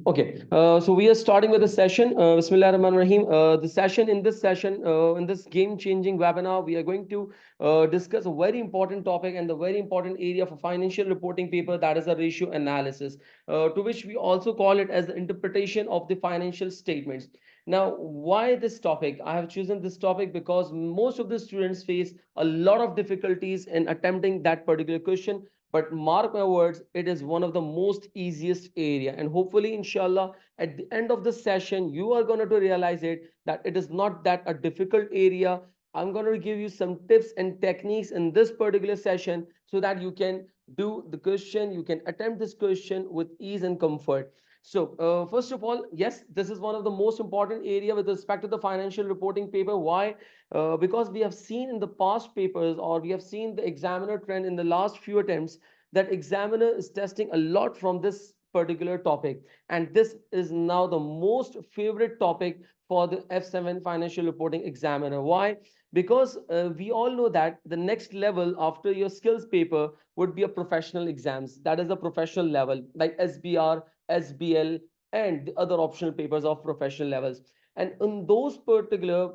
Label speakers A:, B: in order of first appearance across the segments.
A: Okay, so we are starting with the session. Bismillah ar-Rahman ar-Rahim. In this game-changing webinar, we are going to discuss a very important topic and the very important area for financial reporting paper, that is a ratio analysis, to which we also call it as the interpretation of the financial statements. Now, why this topic? I have chosen this topic because most of the students face a lot of difficulties in attempting that particular question, but mark my words, it is one of the most easiest area, and hopefully inshallah at the end of the session you are going to realize it that it is not that a difficult area. I'm going to give you some tips and techniques in this particular session so that you can do the question, you can attempt this question with ease and comfort. So first of all, yes, this is one of the most important area with respect to the financial reporting paper. Why? Because we have seen in the past papers, or we have seen the examiner trend in the last few attempts, that examiner is testing a lot from this particular topic, and this is now the most favorite topic for the F7 financial reporting examiner. Why? Because we all know that the next level after your skills paper would be a professional exams, that is the professional level like SBR, SBL, and the other optional papers of professional levels. And in those particular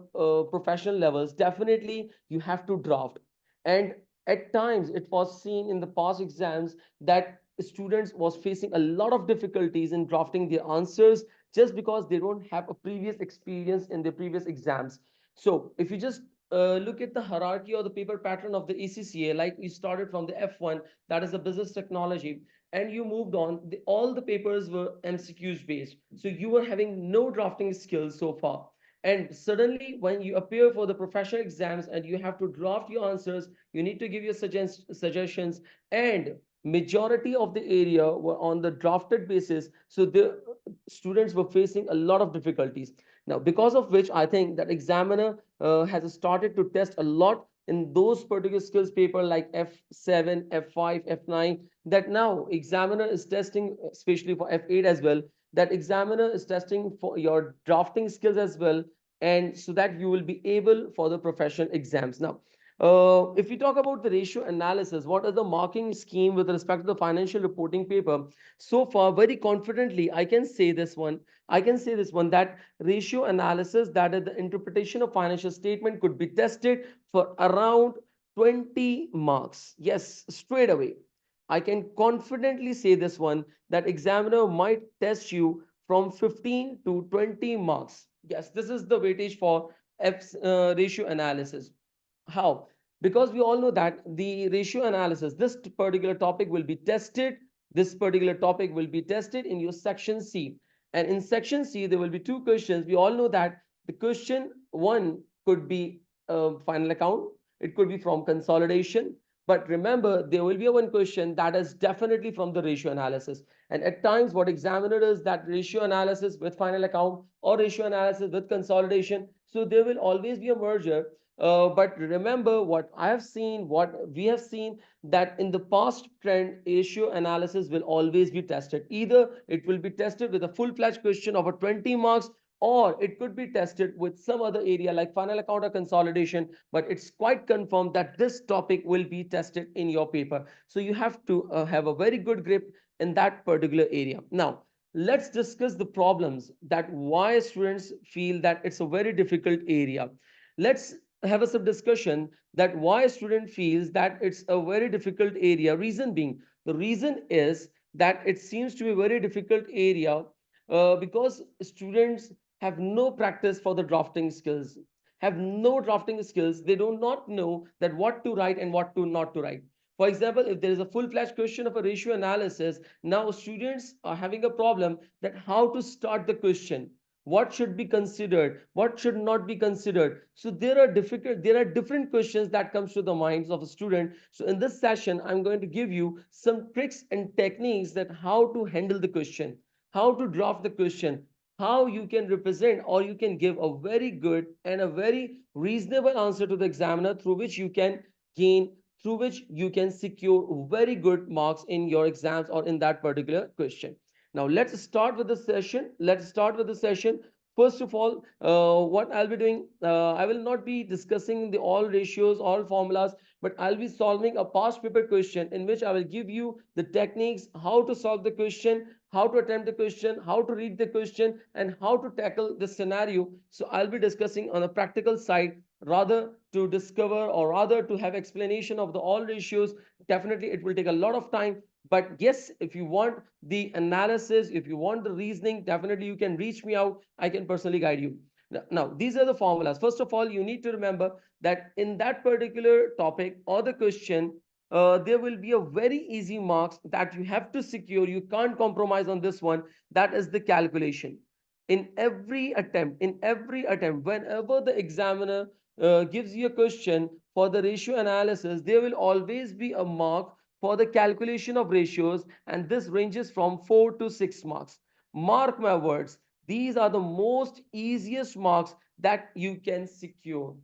A: professional levels, definitely you have to draft. And at times it was seen in the past exams that students was facing a lot of difficulties in drafting their answers just because they don't have a previous experience in their previous exams. So if you just look at the hierarchy or the paper pattern of the ACCA, like you started from the F1, that is the business technology, and you moved on, all the papers were MCQs based. So you were having no drafting skills so far. And suddenly, when you appear for the professional exams and you have to draft your answers, you need to give your suggestions, and majority of the area were on the drafted basis. So the students were facing a lot of difficulties. Now, because of which I think that examiner has started to test a lot in those particular skills paper like F7, F5, F9, that now examiner is testing, especially for F8 as well, that examiner is testing for your drafting skills as well, and so that you will be able for the professional exams. Now, if we talk about the ratio analysis, what is the marking scheme with respect to the financial reporting paper? So far, very confidently, I can say this one, that ratio analysis, that is the interpretation of financial statement, could be tested for around 20 marks. Yes, straight away. I can confidently say this one, that examiner might test you from 15 to 20 marks. Yes, this is the weightage for ratio analysis. How? Because we all know that the ratio analysis, this particular topic will be tested. This particular topic will be tested in your section C. And in section C, there will be two questions. We all know that the question one could be final account. It could be from consolidation. But remember, there will be one question that is definitely from the ratio analysis. And at times, what examiner does, that ratio analysis with final account or ratio analysis with consolidation. So there will always be a merger. But remember, what I have seen, what we have seen, that in the past trend, ratio analysis will always be tested. Either it will be tested with a full-fledged question of a 20 marks, or it could be tested with some other area like final account or consolidation. But it's quite confirmed that this topic will be tested in your paper. So you have to have a very good grip in that particular area. Now, let's discuss the problems, that why students feel that it's a very difficult area. Let's have a some discussion that why a student feels that it's a very difficult area. Reason being, the reason is that it seems to be a very difficult area because students have no practice for the drafting skills, have no drafting skills. They do not know that what to write and what to not to write. For example, if there is a full-fledged question of a ratio analysis, now students are having a problem that how to start the question, what should be considered, what should not be considered. So there are different questions that comes to the minds of a student. So in this session, I'm going to give you some tricks and techniques that how to handle the question, how to draft the question, how you can represent or you can give a very good and a very reasonable answer to the examiner, through which you can gain, through which you can secure very good marks in your exams or in that particular question. Now let's start with the session. Let's start with the session. First of all, what I'll be doing, I will not be discussing the all ratios, all formulas, but I'll be solving a past paper question in which I will give you the techniques, how to solve the question, how to attempt the question, how to read the question, and how to tackle the scenario. So I'll be discussing on a practical side rather to discover or rather to have explanation of the all ratios. Definitely it will take a lot of time. But yes, if you want the analysis, if you want the reasoning, definitely you can reach me out. I can personally guide you. Now, these are the formulas. First of all, you need to remember that in that particular topic or the question, there will be a very easy marks that you have to secure. You can't compromise on this one. That is the calculation. In every attempt, whenever the examiner gives you a question for the ratio analysis, there will always be a mark for the calculation of ratios, and this ranges from 4 to 6 marks. Mark my words, these are the most easiest marks that you can secure,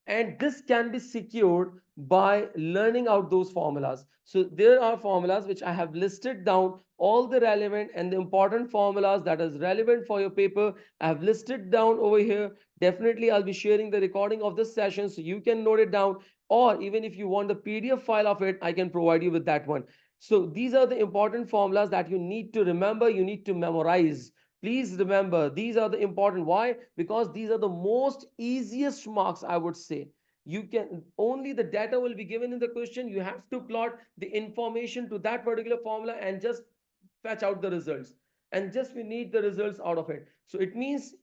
A: and this can be secured by learning out those formulas. So there are formulas which I have listed down, all the relevant and the important formulas that is relevant for your paper. I have listed down over here. Definitely I'll be sharing the recording of this session so you can note it down, or even if you want the PDF file of it, I can provide you with that one. So these are the important formulas that you need to remember, you need to memorize. Please remember, these are the important. Why? Because these are the most easiest marks, I would say. You can only the data will be given in the question. You have to plot the information to that particular formula and just fetch out the results. And just we need the results out of it. So it means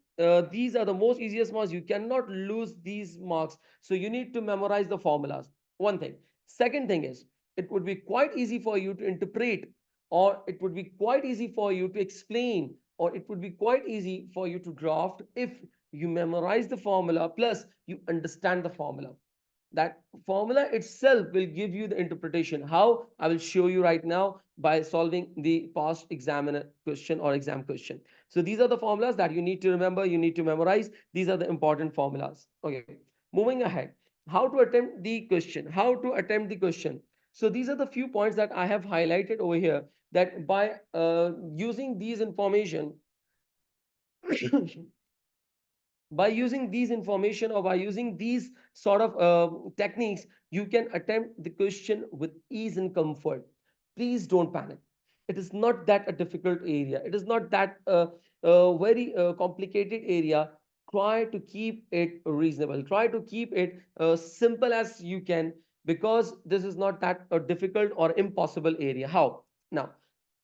A: these are the most easiest marks. You cannot lose these marks. So you need to memorize the formulas. One thing. Second thing is, it would be quite easy for you to interpret, or it would be quite easy for you to explain, or it would be quite easy for you to draft if you memorize the formula plus you understand the formula. That formula itself will give you the interpretation. How? I will show you right now by solving the past examiner question or exam question. So these are the formulas that you need to remember, you need to memorize. These are the important formulas. Okay, moving ahead. How to attempt the question? How to attempt the question? So these are the few points that I have highlighted over here, that by using these information by using these information or by using these sort of techniques, you can attempt the question with ease and comfort. Please don't panic. It is not that a difficult area, it is not that very complicated area. Try to keep it reasonable, try to keep it simple as you can, because this is not that a difficult or impossible area. How? Now,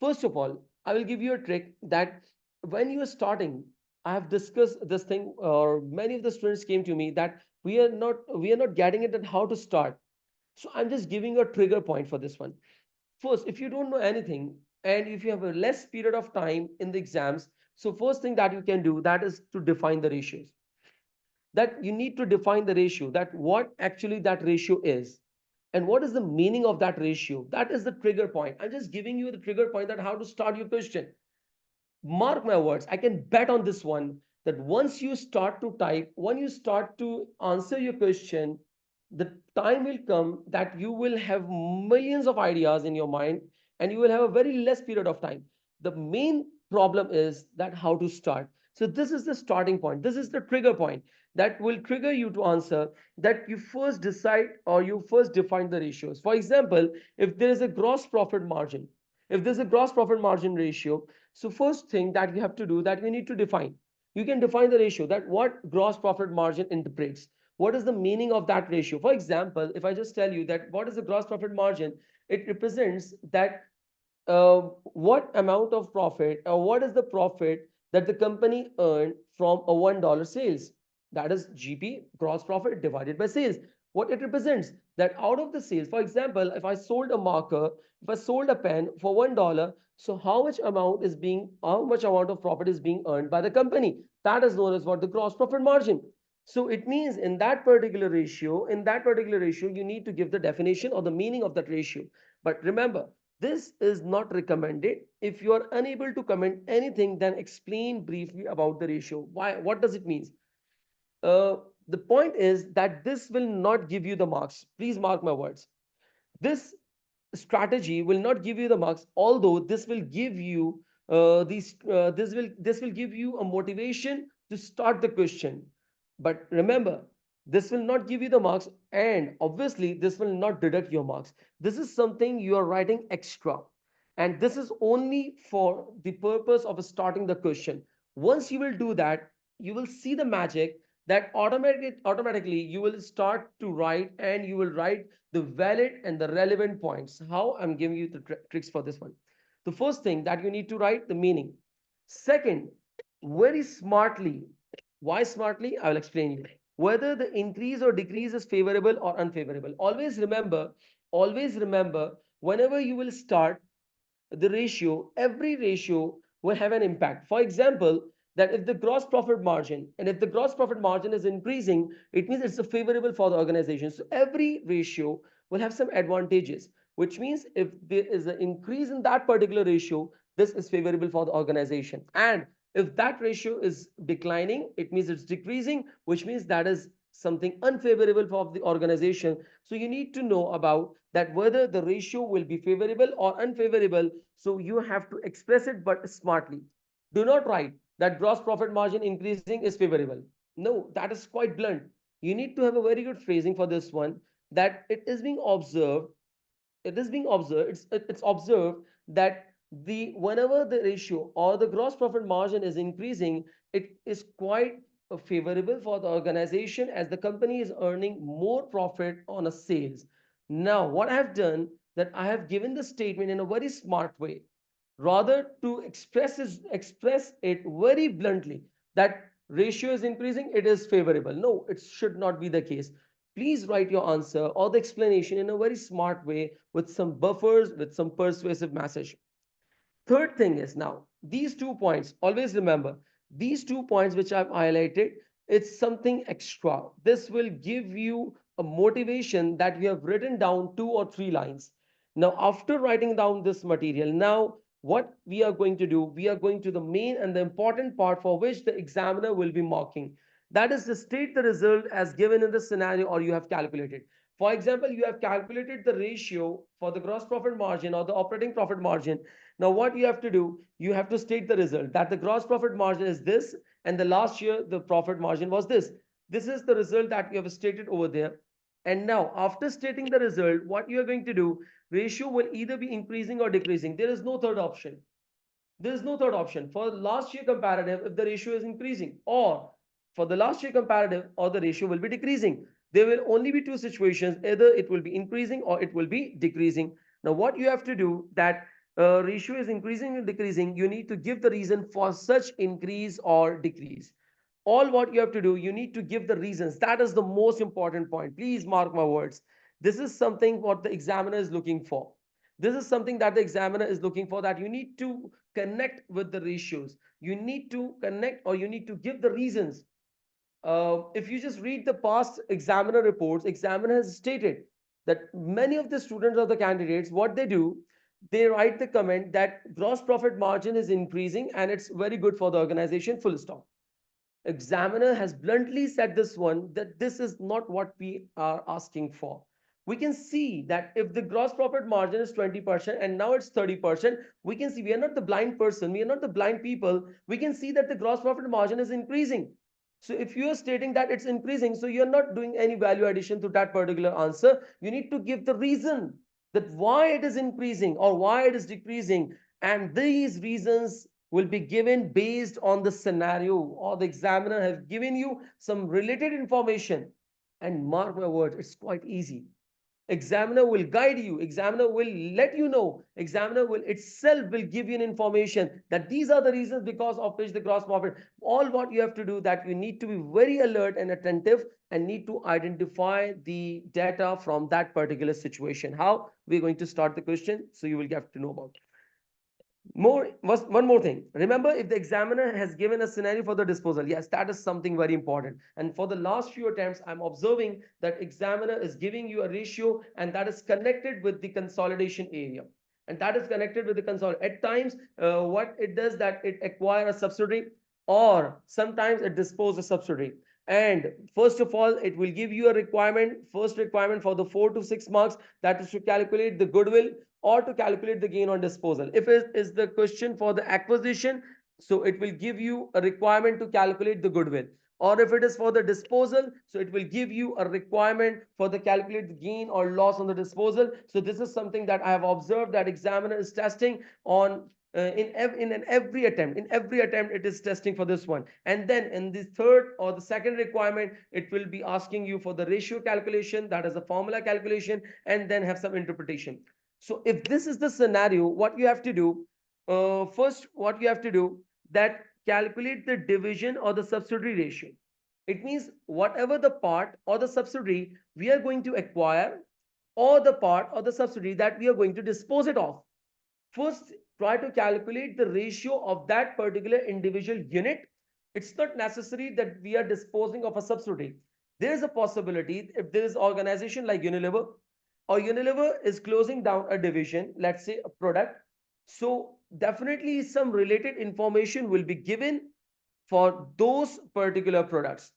A: first of all, I will give you a trick that when you are starting, I have discussed this thing, or many of the students came to me that we are not getting it at how to start. So I'm just giving a trigger point for this one. First, if you don't know anything and if you have a less period of time in the exams, so first thing that you can do, that is to define the ratios. That you need to define the ratio, that what actually that ratio is, and what is the meaning of that ratio. That is the trigger point. I'm just giving you the trigger point that how to start your question. Mark my words, I can bet on this one that once you start to type, when you start to answer your question, the time will come that you will have millions of ideas in your mind and you will have a very less period of time. The main problem is that how to start. So this is the starting point. This is the trigger point that will trigger you to answer, that you first decide or you first define the ratios. For example, if there is a gross profit margin, if there's a gross profit margin ratio, so first thing that you have to do, that you need to define. You can define the ratio, that what gross profit margin interprets. What is the meaning of that ratio? For example, if I just tell you that what is the gross profit margin, it represents that what amount of profit or what is the profit that the company earned from a $1 sales. That is GP, gross profit divided by sales. What it represents, that out of the sales, for example, if I sold a marker, if I sold a pen for $1, so how much amount of profit is being earned by the company? That is known as what? The gross profit margin. So it means in that particular ratio, you need to give the definition or the meaning of that ratio. But remember, this is not recommended. If you are unable to comment anything, then explain briefly about the ratio. Why? What does it mean? Uh, the point is that this will not give you the marks. Please mark my words. This strategy will not give you the marks, although this will give you this will give you a motivation to start the question. But remember, this will not give you the marks, and obviously this will not deduct your marks. This is something you are writing extra. And this is only for the purpose of starting the question. Once you will do that, you will see the magic that automatically you will start to write, and you will write the valid and the relevant points. How? I'm giving you the tricks for this one. The first thing that you need to write the meaning. Second, very smartly. Why smartly? I will explain you. Whether the increase or decrease is favorable or unfavorable. Always remember, whenever you will start the ratio, every ratio will have an impact. For example, that if the gross profit margin, and if the gross profit margin is increasing, it means it's favorable for the organization. So every ratio will have some advantages, which means if there is an increase in that particular ratio, this is favorable for the organization. And if that ratio is declining, it means it's decreasing, which means that is something unfavorable for the organization. So you need to know about that whether the ratio will be favorable or unfavorable. So you have to express it, but smartly. Do not write that gross profit margin increasing is favorable. No, that is quite blunt. You need to have a very good phrasing for this one, that it is being observed, it's observed that the whenever the ratio or the gross profit margin is increasing, it is quite favorable for the organization, as the company is earning more profit on a sales. Now what I have done, that I have given the statement in a very smart way, rather to express it very bluntly, that ratio is increasing, it is favorable. No, it should not be the case. Please write your answer or the explanation in a very smart way, with some buffers, with some persuasive message. Third thing is, now these 2 points, always remember, these 2 points which I've highlighted, it's something extra. This will give you a motivation that you have written down 2 or 3 lines. Now, after writing down this material, now what we are going to do, we are going to the main and the important part for which the examiner will be marking. That is to state the result as given in the scenario or you have calculated. For example, you have calculated the ratio for the gross profit margin or the operating profit margin. Now, what you have to do, you have to state the result that the gross profit margin is this, and the last year the profit margin was this. This is the result that you have stated over there. And now, after stating the result, what you are going to do, ratio will either be increasing or decreasing. There is no third option. There is no third option. For last year comparative, if the ratio is increasing, or for the last year comparative, or the ratio will be decreasing. There will only be two situations, either it will be increasing or it will be decreasing. Now what you have to do, that ratio is increasing and decreasing, you need to give the reason for such increase or decrease. All what you have to do, you need to give the reasons. That is the most important point. Please mark my words. This is something what the examiner is looking for. This is something that the examiner is looking for, that you need to connect with the ratios. You need to connect, or you need to give the reasons. If you just read the past examiner reports, examiner has stated that many of the students or the candidates, what they do, they write the comment that gross profit margin is increasing and it's very good for the organization, full stop. Examiner has bluntly said this one, that this is not what we are asking for. We can see that if the gross profit margin is 20% and now it's 30%, we can see, we are not the blind person, we are not the blind people. We can see that the gross profit margin is increasing. So if you are stating that it's increasing, so you're not doing any value addition to that particular answer. You need to give the reason that why it is increasing or why it is decreasing. And these reasons will be given based on the scenario, or the examiner has given you some related information. And mark my words, it's quite easy. Examiner will guide you, examiner will let you know, examiner will itself will give you an information that these are the reasons because of which the gross profit. All what you have to do, that you need to be very alert and attentive, and need to identify the data from that particular situation. How we're going to start the question, so you will get to know about. One more thing. Remember, if the examiner has given a scenario for the disposal, yes, that is something very important. And for the last few attempts, I'm observing that examiner is giving you a ratio, and that is connected with the consolidation area. And that is connected with the consolidation. At times, what it does, that it acquire a subsidiary, or sometimes it dispose a subsidiary. And first of all, it will give you a requirement, first requirement for the 4 to 6 marks, that is to calculate the goodwill or to calculate the gain on disposal. If it is the question for the acquisition, so it will give you a requirement to calculate the goodwill. or if it is for the disposal, so it will give you a requirement for the calculate gain or loss on the disposal. So this is something that I have observed that examiner is testing on in every attempt. In every attempt it is testing for this one. And then in the third or the second requirement, it will be asking you for the ratio calculation, that is a formula calculation, and then have some interpretation. So if this is the scenario, what you have to do, first what you have to do, that calculate the division or the subsidiary ratio. It means whatever the part or the subsidiary we are going to acquire, or the part or the subsidiary that we are going to dispose it of. First, try to calculate the ratio of that particular individual unit. It's not necessary that we are disposing of a subsidiary. There is a possibility if there is organization like Unilever, or Unilever is closing down a division, let's say a product. So definitely some related information will be given for those particular products.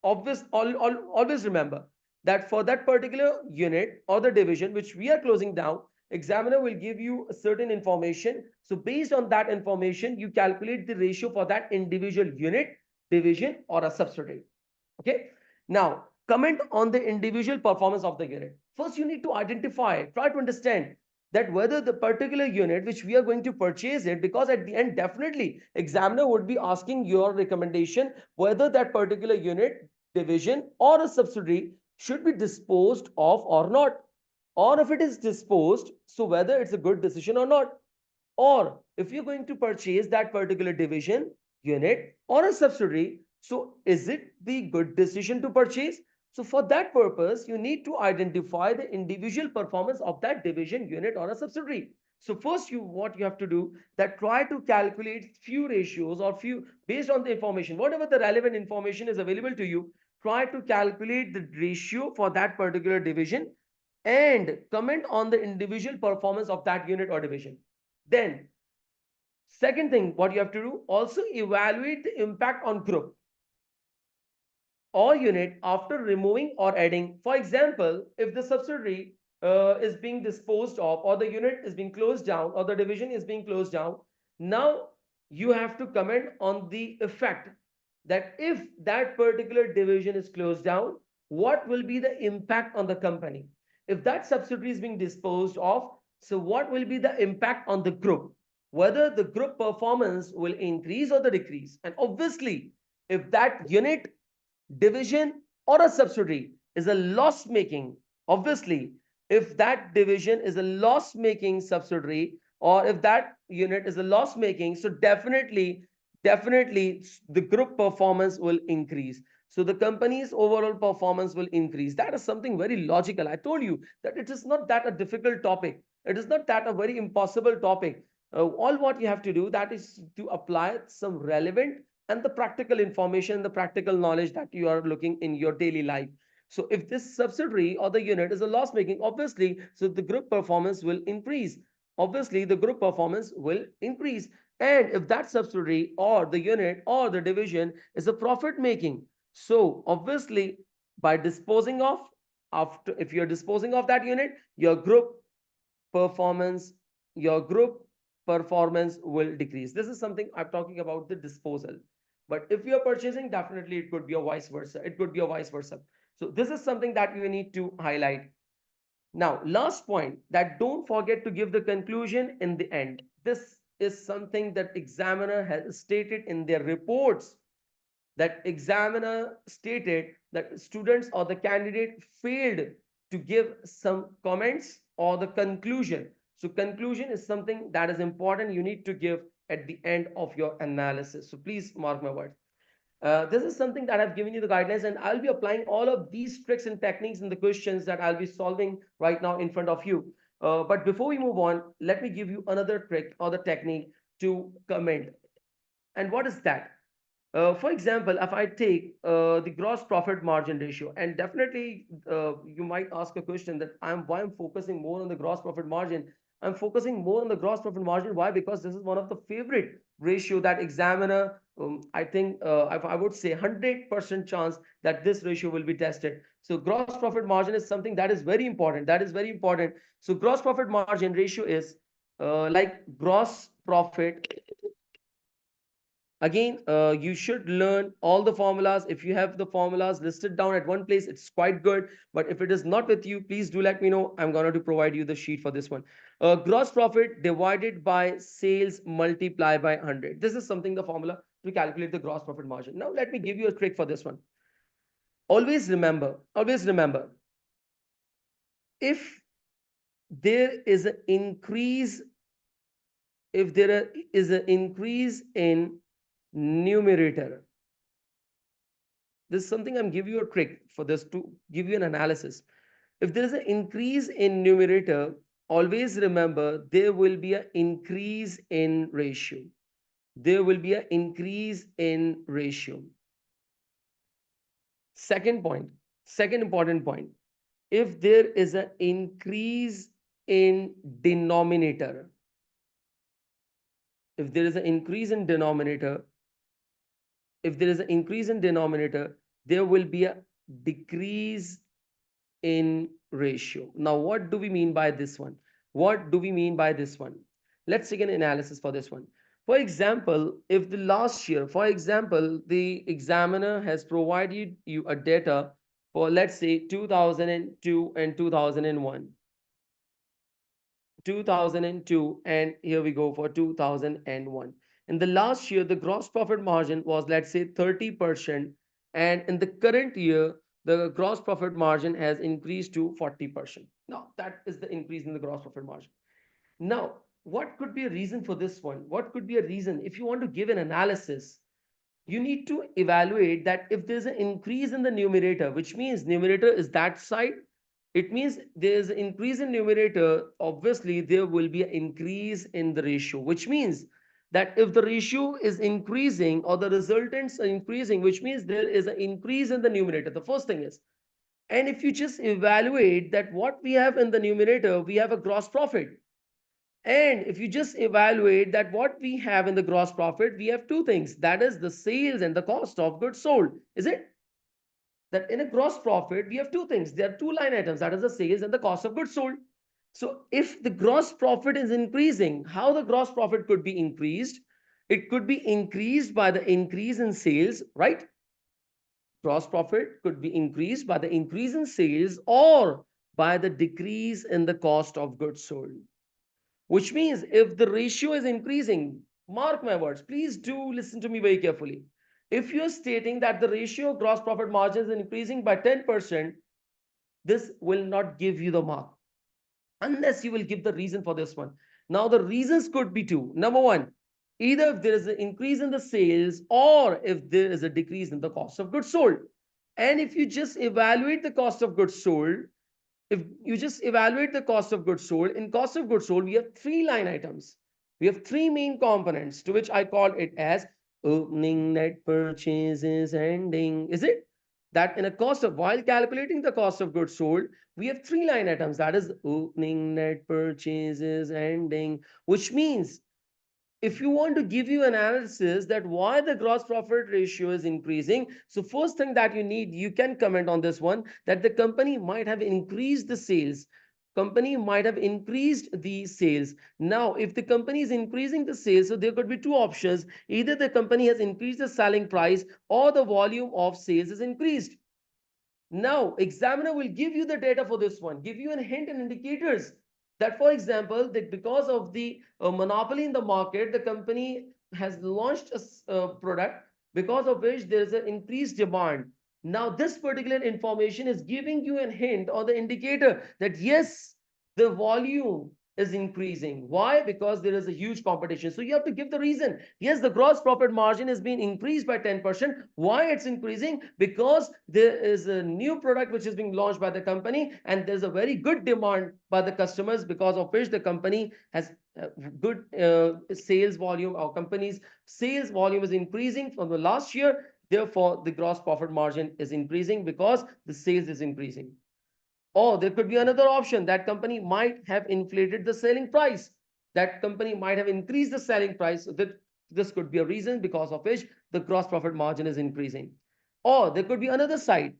A: Always remember that for that particular unit or the division which we are closing down, examiner will give you a certain information. So based on that information, you calculate the ratio for that individual unit, division, or a subsidiary. Okay. Now, comment on the individual performance of the unit. First, you need to identify, try to understand that whether the particular unit which we are going to purchase it, because at the end, definitely, examiner would be asking your recommendation whether that particular unit, division, or a subsidiary should be disposed of or not. Or if it is disposed, so whether it's a good decision or not. Or if you're going to purchase that particular division, unit, or a subsidiary, so is it the good decision to purchase? So for that purpose, you need to identify the individual performance of that division, unit, or a subsidiary. So first, what you have to do, that try to calculate few ratios or few based on the information, whatever the relevant information is available to you. Try to calculate the ratio for that particular division and comment on the individual performance of that unit or division. Then, second thing, what you have to do, also evaluate the impact on group or unit after removing or adding. For example, if the subsidiary is being disposed of, or the unit is being closed down, or the division is being closed down, now you have to comment on the effect that if that particular division is closed down, what will be the impact on the company? If that subsidiary is being disposed of, so what will be the impact on the group? Whether the group performance will increase or the decrease. And obviously, if that unit, division, or a subsidiary is a loss making, obviously, if that division is a loss making subsidiary, or if that unit is a loss making, so definitely the group performance will increase. So the company's overall performance will increase. That is something very logical. I told you that it is not that a difficult topic. It is not that a very impossible topic. All what you have to do, that is to apply some relevant and the practical information, the practical knowledge that you are looking in your daily life. So if this subsidiary or the unit is a loss making, obviously, so the group performance will increase. Obviously, the group performance will increase. And if that subsidiary or the unit or the division is a profit making, so obviously, by disposing of, after if you're disposing of that unit, your group performance, your group performance will decrease. This is something I'm talking about, the disposal. But if you're purchasing, definitely it could be a vice versa. It could be a vice versa. So this is something that you need to highlight. Now, last point, that don't forget to give the conclusion in the end. This is something that examiner has stated in their reports, that examiner stated that students or the candidate failed to give some comments or the conclusion. So conclusion is something that is important. You need to give at the end of your analysis. So please mark my words. This is something that I've given you the guidelines, and I'll be applying all of these tricks and techniques in the questions that I'll be solving right now in front of you. But before we move on, let me give you another trick or the technique to comment. And what is that? For example, if I take the gross profit margin ratio, and definitely you might ask a question that why I'm focusing more on the gross profit margin. I'm focusing more on the gross profit margin. Why? Because this is one of the favorite ratio that examiner, I think, I would say 100% chance that this ratio will be tested. So gross profit margin is something that is very important. That is very important. So gross profit margin ratio is like gross profit Again, you should learn all the formulas. If you have the formulas listed down at one place, it's quite good. But if it is not with you, please do let me know. I'm going to provide you the sheet for this one. Gross profit divided by sales multiplied by 100. This is something, the formula to calculate the gross profit margin. Now, let me give you a trick for this one. Always remember, if there is an increase, if there is an increase in numerator, this is something I'm giving you a trick for this to give you an analysis. If there is an increase in numerator, always remember there will be an increase in ratio. There will be an increase in ratio. Second point, second important point. If there is an increase in denominator, if there is an increase in denominator, if there is an increase in denominator, there will be a decrease in ratio. Now, what do we mean by this one? What do we mean by this one? Let's take an analysis for this one. For example, if the last year, for example, the examiner has provided you a data for, let's say, 2002 and 2001. 2002, and here we go for 2001. In the last year, the gross profit margin was, let's say, 30%, and in the current year, the gross profit margin has increased to 40%. Now, that is the increase in the gross profit margin. Now, what could be a reason for this one? What could be a reason? If you want to give an analysis, you need to evaluate that if there's an increase in the numerator, which means numerator is that side, it means there's an increase in numerator, obviously there will be an increase in the ratio, which means that if the ratio is increasing or the resultants are increasing, which means there is an increase in the numerator. The first thing is, and if you just evaluate that what we have in the numerator, we have a gross profit. And if you just evaluate that what we have in the gross profit, we have two things, that is the sales and the cost of goods sold. Is it? That in a gross profit, we have two things. There are two line items, that is the sales and the cost of goods sold. So if the gross profit is increasing, how the gross profit could be increased? It could be increased by the increase in sales, right? Gross profit could be increased by the increase in sales or by the decrease in the cost of goods sold. Which means if the ratio is increasing, mark my words, please do listen to me very carefully. If you're stating that the ratio of gross profit margin is increasing by 10%, this will not give you the mark unless you will give the reason for this one. Now, the reasons could be two. Number one, either if there is an increase in the sales or if there is a decrease in the cost of goods sold. And if you just evaluate the cost of goods sold, if you just evaluate the cost of goods sold, in cost of goods sold, we have three line items. We have three main components, to which I call it as opening, net purchases, ending. Is it? That in a cost of, while calculating the cost of goods sold, we have three line items, that is opening, net purchases, ending, which means if you want to give you analysis that why the gross profit ratio is increasing, so first thing that you need, you can comment on this one, that the company might have increased the sales. Company might have increased the sales. Now, if the company is increasing the sales, so there could be two options. Either the company has increased the selling price or the volume of sales is increased. Now, examiner will give you the data for this one, give you a hint and indicators that, for example, that because of the monopoly in the market, the company has launched a product because of which there is an increased demand. Now, this particular information is giving you a hint or the indicator that yes, the volume is increasing. Why? Because there is a huge competition. So you have to give the reason. Yes, the gross profit margin is being increased by 10%. Why it's increasing? Because there is a new product which is being launched by the company and there's a very good demand by the customers, because of which the company has good sales volume. Our company's sales volume is increasing from the last year. Therefore, the gross profit margin is increasing because the sales is increasing. Or there could be another option, that company might have inflated the selling price. That company might have increased the selling price. So that this could be a reason because of which the gross profit margin is increasing. Or there could be another side,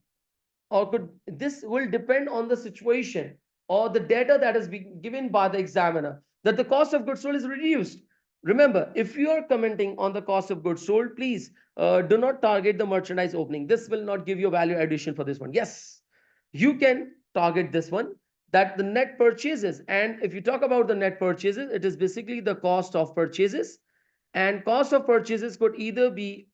A: or could this will depend on the situation or the data that is being given by the examiner, that the cost of goods sold is reduced. Remember, if you are commenting on the cost of goods sold, please do not target the merchandise opening. This will not give you value addition for this one. Yes, you can target this one, that the net purchases. And if you talk about the net purchases, it is basically the cost of purchases. And cost of purchases could either be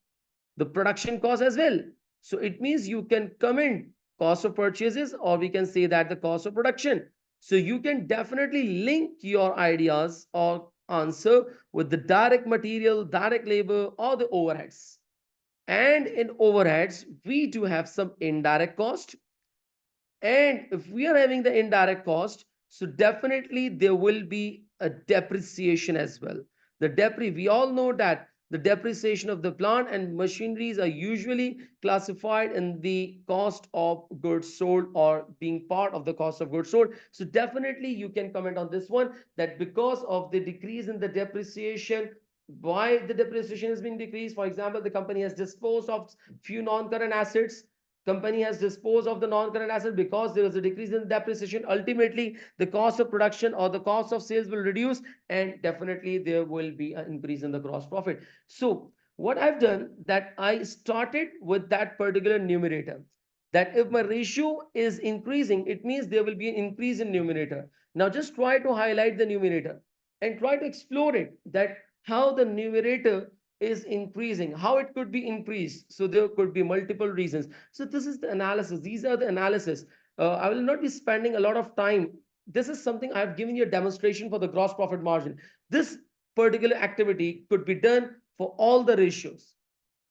A: the production cost as well. So it means you can comment cost of purchases, or we can say that the cost of production. So you can definitely link your ideas or answer with the direct material, direct labor, or the overheads. And in overheads, we do have some indirect cost. And if we are having the indirect cost, so definitely there will be a depreciation as well. The we all know that the depreciation of the plant and machineries are usually classified in the cost of goods sold, or being part of the cost of goods sold. So definitely you can comment on this one, that because of the decrease in the depreciation, why the depreciation has been decreased. For example, the company has disposed of few non-current assets. Company has disposed of the non-current asset because there was a decrease in depreciation. Ultimately, the cost of production or the cost of sales will reduce, and definitely there will be an increase in the gross profit. So what I've done, that I started with that particular numerator, that if my ratio is increasing, it means there will be an increase in numerator. Now just try to highlight the numerator and try to explore it, that how the numerator is increasing, how it could be increased. So there could be multiple reasons. So this is the analysis. These are the analysis. I will not be spending a lot of time. This is something I have given you a demonstration for the gross profit margin. This particular activity could be done for all the ratios.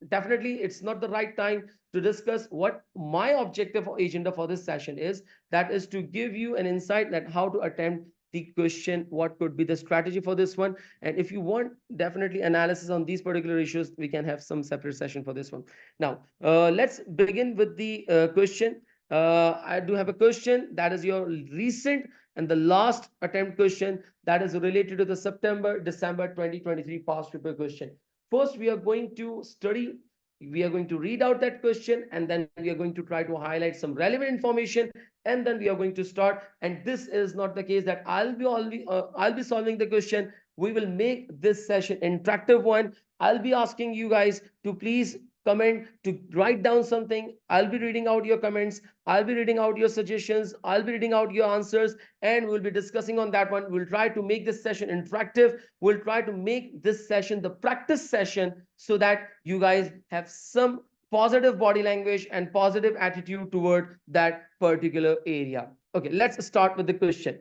A: Definitely it's not the right time to discuss what my objective or agenda for this session is. That is to give you an insight that how to attempt the question, what could be the strategy for this one. And if you want definitely analysis on these particular issues, we can have some separate session for this one. Now let's begin with the question. I do have a question, that is your recent and the last attempt question, that is related to the September December 2023 past paper question. First, we are going to study, we are going to read out that question, and then we are going to try to highlight some relevant information, and then we are going to start. And this is not the case that I'll be solving the question. We will make this session interactive one. I'll be asking you guys to please comment, to write down something. I'll be reading out your comments. I'll be reading out your suggestions. I'll be reading out your answers, and we'll be discussing on that one. We'll try to make this session interactive. We'll try to make this session the practice session, so that you guys have some positive body language and positive attitude toward that particular area. Okay, let's start with the question.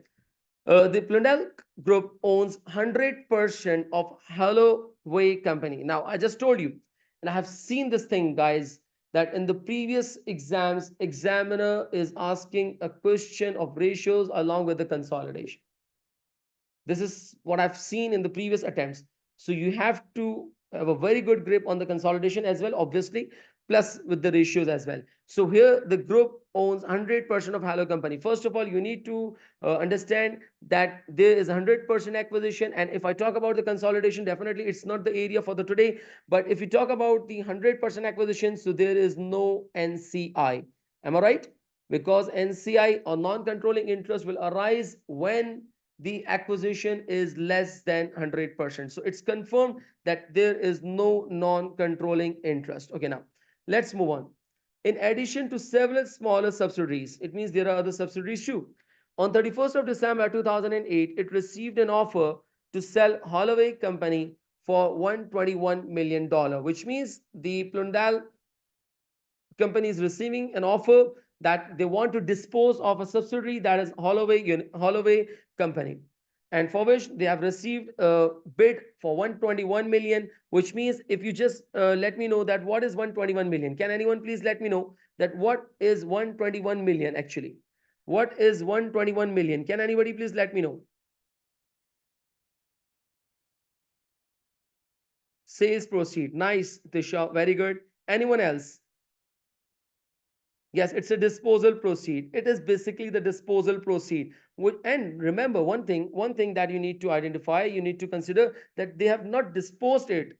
A: The Plundell Group owns 100% of Holloway Company. Now, I just told you, and I have seen this thing, guys, that in the previous exams, examiner is asking a question of ratios along with the consolidation. This is what I've seen in the previous attempts. So you have to have a very good grip on the consolidation as well, obviously, plus with the ratios as well. So here the group owns 100% of Hello Company. First of all, you need to understand that there is 100% acquisition. And if I talk about the consolidation, definitely it's not the area for the today. But if you talk about the 100% acquisition, so there is no NCI. Am I right? Because NCI or non-controlling interest will arise when the acquisition is less than 100%. So it's confirmed that there is no non-controlling interest. Okay, now let's move on. In addition to several smaller subsidiaries, it means there are other subsidiaries too. On 31st of December 2008, it received an offer to sell Holloway Company for $121 million, which means the Plundell Company is receiving an offer that they want to dispose of a subsidiary, that is Holloway Company, and for which they have received a bid for 121 million. Which means, if you just let me know that what is 121 million, can anyone please let me know that what is 121 million actually? What is 121 million? Can anybody please let me know? Sales proceed. Nice, Tisha, very good. Anyone else? Yes, it's a disposal proceed. It is basically the disposal proceed. And remember one thing that you need to identify, you need to consider that they have not disposed it.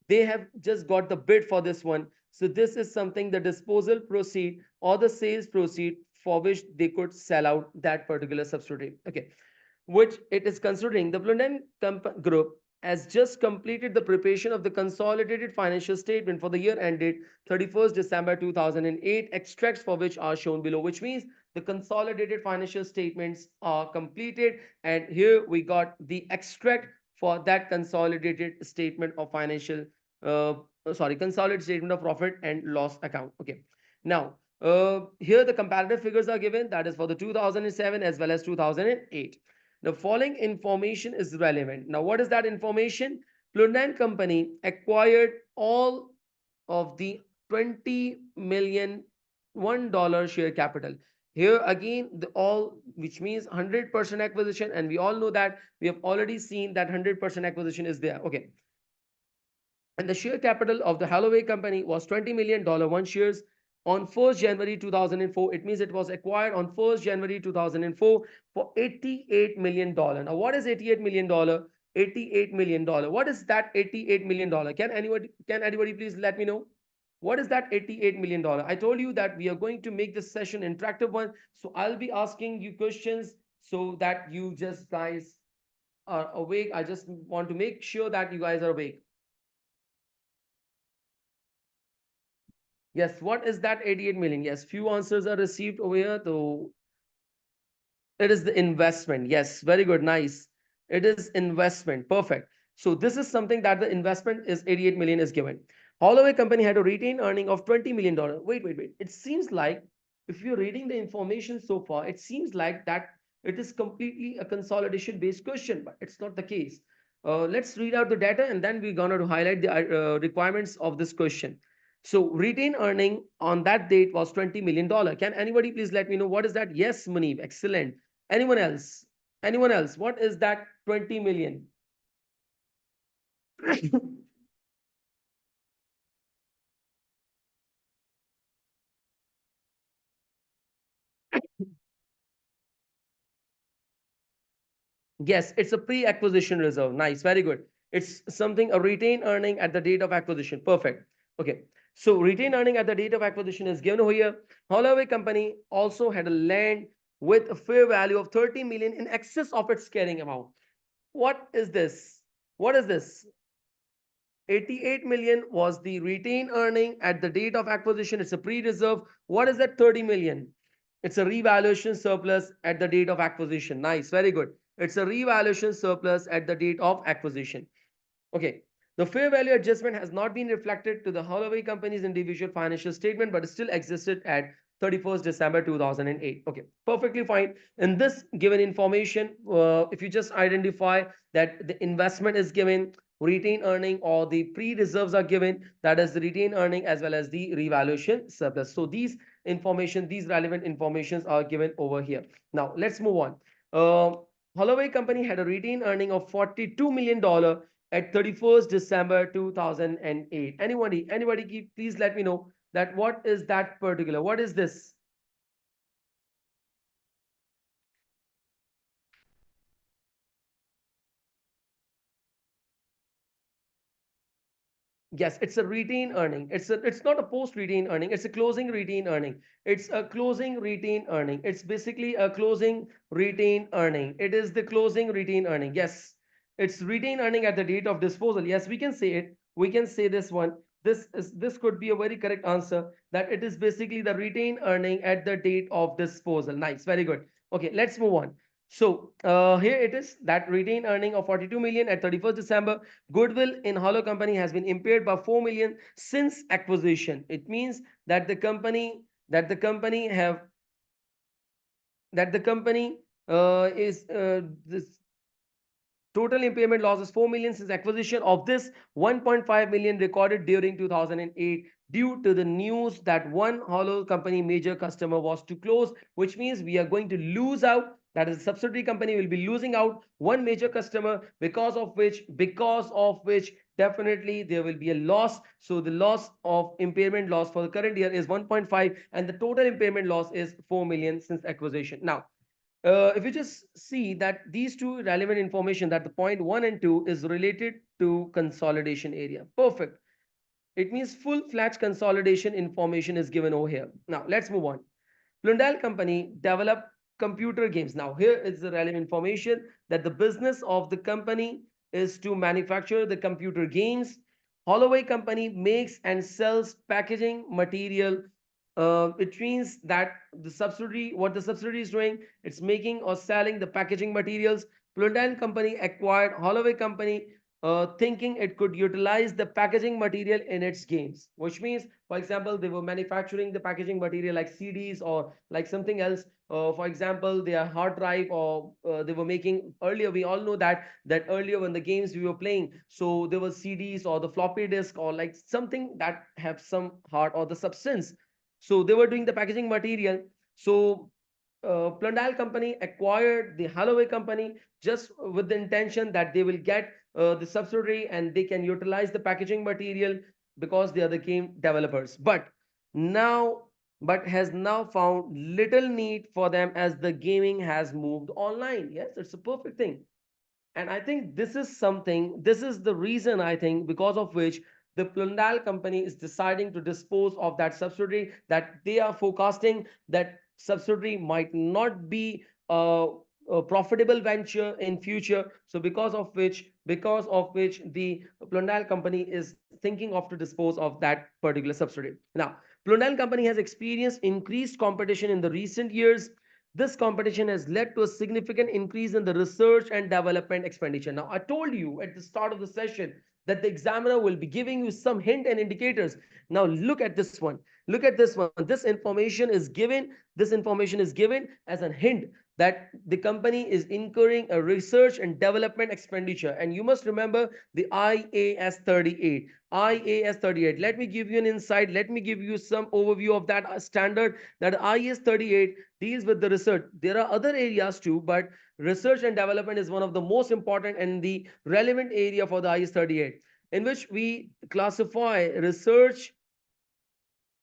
A: They have just got the bid for this one. So this is something, the disposal proceed or the sales proceed, for which they could sell out that particular subsidiary. Okay, which it is considering the Plundell Group has just completed the preparation of the consolidated financial statement for the year ended 31st December 2008, extracts for which are shown below, which means the consolidated financial statements are completed. And here we got the extract for that consolidated statement of financial, consolidated statement of profit and loss account. Okay. Now, here the comparative figures are given, that is for the 2007 as well as 2008. The following information is relevant. Now, what is that information? Plundan Company acquired all of the 20 million $1 share capital. Here again, the all, which means 100% acquisition, and we all know that we have already seen that 100% acquisition is there. Okay. And the share capital of the Holloway company was $20 million one shares on 1st January 2004. It means it was acquired on 1st January 2004 for $88 million. Now, what is $88 million? $88 million. What is that $88 million? Can anybody please let me know? What is that $88 million? I told you that we are going to make this session interactive one. So I'll be asking you questions so that you just guys are awake. I just want to make sure that you guys are awake. Yes, what is that 88 million? Yes, few answers are received over here. So it is the investment. Yes, very good. Nice. It is investment. Perfect. So this is something that the investment is 88 million is given. Holloway company had a retained earning of $20 million. Wait. It seems like if you're reading the information so far, it seems like that it is completely a consolidation based question, but it's not the case. Let's read out the data and then we're going to highlight the requirements of this question. So retained earning on that date was $20 million. Can anybody please let me know what is that? Yes, Munib. Excellent. Anyone else? Anyone else? What is that 20 million? Yes, it's a pre-acquisition reserve. Nice, very good. It's something a retained earning at the date of acquisition. Perfect. Okay. So retained earning at the date of acquisition is given over here. Holloway company also had a land with a fair value of 30 million in excess of its carrying amount. What is this? What is this? 88 million was the retained earning at the date of acquisition. It's a pre-reserve. What is that 30 million? It's a revaluation surplus at the date of acquisition. Nice, very good. It's a revaluation surplus at the date of acquisition. Okay. The fair value adjustment has not been reflected to the Holloway company's individual financial statement, but still existed at 31st December 2008. Okay, perfectly fine. In this given information, if you just identify that the investment is given, retained earning or the pre-reserves are given, that is the retained earning as well as the revaluation surplus. So these information, these relevant informations are given over here. Now let's move on. Holloway company had a retained earning of $42 million at 31st December 2008. Anybody, please let me know that what is that particular, what is this? Yes, it's a retained earning. It's not a post retained earning. It's a closing retained earning. It's a closing retained earning. It's basically a closing retained earning. It is the closing retained earning. Yes, it's retained earning at the date of disposal. Yes, we can say it. We can say this one. This could be a very correct answer, that it is basically the retained earning at the date of disposal. Nice, very good. Okay, let's move on. So here it is, that retained earning of 42 million at 31st December. Goodwill in Hollow company has been impaired by 4 million since acquisition. It means that the company have that the company is this total impairment loss is 4 million since acquisition. Of this, 1.5 million recorded during 2008 due to the news that one Hollow company major customer was to close, which means we are going to lose out. That is, a subsidiary company will be losing out one major customer, because of which definitely there will be a loss. So the loss of impairment loss for the current year is 1.5, and the total impairment loss is 4 million since acquisition. Now, if you just see that these two relevant information, that the point 1 and 2 is related to consolidation area. Perfect. It means full-fledged consolidation information is given over here. Now let's move on. Blundell company developed computer games. Now here is the relevant information, that the business of the company is to manufacture the computer games. Holloway company makes and sells packaging material. It means that what the subsidiary is doing, it's making or selling the packaging materials. Plundale company acquired Holloway company, thinking it could utilize the packaging material in its games. Which means, for example, they were manufacturing the packaging material like CDs or like something else. For example, their hard drive, or they were making earlier. We all know that earlier when the games we were playing, so there were CDs or the floppy disk or like something that have some hard or the substance. So they were doing the packaging material. So Plundale company acquired the Holloway company just with the intention that they will get the subsidiary and they can utilize the packaging material because they are the game developers. Now, but has now found little need for them as the gaming has moved online. Yes, it's a perfect thing. And I think this is something, this is the reason, I think, because of which the Plundal company is deciding to dispose of that subsidiary, that they are forecasting that subsidiary might not be a profitable venture in future. So because of which the Plundal company is thinking of to dispose of that particular subsidiary. Now, Plundal company has experienced increased competition in the recent years. This competition has led to a significant increase in the research and development expenditure. Now, I told you at the start of the session that the examiner will be giving you some hint and indicators. Now, look at this one. Look at this one. This information is given as a hint that the company is incurring a research and development expenditure. And you must remember the IAS 38. IAS 38. Let me give you an insight. Let me give you some overview of that standard. That IAS 38 deals with the research. There are other areas too, but research and development is one of the most important and the relevant area for the IAS 38, in which we classify research,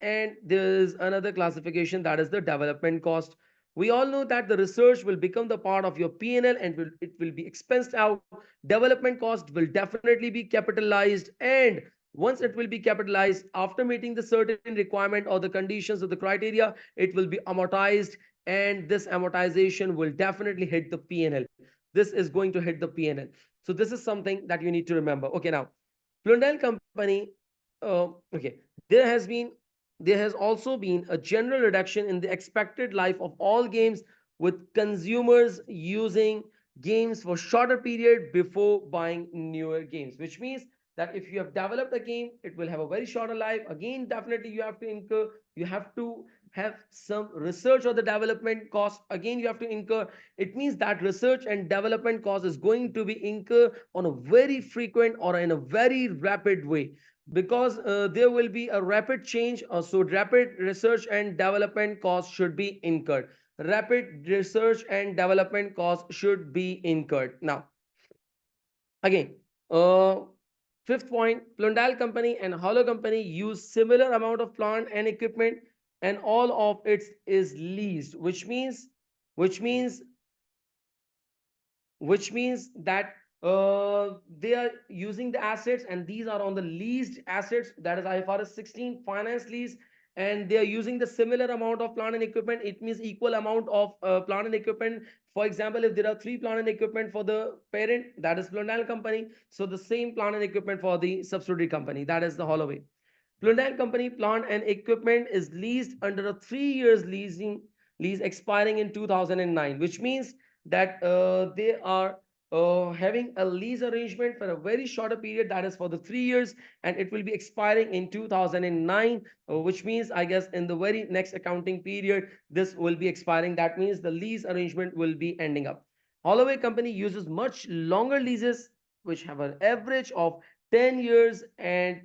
A: and there is another classification, that is the development cost. We all know that the research will become the part of your P&L and it will be expensed out. Development cost will definitely be capitalized, and once it will be capitalized, after meeting the certain requirement or the conditions of the criteria, it will be amortized, and this amortization will definitely hit the P&L. This is going to hit the P&L. So this is something that you need to remember. Okay, now Plundale company, okay, there has been there has also been a general reduction in the expected life of all games, with consumers using games for shorter period before buying newer games. Which means that if you have developed a game, it will have a very shorter life. Again, definitely you have to have some research or the development cost. Again, you have to incur. It means that research and development cost is going to be incurred on a very frequent or in a very rapid way, because there will be a rapid change. So rapid research and development costs should be incurred. Rapid research and development costs should be incurred. Now, again, uh, fifth point, Plundale company and Hollow company use similar amount of plant and equipment, and all of it is leased, which means which means that they are using the assets, and these are on the leased assets, that is IFRS 16 finance lease, and they are using the similar amount of plant and equipment. It means equal amount of plant and equipment. For example, if there are three plant and equipment for the parent, that is Plundale company, so the same plant and equipment for the subsidiary company, that is the Holloway. Plundale company plant and equipment is leased under a 3 years lease expiring in 2009, which means that they are having a lease arrangement for a very shorter period, that is for the 3 years, and it will be expiring in 2009, which means I guess in the very next accounting period this will be expiring. That means the lease arrangement will be ending up. Holloway company uses much longer leases, which have an average of 10 years, and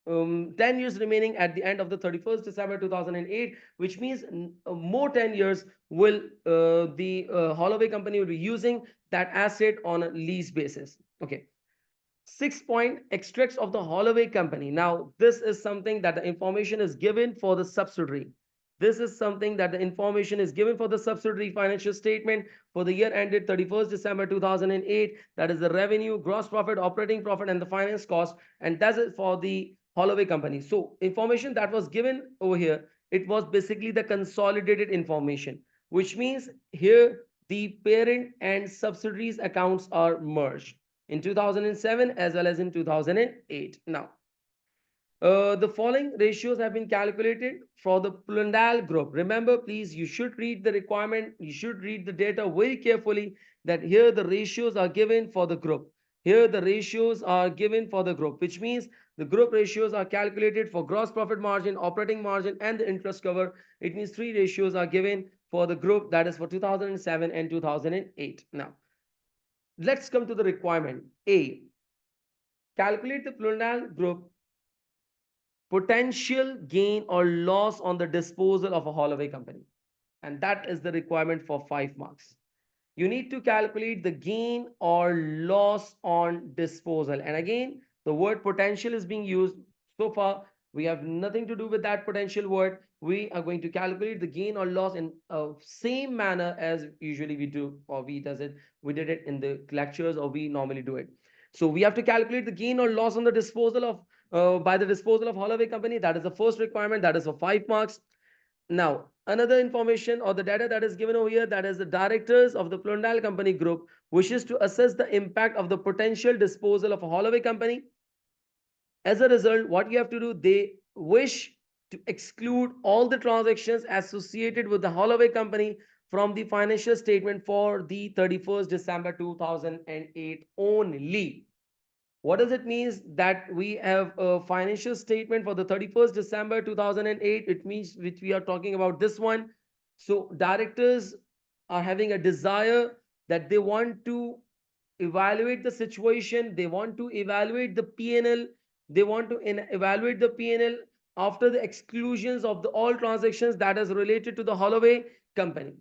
A: 10 years remaining at the end of the 31st December 2008, which means more 10 years will the Holloway company will be using that asset on a lease basis. Okay. 6 point, extracts of the Holloway company. Now, this is something that the information is given for the subsidiary. This is something that the information is given for the subsidiary financial statement for the year ended 31st December 2008. That is the revenue, gross profit, operating profit, and the finance cost. And that's it for the Holloway company. So, information that was given over here, it was basically the consolidated information, which means here the parent and subsidiaries accounts are merged. in 2007 as well as in 2008. Now, the following ratios have been calculated for the Plundal group. Remember, please, you should read the requirement, you should read the data very carefully, that here the ratios are given for the group. Here the ratios are given for the group, which means the group ratios are calculated for gross profit margin, operating margin, and the interest cover. It means three ratios are given for the group, that is for 2007 and 2008. Now, let's come to the requirement. A, calculate the Plundal group potential gain or loss on the disposal of a Holloway company. And that is the requirement for 5 marks. You need to calculate the gain or loss on disposal. And again, the word potential is being used. So far, we have nothing to do with that potential word. We are going to calculate the gain or loss in a same manner as usually we do, or we did it in the lectures, or we normally do it. So we have to calculate the gain or loss on the disposal of by the disposal of Holloway company. That is the first requirement. That is for 5 marks. Now, another information or the data that is given over here, that is the directors of the Plundal Company Group wishes to assess the impact of the potential disposal of a Holloway company. As a result, what you have to do, they wish to exclude all the transactions associated with the Holloway company from the financial statement for the 31st December 2008 only. What does it mean that we have a financial statement for the 31st December 2008? It means which we are talking about this one. So directors are having a desire that they want to evaluate the situation. They want to evaluate the P&L. They want to evaluate the P&L after the exclusions of the all transactions that is related to the Holloway company.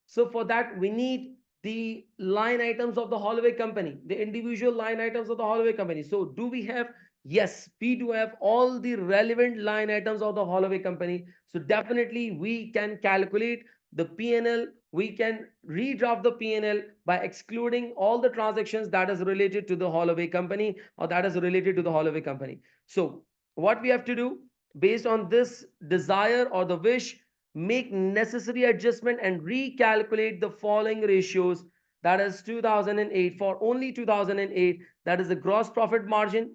A: So for that, we need the line items of the Holloway company, the individual line items of the Holloway company. So do we have? Yes, we do have all the relevant line items of the Holloway company. So definitely we can calculate the P&L. We can redraft the P&L by excluding all the transactions that is related to the Holloway company, or that is related to the Holloway company. So what we have to do based on this desire or the wish, make necessary adjustment and recalculate the following ratios. That is 2008, for only 2008, that is the gross profit margin,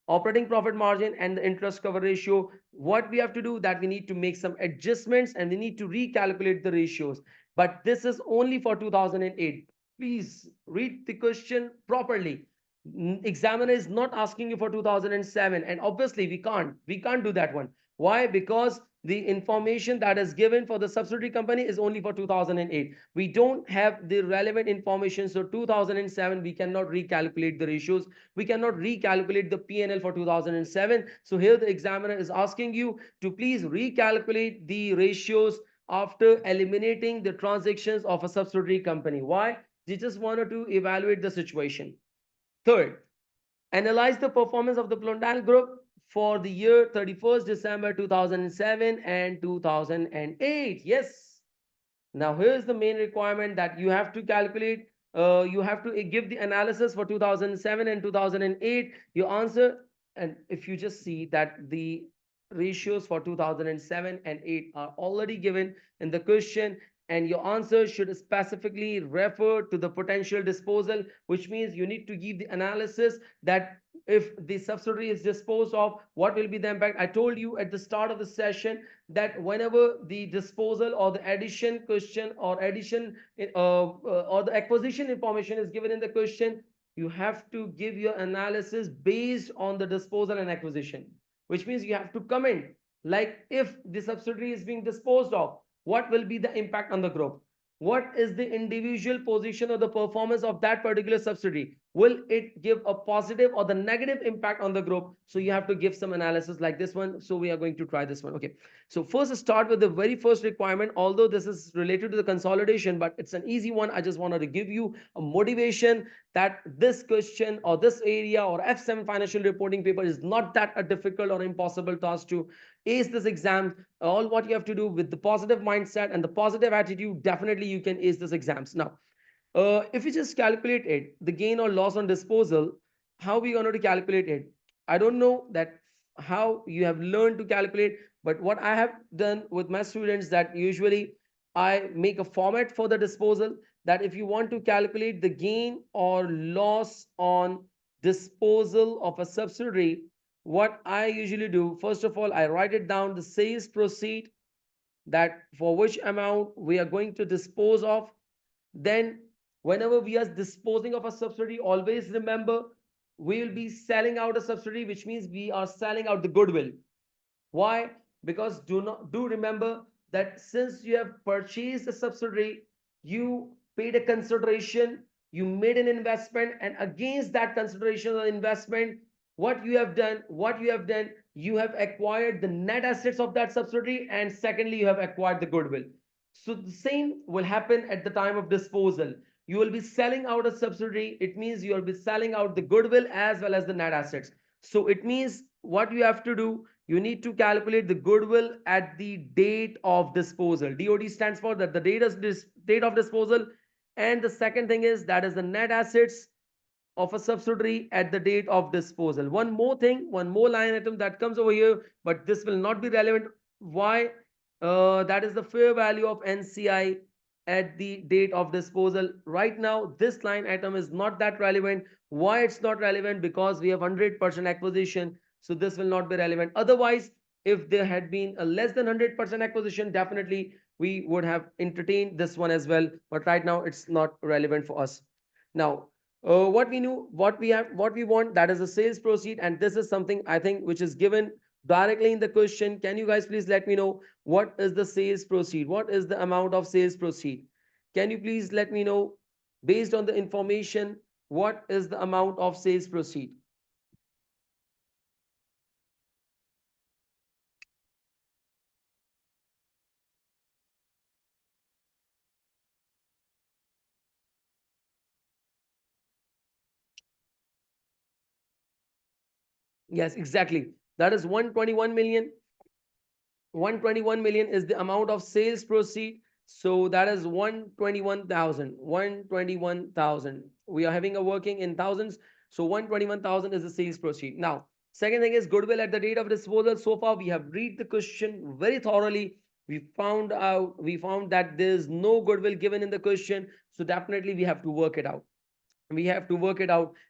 A: operating profit margin, and the interest cover ratio. What we have to do, that we need to make some adjustments and we need to recalculate the ratios. But this is only for 2008. Please read the question properly. Examiner is not asking you for 2007, and obviously we can't do that one. Why? Because the information that is given for the subsidiary company is only for 2008. We don't have the relevant information. So 2007, we cannot recalculate the ratios. We cannot recalculate the P&L for 2007. So here the examiner is asking you to please recalculate the ratios after eliminating the transactions of a subsidiary company. Why? They just wanted to evaluate the situation. Third, analyze the performance of the Plundal Group for the year 31st December 2007 and 2008. Yes. Now, here's the main requirement that you have to calculate. You have to give the analysis for 2007 and 2008. Your answer, and if you just see that the ratios for 2007 and 8 are already given in the question, and your answer should specifically refer to the potential disposal, which means you need to give the analysis that if the subsidiary is disposed of, what will be the impact. I told you at the start of the session that whenever the disposal or the addition question or addition or the acquisition information is given in the question, you have to give your analysis based on the disposal and acquisition, which means you have to comment like if the subsidiary is being disposed of, what will be the impact on the group? What is the individual position or the performance of that particular subsidiary? Will it give a positive or the negative impact on the group? So you have to give some analysis like this one. So we are going to try this one. Okay. So first start with the very first requirement, although this is related to the consolidation, but it's an easy one. I just wanted to give you a motivation that this question or this area or F7 financial reporting paper is not that a difficult or impossible task to ace this exam. All what you have to do with the positive mindset and the positive attitude, definitely you can ace this exams. Now, if you just calculate it, the gain or loss on disposal, how we going to calculate it? I don't know that how you have learned to calculate, but what I have done with my students, that usually I make a format for the disposal, that if you want to calculate the gain or loss on disposal of a subsidiary, what I usually do, first of all, I write it down the sales proceed, that for which amount we are going to dispose of. Then, whenever we are disposing of a subsidiary, always remember we will be selling out a subsidiary, which means we are selling out the goodwill. Why? Because do remember that since you have purchased a subsidiary, you paid a consideration, you made an investment, and against that consideration or investment, what you have done, you have acquired the net assets of that subsidiary, and secondly, you have acquired the goodwill. So the same will happen at the time of disposal. You will be selling out a subsidiary. It means you will be selling out the goodwill as well as the net assets. So it means what you have to do, you need to calculate the goodwill at the date of disposal. DOD stands for that the date of disposal. And the second thing is that is the net assets of a subsidiary at the date of disposal. One more thing, one more line item that comes over here, but this will not be relevant. Why? That is the fair value of NCI at the date of disposal. Right now, this line item is not that relevant. Why it's not relevant? Because we have 100% acquisition, so this will not be relevant. Otherwise, if there had been a less than 100% acquisition, definitely we would have entertained this one as well. But right now, it's not relevant for us. Now, what we knew, what we have, what we want, that is a sales proceed, and this is something I think which is given directly in the question. Can you guys please let me know what is the sales proceed? What is the amount of sales proceed? Can you please let me know based on the information what is the amount of sales proceed? Yes, exactly. That is 121 million. 121 million is the amount of sales proceed. So that is 121,000. 121,000. We are having a working in thousands. So 121,000 is the sales proceed. Now, second thing is goodwill at the date of disposal. So far, we have read the question very thoroughly. We found that there is no goodwill given in the question. So definitely we have to work it out.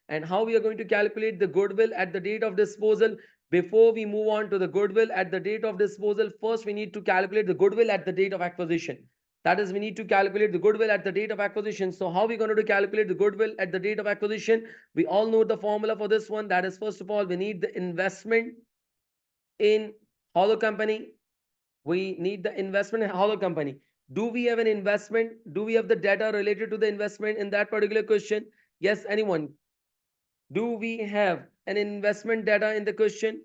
A: And how we are going to calculate the goodwill at the date of disposal. Before we move on to the goodwill at the date of disposal, first we need to calculate the goodwill at the date of acquisition. That is, we need to calculate the goodwill at the date of acquisition. So how are we going to calculate the goodwill at the date of acquisition? We all know the formula for this one. That is, first of all, we need the investment in hollow company. We need the investment in hollow company. Do we have an investment? Do we have the data related to the investment in that particular question? Yes, anyone? Do we have an investment data in the question?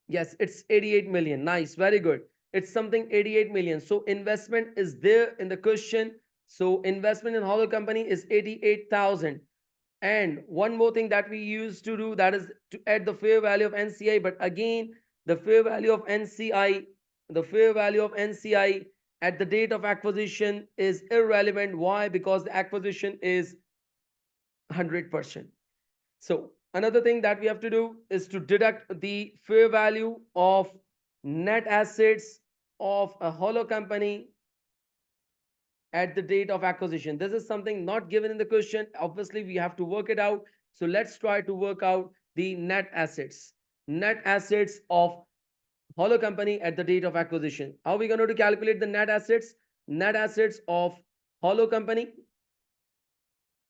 A: Yes, it's 88 million. Nice, very good. It's something 88 million. So investment is there in the question. So investment in hollow company is 88,000. And one more thing that we used to do, that is to add the fair value of NCI. But again, the fair value of NCI, the fair value of NCI at the date of acquisition is irrelevant. Why? Because the acquisition is 100%. So another thing that we have to do is to deduct the fair value of net assets of a hollow company at the date of acquisition. This is something not given in the question. Obviously, we have to work it out. So let's try to work out the net assets. Net assets of hollow company at the date of acquisition. How are we going to calculate the net assets? Net assets of hollow company.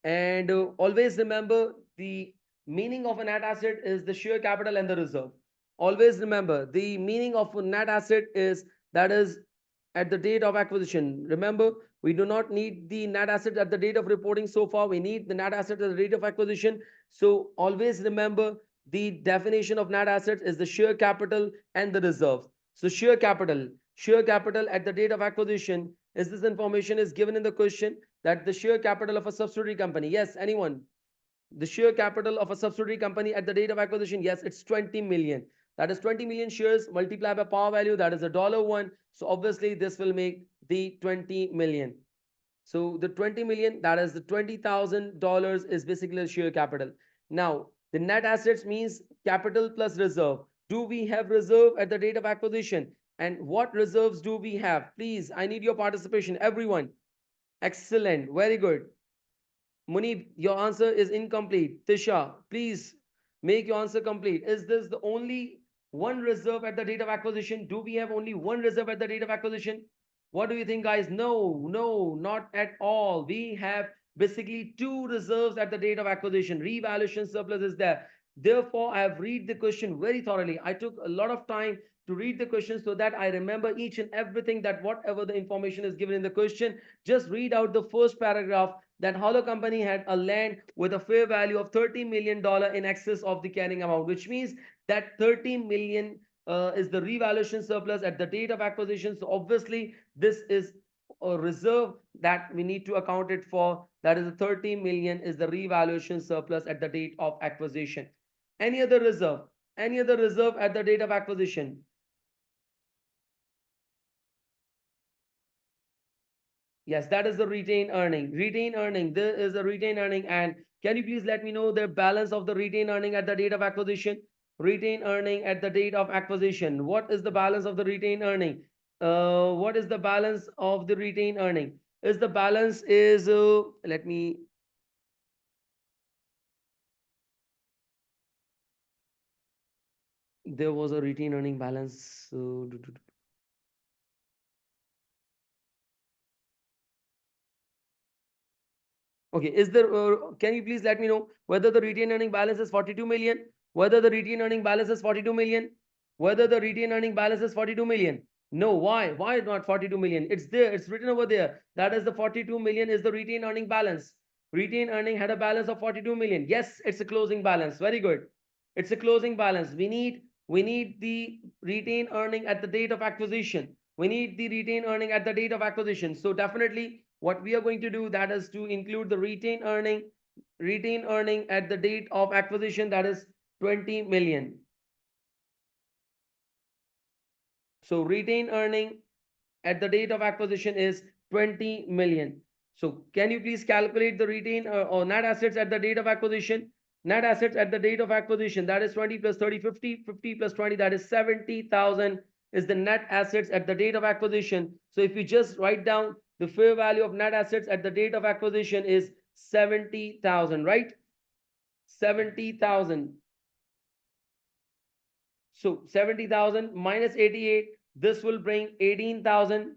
A: And always remember the meaning of a net asset is the share capital and the reserve. Always remember the meaning of a net asset is that is at the date of acquisition. Remember, we do not need the net asset at the date of reporting so far. We need the net asset at the date of acquisition. So always remember the definition of net assets is the share capital and the reserves. So share capital at the date of acquisition is this information is given in the question that the share capital of a subsidiary company. Yes, anyone? The share capital of a subsidiary company at the date of acquisition. Yes, it's 20 million. That is 20 million shares multiplied by par value. That is a $1. So obviously this will make the 20 million. So the 20 million, that is the $20,000 is basically the share capital. Now, the net assets means capital plus reserve. Do we have reserve at the date of acquisition? And what reserves do we have? Please, I need your participation, everyone. Excellent. Very good. Munib, your answer is incomplete. Tisha, please make your answer complete. Is this the only one reserve at the date of acquisition? Do we have only one reserve at the date of acquisition? What do you think, guys? No, no, not at all. We have basically two reserves at the date of acquisition. Revaluation surplus is there. Therefore, I have read the question very thoroughly. I took a lot of time to read the question so that I remember each and everything, that whatever the information is given in the question, just read out the first paragraph, that how the company had a land with a fair value of $30 million in excess of the carrying amount, which means that 30 million is the revaluation surplus at the date of acquisition. So obviously this is a reserve that we need to account it for. That is, the 30 million is the revaluation surplus at the date of acquisition. Any other reserve? Any other reserve at the date of acquisition? Yes, that is the retained earning. Retained earning. There is a retained earning. And can you please let me know the balance of the retained earning at the date of acquisition? Retained earning at the date of acquisition. What is the balance of the retained earning? What is the balance of the retained earning? Is the balance is let me, there was a retained earning balance. Okay, is there, can you please let me know whether the retained earning balance is 42 million? Whether the retained earning balance is 42 million? Whether the retained earning balance is 42 million? No, why? Why not 42 million? It's there, it's written over there. That is the 42 million is the retained earning balance. Retained earning had a balance of 42 million. Yes, it's a closing balance. Very good. It's a closing balance. We need the retained earning at the date of acquisition. We need the retained earning at the date of acquisition. So definitely what we are going to do, that is to include the retained earning at the date of acquisition, that is 20 million. So retained earning at the date of acquisition is 20 million. So can you please calculate the retained or net assets at the date of acquisition? Net assets at the date of acquisition, that is 20 plus 30, 50, 50 plus 20, that is 70,000 is the net assets at the date of acquisition. So if you just write down the fair value of net assets at the date of acquisition is 70,000, right? 70,000. So 70,000 minus 88, this will bring 18,000.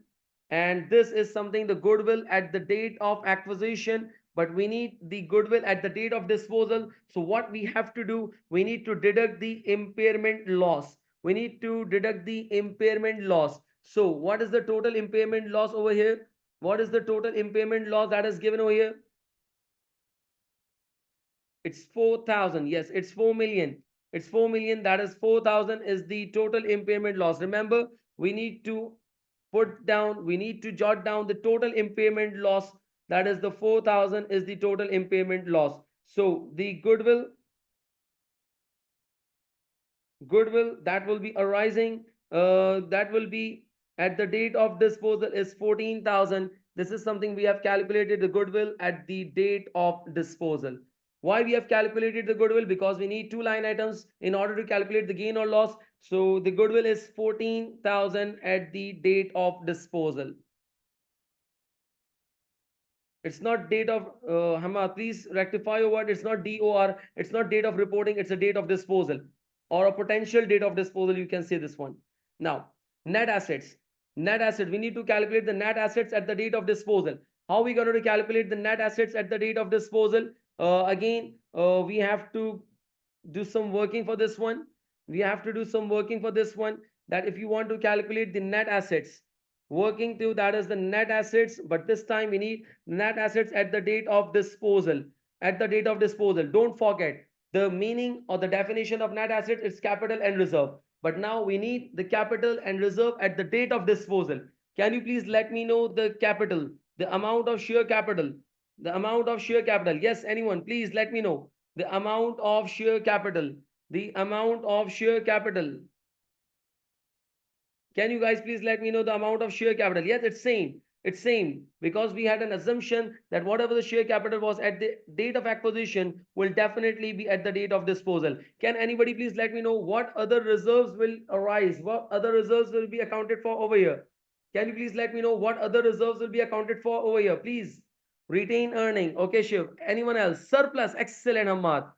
A: And this is something, the goodwill at the date of acquisition, but we need the goodwill at the date of disposal. So what we have to do, we need to deduct the impairment loss. We need to deduct the impairment loss. So what is the total impairment loss over here? What is the total impairment loss that is given over here? It's 4,000. Yes, it's 4 million. It's 4 million. That is 4,000 is the total impairment loss. Remember, we need to we need to jot down the total impairment loss. That is the 4,000 is the total impairment loss. So the goodwill that will be arising, that will be at the date of disposal is 14,000. This is something we have calculated, the goodwill at the date of disposal. Why we have calculated the goodwill? Because we need two line items in order to calculate the gain or loss. So the goodwill is 14,000 at the date of disposal. It's not date of Hama, please rectify your word. It's not DOR. It's not date of reporting. It's a date of disposal or a potential date of disposal. You can say this one. Now, net assets. Net assets. We need to calculate the net assets at the date of disposal. How are we going to calculate the net assets at the date of disposal? Again, we have to do some working for this one. We have to do some working for this one. That if you want to calculate the net assets, working through, that is the net assets, but this time we need net assets at the date of disposal. At the date of disposal, don't forget the meaning or the definition of net assets is capital and reserve, but now we need the capital and reserve at the date of disposal. Can you please let me know the capital, the amount of share capital, the amount of share capital? Yes, anyone, please let me know the amount of share capital, the amount of share capital. Can you guys please let me know the amount of share capital? Yes, it's same. It's same because we had an assumption that whatever the share capital was at the date of acquisition will definitely be at the date of disposal. Can anybody please let me know what other reserves will arise? What other reserves will be accounted for over here? Can you please let me know what other reserves will be accounted for over here? Please. Retained earning. Okay, Shiv. Anyone else? Surplus. Excellent, Hamad.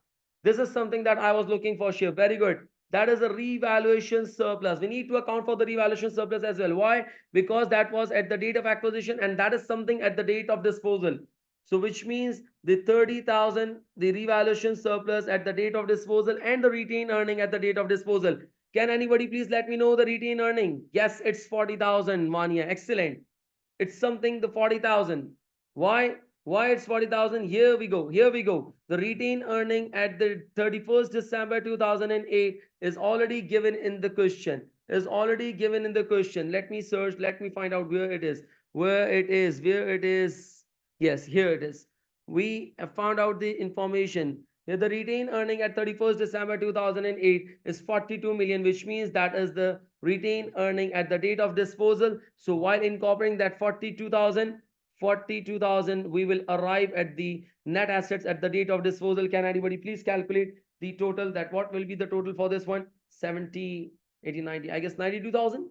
A: This is something that I was looking for, Shiv. Very good. That is a revaluation surplus. We need to account for the revaluation surplus as well. Why? Because that was at the date of acquisition and that is something at the date of disposal. So which means the 30,000, the revaluation surplus at the date of disposal and the retained earning at the date of disposal. Can anybody please let me know the retained earning? Yes, it's 40,000, Mania. Excellent. It's something the 40,000. Why? Why it's 40,000? Here we go. Here we go. The retained earning at the 31st December 2008 is already given in the question. Is already given in the question. Let me search. Let me find out where it is. Where it is. Where it is. Yes, here it is. We have found out the information. Here the retained earning at 31st December 2008 is 42 million, which means that is the retained earning at the date of disposal. So while incorporating that 42,000, we will arrive at the net assets at the date of disposal. Can anybody please calculate the total? That what will be the total for this one? 70, 80, 90, I guess 92,000.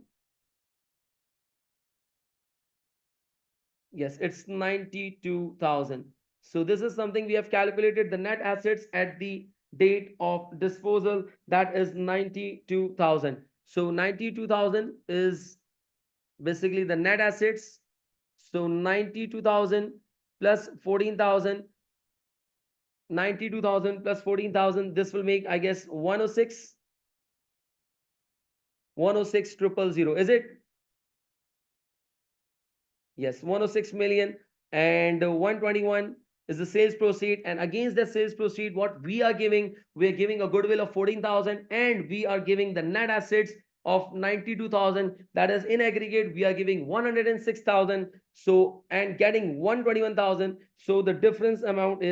A: Yes, it's 92,000. So this is something we have calculated the net assets at the date of disposal, that is 92,000. So 92,000 is basically the net assets. So 92,000 plus 14,000, 92,000 plus 14,000, this will make, I guess, 106, 106,000. Is it? Yes, 106 million, and 121 is the sales proceed. And against the sales proceed, what we are giving, we are giving a goodwill of 14,000 and we are giving the net assets of 92,000. That is in aggregate, we are giving 106,000. So, and getting 121,000. So the difference amount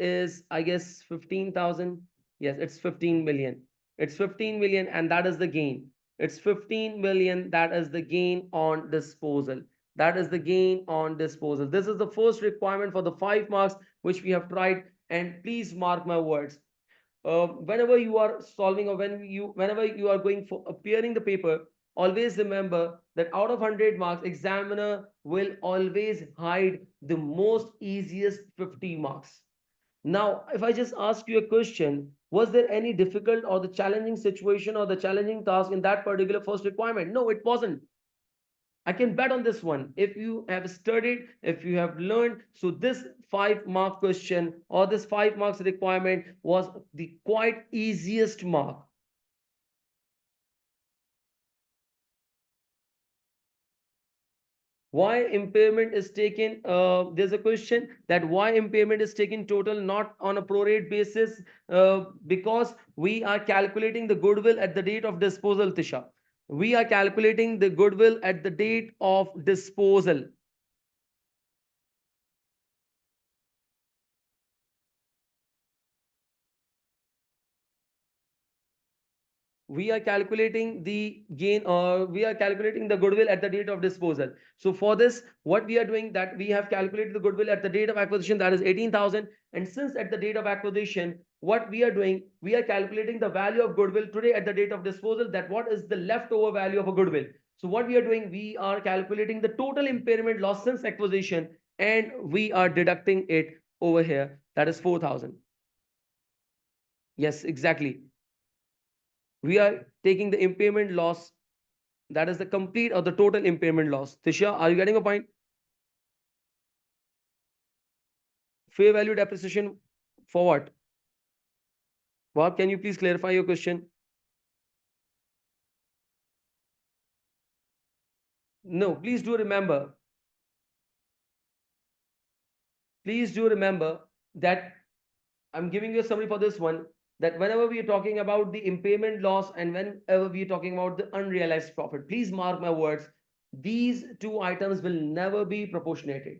A: is, I guess, 15,000. Yes, it's 15 million. It's 15 million, and that is the gain. It's 15 million. That is the gain on disposal. That is the gain on disposal. This is the first requirement for the 5 marks which we have tried. And please mark my words. Whenever you are solving or whenever you are going for appearing the paper, always remember that out of 100 marks, examiner will always hide the most easiest 50 marks. Now, if I just ask you a question, was there any difficult or the challenging situation or the challenging task in that particular first requirement? No, it wasn't. I can bet on this one. If you have studied, if you have learned, so this 5 mark question or this 5 marks requirement was the quite easiest mark. Why impairment is taken? There's a question that why impairment is taken total, not on a prorate basis, because we are calculating the goodwill at the date of disposal, Tisha. We are calculating the goodwill at the date of disposal. We are calculating the gain, or we are calculating the goodwill at the date of disposal. So for this, what we are doing, that we have calculated the goodwill at the date of acquisition, that is 18,000. And since at the date of acquisition, what we are doing, we are calculating the value of goodwill today at the date of disposal, that what is the leftover value of a goodwill. So what we are doing, we are calculating the total impairment loss since acquisition, and we are deducting it over here, that is 4,000. Yes, exactly. We are taking the impairment loss, that is the complete or the total impairment loss. Tisha, are you getting a point? Fair value depreciation for what? Bob, can you please clarify your question? No, please do remember that I'm giving you a summary for this one, that whenever we are talking about the impairment loss and whenever we are talking about the unrealized profit, please mark my words, these two items will never be proportionated.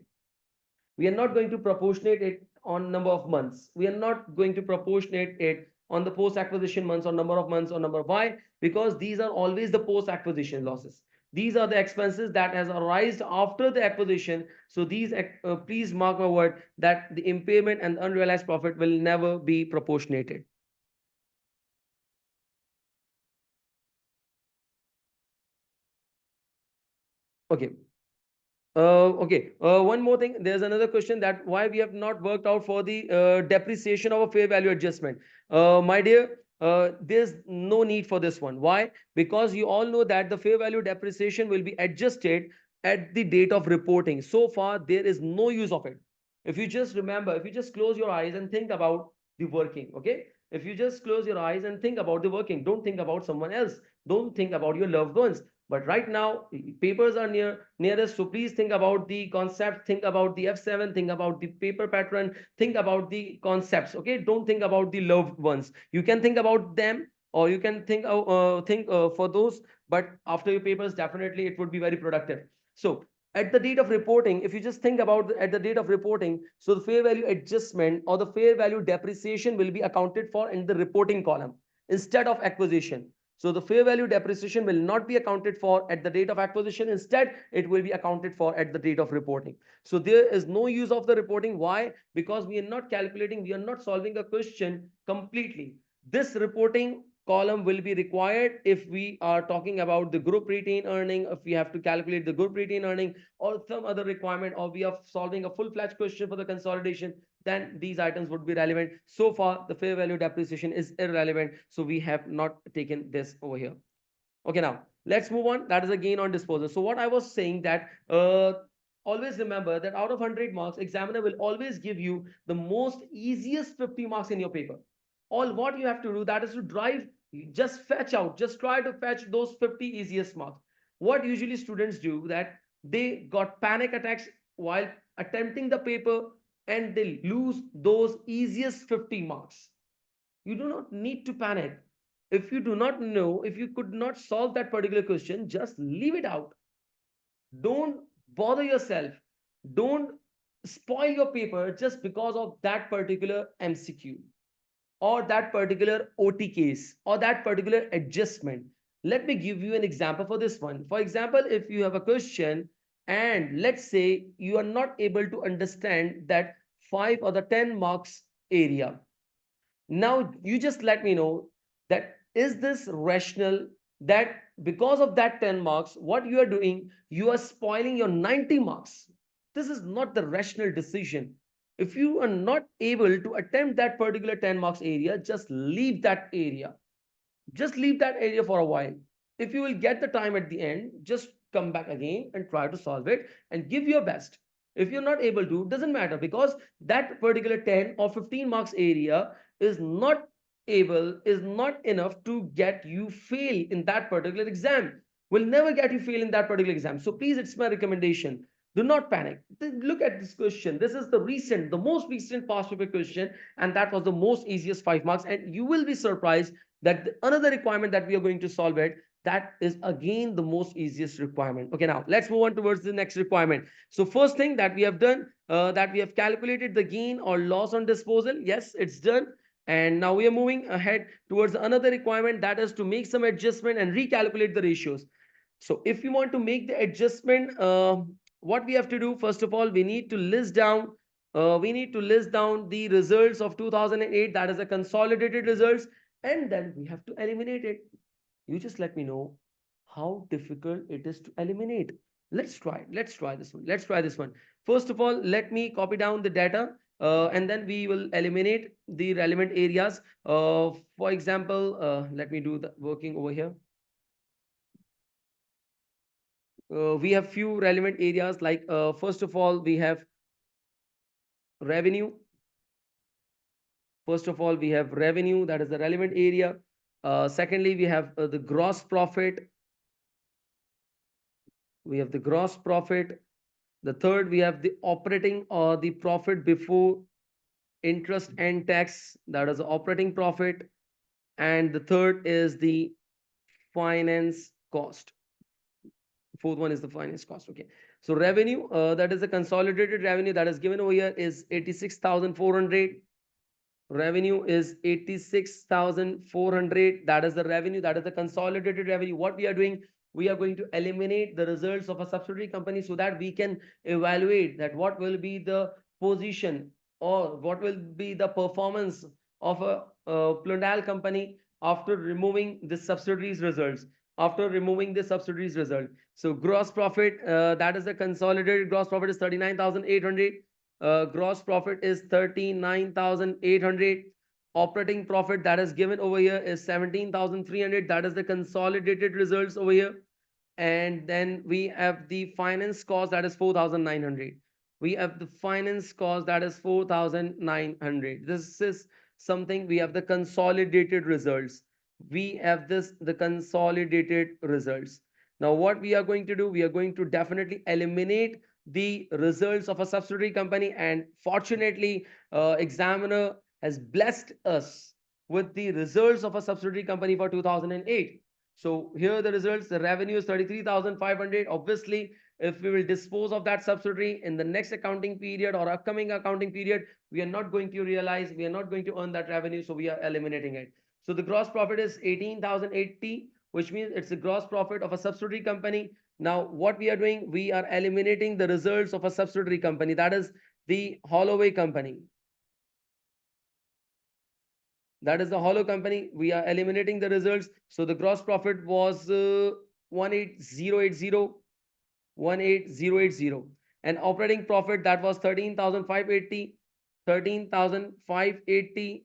A: We are not going to proportionate it on number of months. We are not going to proportionate it on the post acquisition months or number of months or number. Why? Because these are always the post acquisition losses. These are the expenses that has arisen after the acquisition. So these, please mark my word, that the impairment and unrealized profit will never be proportionated. Okay. Okay. One more thing. There's another question that why we have not worked out for the depreciation of a fair value adjustment. My dear, there's no need for this one. Why? Because you all know that the fair value depreciation will be adjusted at the date of reporting. So far, there is no use of it. If you just remember, if you just close your eyes and think about the working, okay? If you just close your eyes and think about the working, don't think about someone else. Don't think about your loved ones. But right now, papers are nearest. So please think about the concept, think about the F7, think about the paper pattern, think about the concepts. Okay, don't think about the loved ones. You can think about them, or you can think for those. But after your papers, definitely it would be very productive. So at the date of reporting, if you just think about at the date of reporting, so the fair value adjustment or the fair value depreciation will be accounted for in the reporting column instead of acquisition. So the fair value depreciation will not be accounted for at the date of acquisition. Instead, it will be accounted for at the date of reporting. So there is no use of the reporting. Why? Because we are not calculating, we are not solving a question completely. This reporting column will be required if we are talking about the group retained earning, if we have to calculate the group retained earning or some other requirement, or we are solving a full-fledged question for the consolidation, then these items would be relevant. So far, the fair value depreciation is irrelevant, so we have not taken this over here. Okay, now let's move on. That is a gain on disposal. So what I was saying that always remember that out of 100 marks, examiner will always give you the most easiest 50 marks in your paper. All what you have to do, that is to drive, just fetch out, just try to fetch those 50 easiest marks. What usually students do that they got panic attacks while attempting the paper and they lose those easiest 50 marks. You do not need to panic. If you do not know, if you could not solve that particular question, just leave it out. Don't bother yourself. Don't spoil your paper just because of that particular MCQ or that particular OT case or that particular adjustment. Let me give you an example for this one. For example, if you have a question and let's say you are not able to understand that 5 or the 10 marks area. Now you just let me know that is this rational that because of that 10 marks, what you are doing, you are spoiling your 90 marks. This is not the rational decision. If you are not able to attempt that particular 10 marks area, just leave that area. Just leave that area for a while. If you will get the time at the end, just come back again and try to solve it and give your best. If you're not able to, doesn't matter, because that particular 10 or 15 marks area is not enough to get you fail in that particular exam. Will never get you fail in that particular exam. So please, it's my recommendation. Do not panic. Look at this question. This is the most recent past paper question, and that was the most easiest 5 marks. And you will be surprised that another requirement that we are going to solve it, that is again the most easiest requirement. Okay, now let's move on towards the next requirement. So first thing that we have done, that we have calculated the gain or loss on disposal. Yes, it's done. And now we are moving ahead towards another requirement, that is to make some adjustment and recalculate the ratios. So if you want to make the adjustment, what we have to do, first of all, we need to list down the results of 2008, that is the consolidated results, and then we have to eliminate it. You just let me know how difficult it is to eliminate. Let's try this one. Let's try this one. First of all, let me copy down the data, and then we will eliminate the relevant areas. For example, let me do the working over here. We have few relevant areas, like first of all, we have revenue. First of all, we have revenue, that is the relevant area. Secondly, we have the gross profit. We have the gross profit. The third, we have the operating or the profit before interest and tax, that is the operating profit. And the third is the finance cost. Fourth one is the finance cost. Okay, so revenue, that is the consolidated revenue that is given over here, is 86,400. Revenue is 86,400. That is the revenue, that is the consolidated revenue. What we are doing, we are going to eliminate the results of a subsidiary company so that we can evaluate that what will be the position or what will be the performance of a Plundal company after removing the subsidiaries results. after removing the subsidiaries result. So gross profit, that is the consolidated gross profit is 39,800. Gross profit is 39,800. Operating profit that is given over here is 17,300. That is the consolidated results over here. And then we have the finance cost that is 4,900. We have the finance cost that is 4,900. This is something. We have the consolidated results. We have this the consolidated results. Now what we are going to do, we are going to definitely eliminate the results of a subsidiary company, and fortunately examiner has blessed us with the results of a subsidiary company for 2008. So here the results, the revenue is 33,500. Obviously, if we will dispose of that subsidiary in the next accounting period or upcoming accounting period, we are not going to realize, we are not going to earn that revenue. So we are eliminating it. So the gross profit is 18,080, which means it's the gross profit of a subsidiary company. Now, what we are doing, we are eliminating the results of a subsidiary company. That is the Holloway company. That is the hollow company. We are eliminating the results. So the gross profit was 18080, and operating profit that was 13,580, 13,580,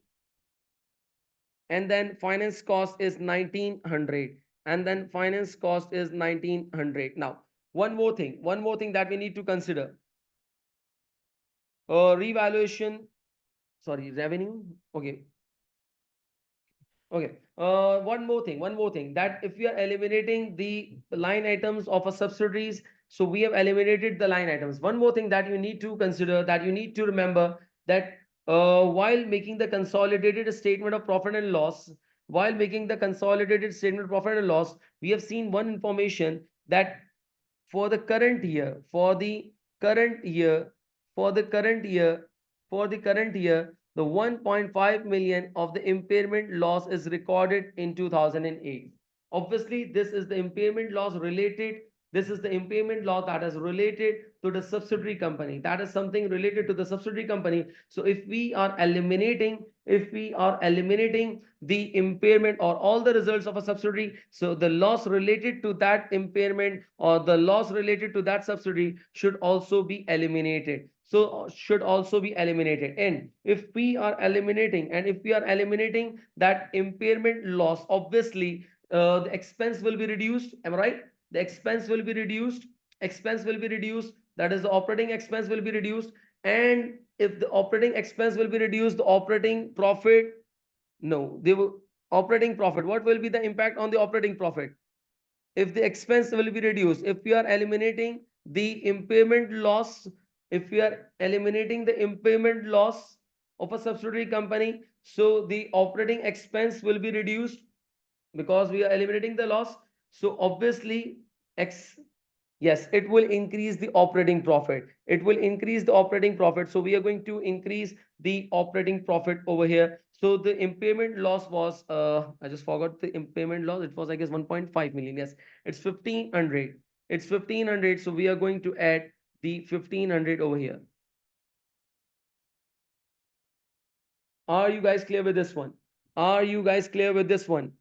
A: and then finance cost is 1900, and then finance cost is 1900. Now, one more thing that we need to consider. Revaluation, sorry, revenue. Okay. Okay. One more thing that if we are eliminating the line items of a subsidiaries, so we have eliminated the line items. One more thing that you need to consider, that you need to remember, that while making the consolidated statement of profit and loss, while making the consolidated statement of profit and loss, we have seen one information that for the current year, current year, for the current year, for the current year, the 1.5 million of the impairment loss is recorded in 2008. Obviously, this is the impairment loss related. This is the impairment loss that is related to the subsidiary company. That is something related to the subsidiary company. So if we are eliminating the impairment or all the results of a subsidiary, so the loss related to that impairment or the loss related to that subsidiary should also be eliminated. So should also be eliminated. And if we are eliminating that impairment loss, obviously the expense will be reduced. Am I right? The expense will be reduced. Expense will be reduced. That is, the operating expense will be reduced. And if the operating expense will be reduced, the operating profit, no, they will operating profit. What will be the impact on the operating profit? If the expense will be reduced, if we are eliminating the impairment loss, if we are eliminating the impairment loss of a subsidiary company, so the operating expense will be reduced because we are eliminating the loss. So obviously, X, yes, it will increase the operating profit. It will increase the operating profit. So we are going to increase the operating profit over here. So the impairment loss was, I just forgot the impairment loss. It was, I guess, 1.5 million. Yes, it's 1500. It's 1500. So we are going to add the 1500 over here. Are you guys clear with this one? Are you guys clear with this one?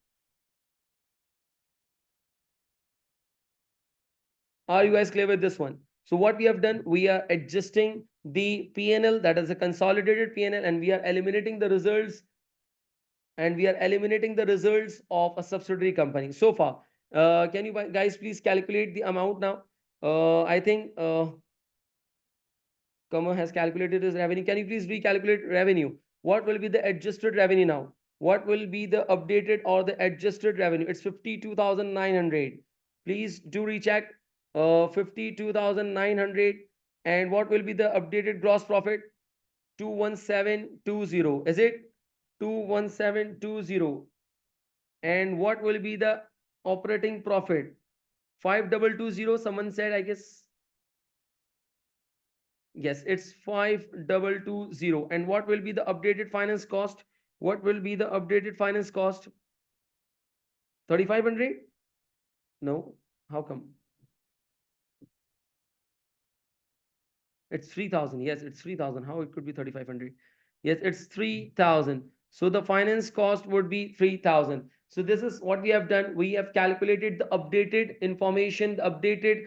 A: Are you guys clear with this one? So what we have done, we are adjusting the PNL, that is a consolidated PNL, and we are eliminating the results, of a subsidiary company so far. Can you guys please calculate the amount now? I think Kama has calculated his revenue. Can you please recalculate revenue? What will be the adjusted revenue now? What will be the updated or the adjusted revenue? It's 52,900. Please do recheck. 52,900. And what will be the updated gross profit? 21720. Is it 21720? And what will be the operating profit? 5220. Someone said, I guess. Yes, it's 5220. And what will be the updated finance cost? What will be the updated finance cost? 3,500? No. How come? It's 3,000. Yes, it's 3,000. How it could be 3,500? Yes, it's 3,000. So the finance cost would be 3,000. So this is what we have done. We have calculated the updated information, the updated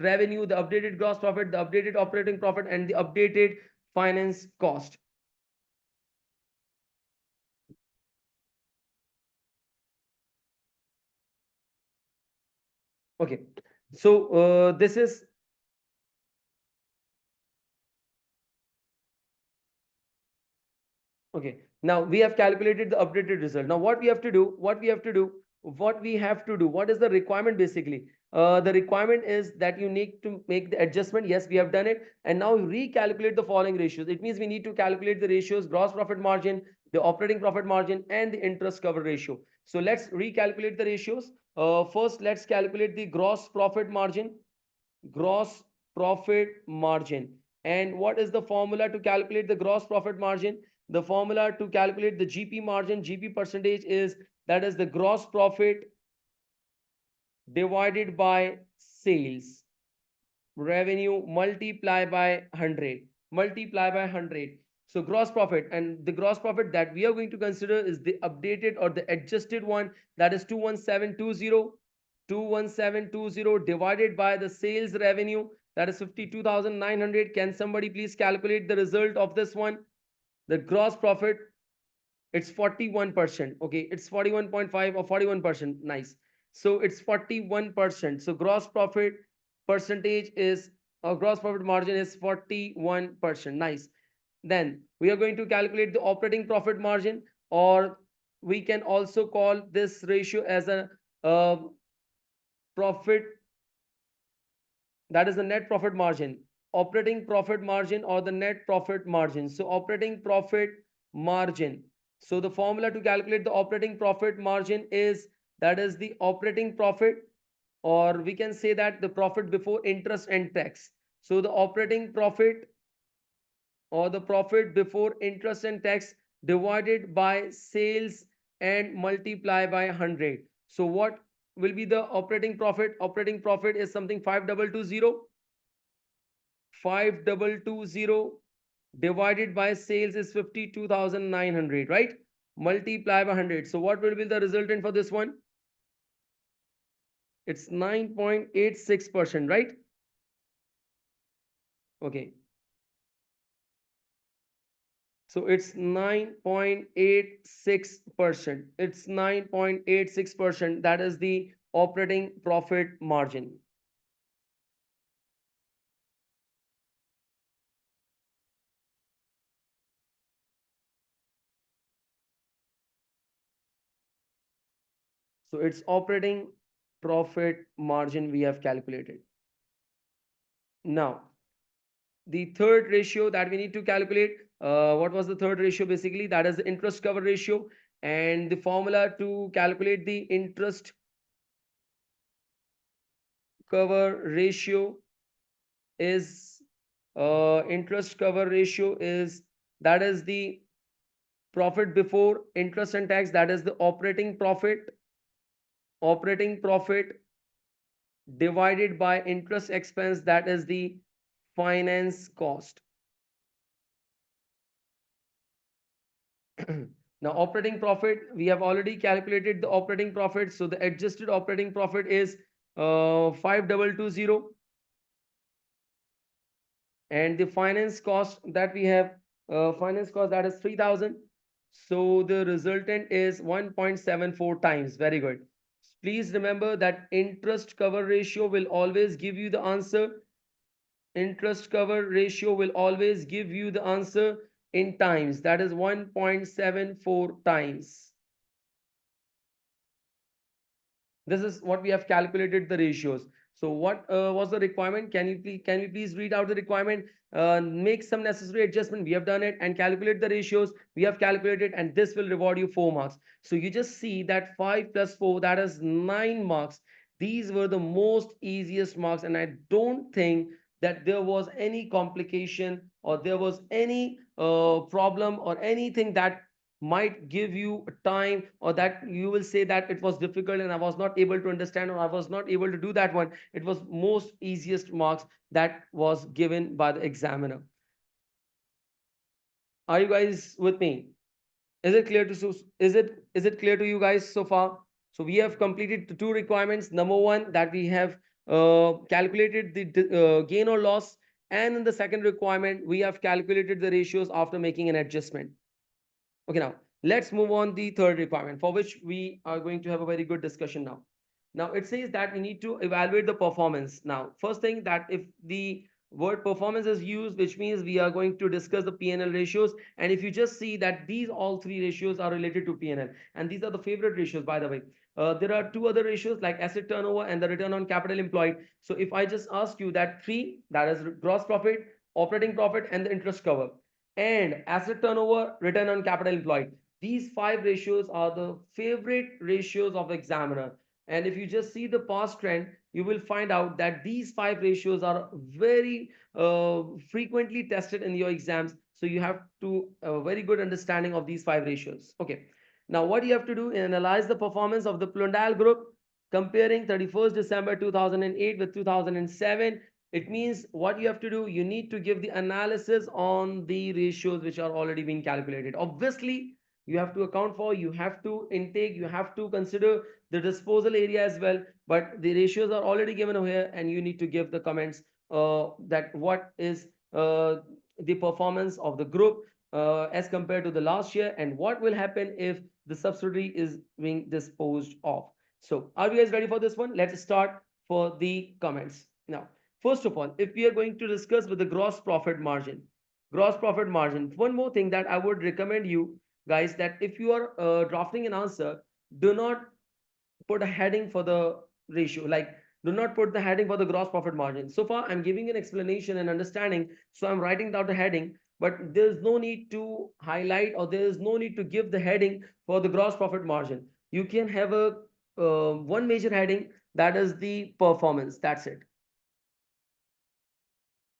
A: revenue, the updated gross profit, the updated operating profit, and the updated finance cost. Okay. So this is okay. Now we have calculated the updated result. Now what we have to do, what is the requirement basically? The requirement is that you need to make the adjustment. Yes, we have done it. And now recalculate the following ratios. It means we need to calculate the ratios: gross profit margin, the operating profit margin, and the interest cover ratio. So let's recalculate the ratios. First, let's calculate the gross profit margin. Gross profit margin. And what is the formula to calculate the gross profit margin? The formula to calculate the GP margin, GP percentage, is that is the gross profit divided by sales revenue multiply by 100, so gross profit, and the gross profit that we are going to consider is the updated or the adjusted one, that is 21720 divided by the sales revenue, that is 52,900. Can somebody please calculate the result of this one? The gross profit, it's 41%. Okay, it's 41.5 or 41%. Nice. So it's 41%. So gross profit percentage is, or gross profit margin is 41%. Nice. Then we are going to calculate the operating profit margin, or we can also call this ratio as a profit, that is the net profit margin, operating profit margin, or the net profit margin. So operating profit margin. So the formula to calculate the operating profit margin is, that is the operating profit, or we can say that the profit before interest and tax. So the operating profit, or the profit before interest and tax, divided by sales and multiply by 100. So what will be the operating profit? Operating profit is something 5220 divided by sales is 52,900, right? Multiply by 100. So what will be the resultant for this one? It's 9.86%, right? Okay. So it's 9.86%. It's 9.86%. That is the operating profit margin. So it's operating profit margin we have calculated. Now, the third ratio that we need to calculate, what was the third ratio basically? That is the interest cover ratio. And the formula to calculate the interest cover ratio is, that is the profit before interest and tax, that is the operating profit divided by interest expense, that is the finance cost. Now operating profit, we have already calculated the operating profit, so the adjusted operating profit is 5220, and the finance cost that we have, that is 3,000. So the resultant is 1.74 times. Very good. Please remember that interest cover ratio will always give you the answer. Interest cover ratio will always give you the answer in times. That is 1.74 times. This is what we have calculated the ratios. So what was the requirement? Can you please read out the requirement? Make some necessary adjustment. We have done it, and calculate the ratios. We have calculated, and this will reward you 4 marks. So you just see that 5 plus 4, that is 9 marks. These were the most easiest marks, and I don't think that there was any complication, or there was any problem, or anything that might give you time, or that you will say that it was difficult and I was not able to understand, or I was not able to do that one. It was most easiest marks that was given by the examiner. Are you guys with me? Is it clear to is it clear to you guys so far? So we have completed the two requirements. Number one, that we have calculated the gain or loss, and in the second requirement, we have calculated the ratios after making an adjustment. Okay, now let's move on the third requirement, for which we are going to have a very good discussion now. Now it says that we need to evaluate the performance. Now, first thing, that if the word performance is used, which means we are going to discuss the P&L ratios. And if you just see that these all three ratios are related to P&L, and these are the favorite ratios, by the way. There are two other ratios like asset turnover and the return on capital employed. So if I just ask you that three, that is gross profit, operating profit, and the interest cover, and asset turnover, return on capital employed. These five ratios are the favorite ratios of the examiner. And if you just see the past trend, you will find out that these five ratios are very frequently tested in your exams. So you have to have a very good understanding of these five ratios. Okay. Now, what you have to do is analyze the performance of the Plundale group comparing 31st December 2008 with 2007. It means what you have to do, you need to give the analysis on the ratios which are already being calculated. Obviously, you have to account for, you have to intake, you have to consider the disposal area as well. But the ratios are already given over here, and you need to give the comments that what is the performance of the group as compared to the last year, and what will happen if the subsidiary is being disposed of. So, are you guys ready for this one? Let's start for the comments now. First of all, if we are going to discuss with the gross profit margin, one more thing that I would recommend you guys, that if you are drafting an answer, do not put a heading for the ratio. Like, do not put the heading for the gross profit margin. So far, I'm giving an explanation and understanding, so I'm writing down the heading, but there's no need to highlight, or there is no need to give the heading for the gross profit margin. You can have a one major heading, that is the performance. That's it.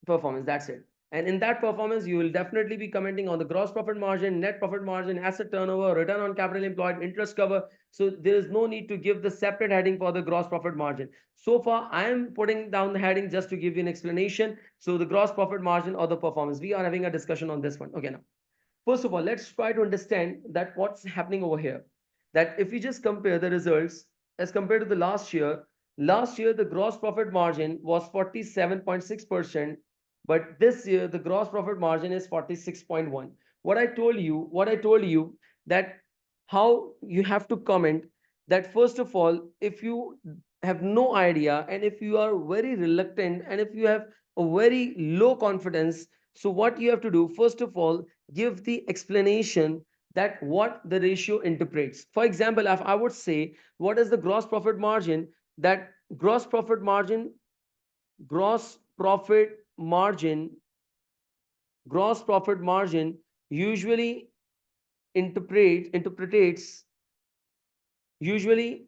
A: Performance, that's it. And in that performance, you will definitely be commenting on the gross profit margin, net profit margin, asset turnover, return on capital employed, interest cover. So there is no need to give the separate heading for the gross profit margin. So far, I am putting down the heading just to give you an explanation. So the gross profit margin or the performance, we are having a discussion on this one. Okay, now first of all, let's try to understand that what's happening over here. That if we just compare the results as compared to the last year the gross profit margin was 47.6%, but this year the gross profit margin is 46.1. What I told you that how you have to comment, that first of all, if you have no idea, and if you are very reluctant, and if you have a very low confidence, so what you have to do, first of all, give the explanation that what the ratio interprets. For example, if I would say, what is the gross profit margin? That gross profit margin, gross profit margin, gross profit margin usually interprets usually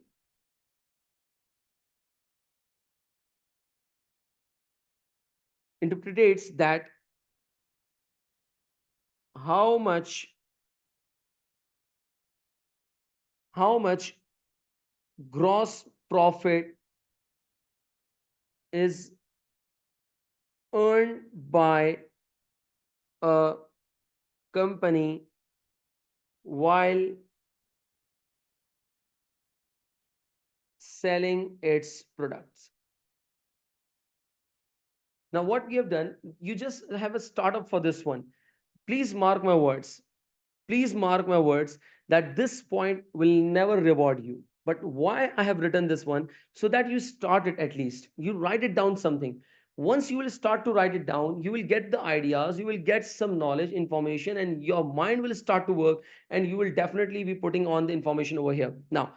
A: interprets that how much how much gross profit is earned by a company while selling its products. Now, what we have done, you just have a startup for this one. Please mark my words. Please mark my words that this point will never reward you. But why I have written this one? So that you start it at least. You write it down something. Once you will start to write it down, you will get the ideas, you will get some knowledge, information, and your mind will start to work, and you will definitely be putting on the information over here. Now,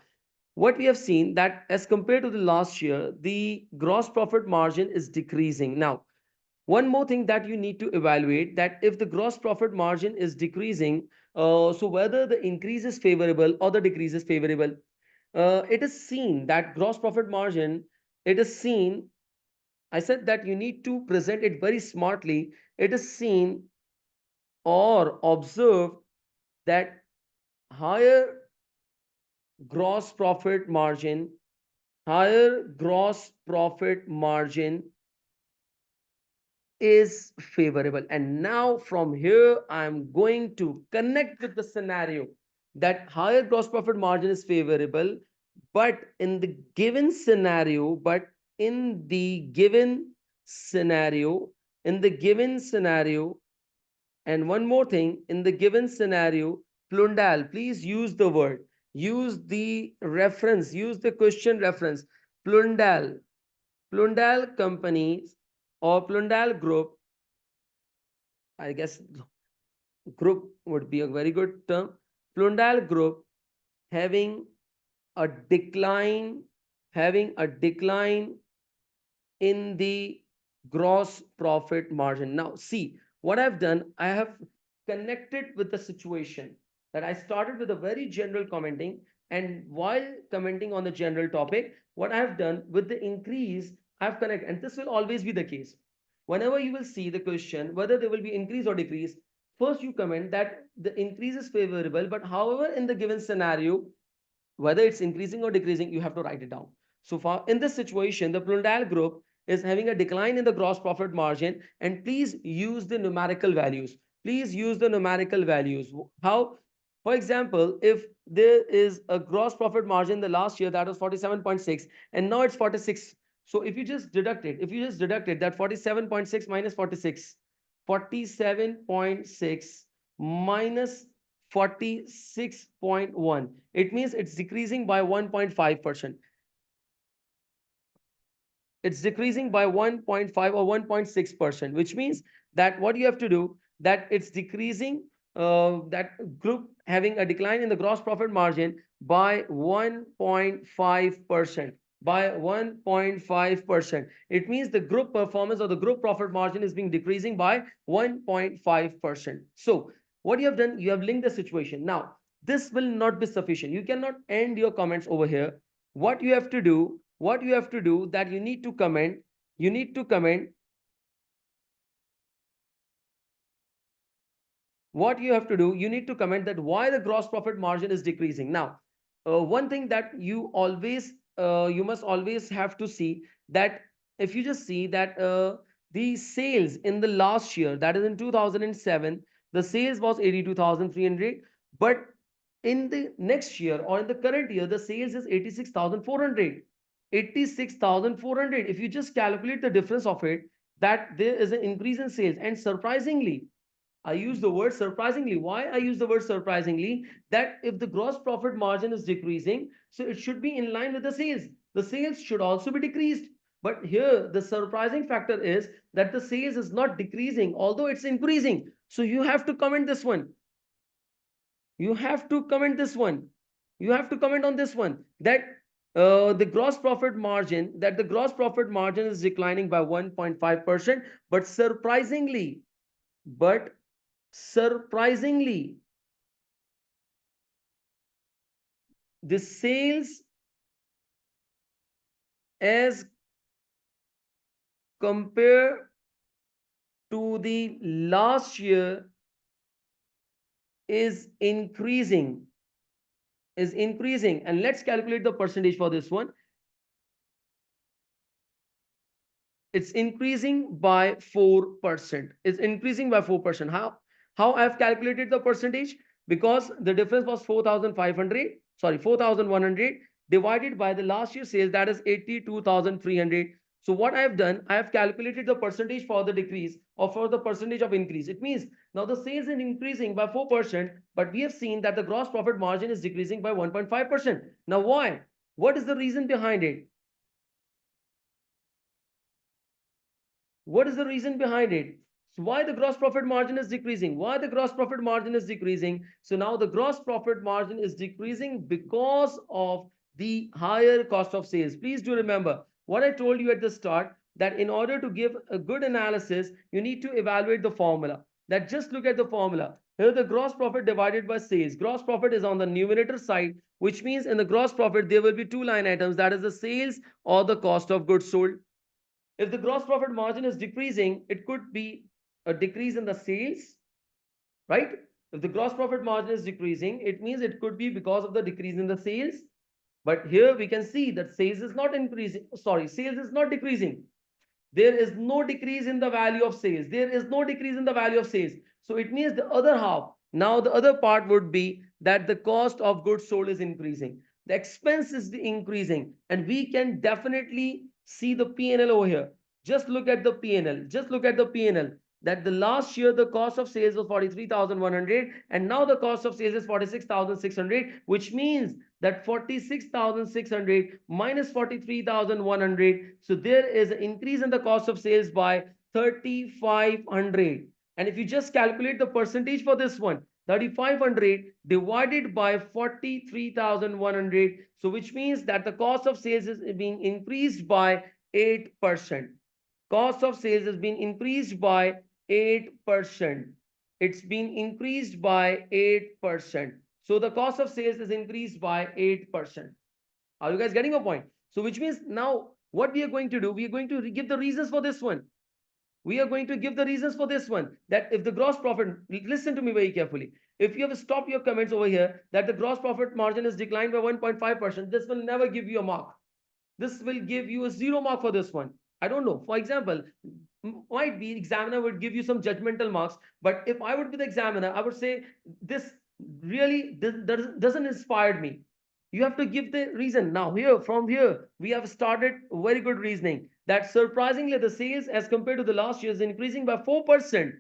A: what we have seen that as compared to the last year, the gross profit margin is decreasing. Now, one more thing that you need to evaluate, that if the gross profit margin is decreasing, so whether the increase is favorable or the decrease is favorable. It is seen that gross profit margin, it is seen, I said that you need to present it very smartly. It is seen or observed that higher gross profit margin, higher gross profit margin is favorable. And now from here, I'm going to connect with the scenario. that higher gross profit margin is favorable, but in the given scenario, scenario, in the given scenario, and one more thing, in the given scenario, Plundal, please use the word, use the reference, use the question reference. Plundal, Plundal companies or Plundal group, I guess group would be a very good term. Plundal group having a decline, having a decline in the gross profit margin. Now, see what I've done. I have connected with the situation that I started with a very general commenting, and while commenting on the general topic, what I have done with the increase, I've connected, and this will always be the case. Whenever you will see the question, whether there will be increase or decrease, first you comment that the increase is favorable, but however, in the given scenario, whether it's increasing or decreasing, you have to write it down. So far in this situation, the Plundal group is having a decline in the gross profit margin, and please use the numerical values. Please use the numerical values. How? For example, if there is a gross profit margin the last year that was 47.6 and now it's 46. So if you just deduct it, that 47.6 minus 46, 47.6 minus 46.1, it means it's decreasing by 1.5%. It's decreasing by 1.5 or 1.6%, which means that what you have to do, that it's decreasing, that group having a decline in the gross profit margin by 1.5%. By 1.5%. It means the group performance or the group profit margin is being decreasing by 1.5%. So what you have done, you have linked the situation. Now, this will not be sufficient. You cannot end your comments over here. What you have to do, that you need to comment, what you have to do, you need to comment that why the gross profit margin is decreasing. Now, one thing that you must always have to see, that if you just see that the sales in the last year, that is in 2007, the sales was 82,300, but in the next year or in the current year, the sales is 86,400. 86,400. If you just calculate the difference of it, that there is an increase in sales. And surprisingly, I use the word surprisingly. Why I use the word surprisingly? That if the gross profit margin is decreasing, so it should be in line with the sales. The sales should also be decreased. But here, the surprising factor is that the sales is not decreasing, although it's increasing. So you have to comment this one. You have to comment this one. You have to comment on this one, that the gross profit margin, is declining by 1.5%, but surprisingly, the sales as compared to the last year is increasing. And let's calculate the percentage for this one. It's increasing by 4%. It's increasing by 4%. How I've calculated the percentage? Because the difference was 4,100 divided by the last year sales, that is 82,300. So what I have done, I have calculated the percentage for the decrease or for the percentage of increase. It means now the sales is increasing by 4%, but we have seen that the gross profit margin is decreasing by 1.5%. Now why? What is the reason behind it? What is the reason behind it? So why the gross profit margin is decreasing? So now the gross profit margin is decreasing because of the higher cost of sales. Please do remember what I told you at the start, that in order to give a good analysis, you need to evaluate the formula. That just look at the formula. Here the gross profit divided by sales. Gross profit is on the numerator side, which means in the gross profit there will be two line items, that is the sales or the cost of goods sold. If the gross profit margin is decreasing, it could be a decrease in the sales, right? If the gross profit margin is decreasing, it means it could be because of the decrease in the sales. But here we can see that sales is not increasing. Sorry, sales is not decreasing. There is no decrease in the value of sales. So it means the other half. Now the other part would be that the cost of goods sold is increasing. The expense is increasing, and we can definitely see the P&L over here. Just look at the P&L. Just look at the P&L. That the last year the cost of sales was 43,100, and now the cost of sales is 46,600, which means that 46,600 minus 43,100. So there is an increase in the cost of sales by 3,500. And if you just calculate the percentage for this one, 3,500 divided by 43,100, so which means that the cost of sales is being increased by 8%. Cost of sales has been increased by 8%. It's been increased by 8%. So the cost of sales is increased by 8%. Are you guys getting a point? So which means now what we are going to do, we are going to give the reasons for this one. We are going to give the reasons for this one, that if the gross profit, listen to me very carefully, if you have stopped your comments over here that the gross profit margin is declined by 1.5%, this will never give you a mark. This will give you a 0 mark for this one. I don't know, for example, might be examiner would give you some judgmental marks, but if I would be the examiner, I would say this really doesn't inspire me. You have to give the reason. Now here, from here, we have started very good reasoning that surprisingly the sales as compared to the last year is increasing by 4%.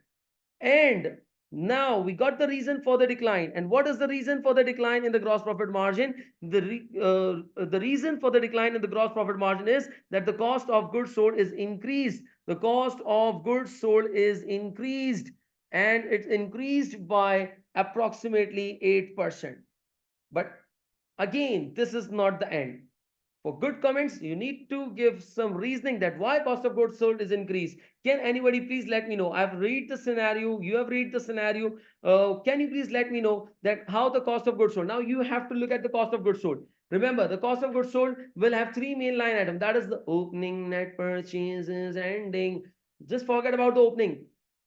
A: And now we got the reason for the decline. And what is the reason for the decline in the gross profit margin? The reason for the decline in the gross profit margin is that the cost of goods sold is increased. The cost of goods sold is increased, and it's increased by approximately 8%. But again, this is not the end. For good comments, you need to give some reasoning that why cost of goods sold is increased. Can anybody please let me know? I've read the scenario. You have read the scenario. Can you please let me know that how the cost of goods sold? Now you have to look at the cost of goods sold. Remember, the cost of goods sold will have three main line items. That is the opening, net purchases, ending. Just forget about the opening.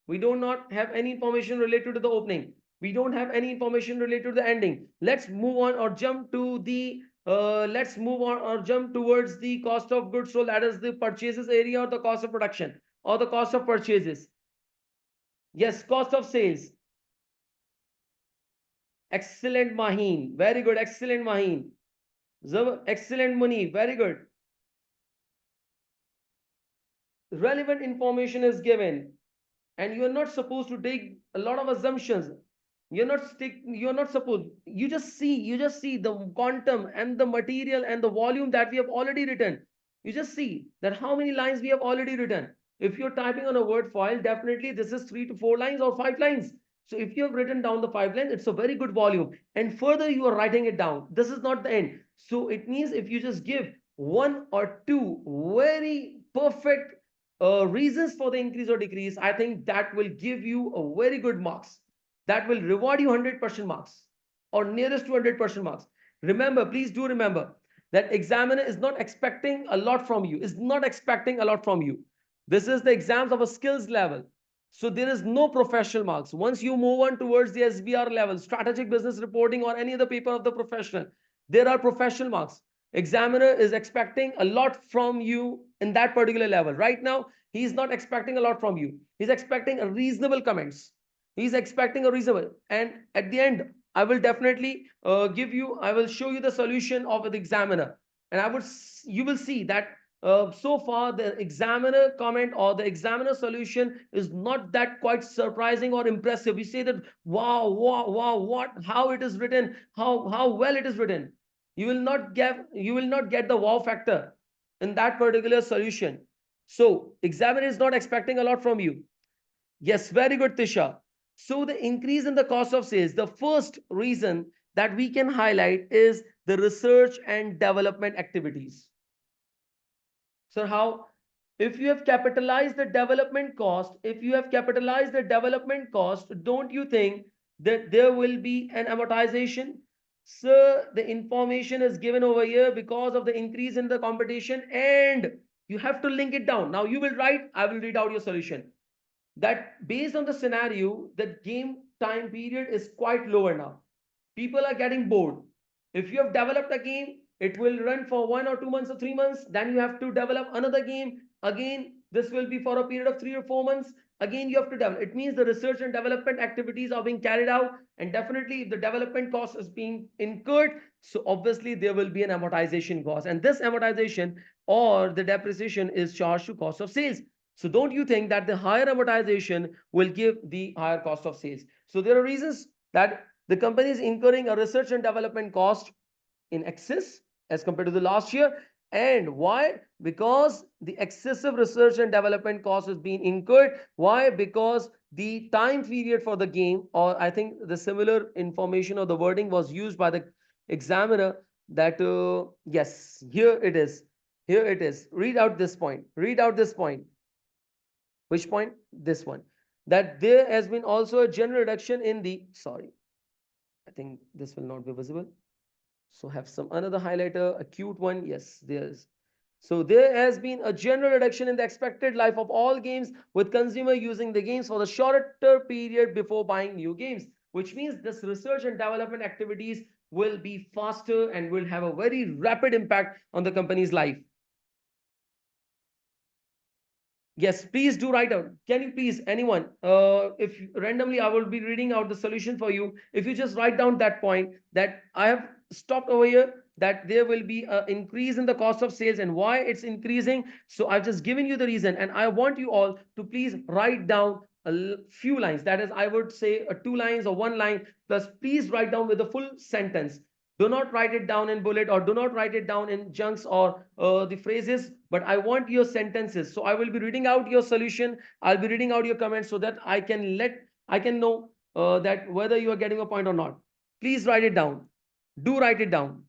A: We do not have any information related to the opening. We don't have any information related to the ending. Let's move on or jump to the let's move on or jump towards the cost of goods sold, that is the purchases area or the cost of production or the cost of purchases. Yes, cost of sales. Excellent, Maheen. Very good. Excellent, Maheen. Excellent, Muni. Very good. Relevant information is given, and you are not supposed to take a lot of assumptions. You're not supposed, you just see the quantum and the material and the volume that we have already written. You just see that how many lines we have already written. If you're typing on a word file, definitely this is 3 to 4 lines or 5 lines. So if you have written down the 5 lines, it's a very good volume, and further you are writing it down. This is not the end. So it means if you just give one or two very perfect reasons for the increase or decrease, I think that will give you a very good marks. That will reward you 100% marks or nearest to 100% marks. Remember, please do remember that examiner is not expecting a lot from you, is not expecting a lot from you. This is the exams of a skills level. So there is no professional marks. Once you move on towards the SBR level, strategic business reporting, or any other paper of the professional, there are professional marks. Examiner is expecting a lot from you in that particular level. Right now, he is not expecting a lot from you. He's expecting a reasonable comments. He's expecting a reasonable. And at the end, I will definitely I will show you the solution of the examiner. And you will see that so far the examiner comment or the examiner solution is not that quite surprising or impressive. We say that wow, wow, wow, what, how it is written, how well it is written. You will not get the wow factor in that particular solution. So examiner is not expecting a lot from you. Yes, very good, Tisha. So the increase in the cost of sales, the first reason that we can highlight is the research and development activities. So how? If you have capitalized the development cost, don't you think that there will be an amortization? So the information is given over here because of the increase in the competition, and you have to link it down. Now you will write, I will read out your solution. That based on the scenario, the game time period is quite lower now. People are getting bored. If you have developed a game, it will run for 1 or 2 months or 3 months. Then you have to develop another game. Again, this will be for a period of 3 or 4 months. Again, you have to develop. It means the research and development activities are being carried out, And definitely if the development cost is being incurred, so obviously there will be an amortization cost, and this amortization or the depreciation is charged to cost of sales. So don't you think that the higher amortization will give the higher cost of sales? So there are reasons that the company is incurring a research and development cost in excess as compared to the last year. And why? Because the excessive research and development cost is being incurred. Why? Because the time period for the game, or I think the similar information or the wording was used by the examiner, that yes, here it is. Here it is. Read out this point. Read out this point. Which point? This one. That there has been also a general reduction in the, sorry, I think this will not be visible. So have some another highlighter, a cute one. Yes, there's. So there has been a general reduction in the expected life of all games, with consumer using the games for the shorter period before buying new games, which means this research and development activities will be faster and will have a very rapid impact on the company's life. Yes, please do write out. Can you please, anyone, if randomly I will be reading out the solution for you. If you just write down that point that I have stopped over here, that there will be an increase in the cost of sales and why it's increasing. So I've just given you the reason, and I want you all to please write down a few lines. That is, I would say two lines or one line, plus please write down with the full sentence. Do not write it down in bullet, or do not write it down in chunks or the phrases, but I want your sentences. So I will be reading out your solution. I'll be reading out your comments so that I can know that whether you are getting a point or not. Please write it down. Do write it down.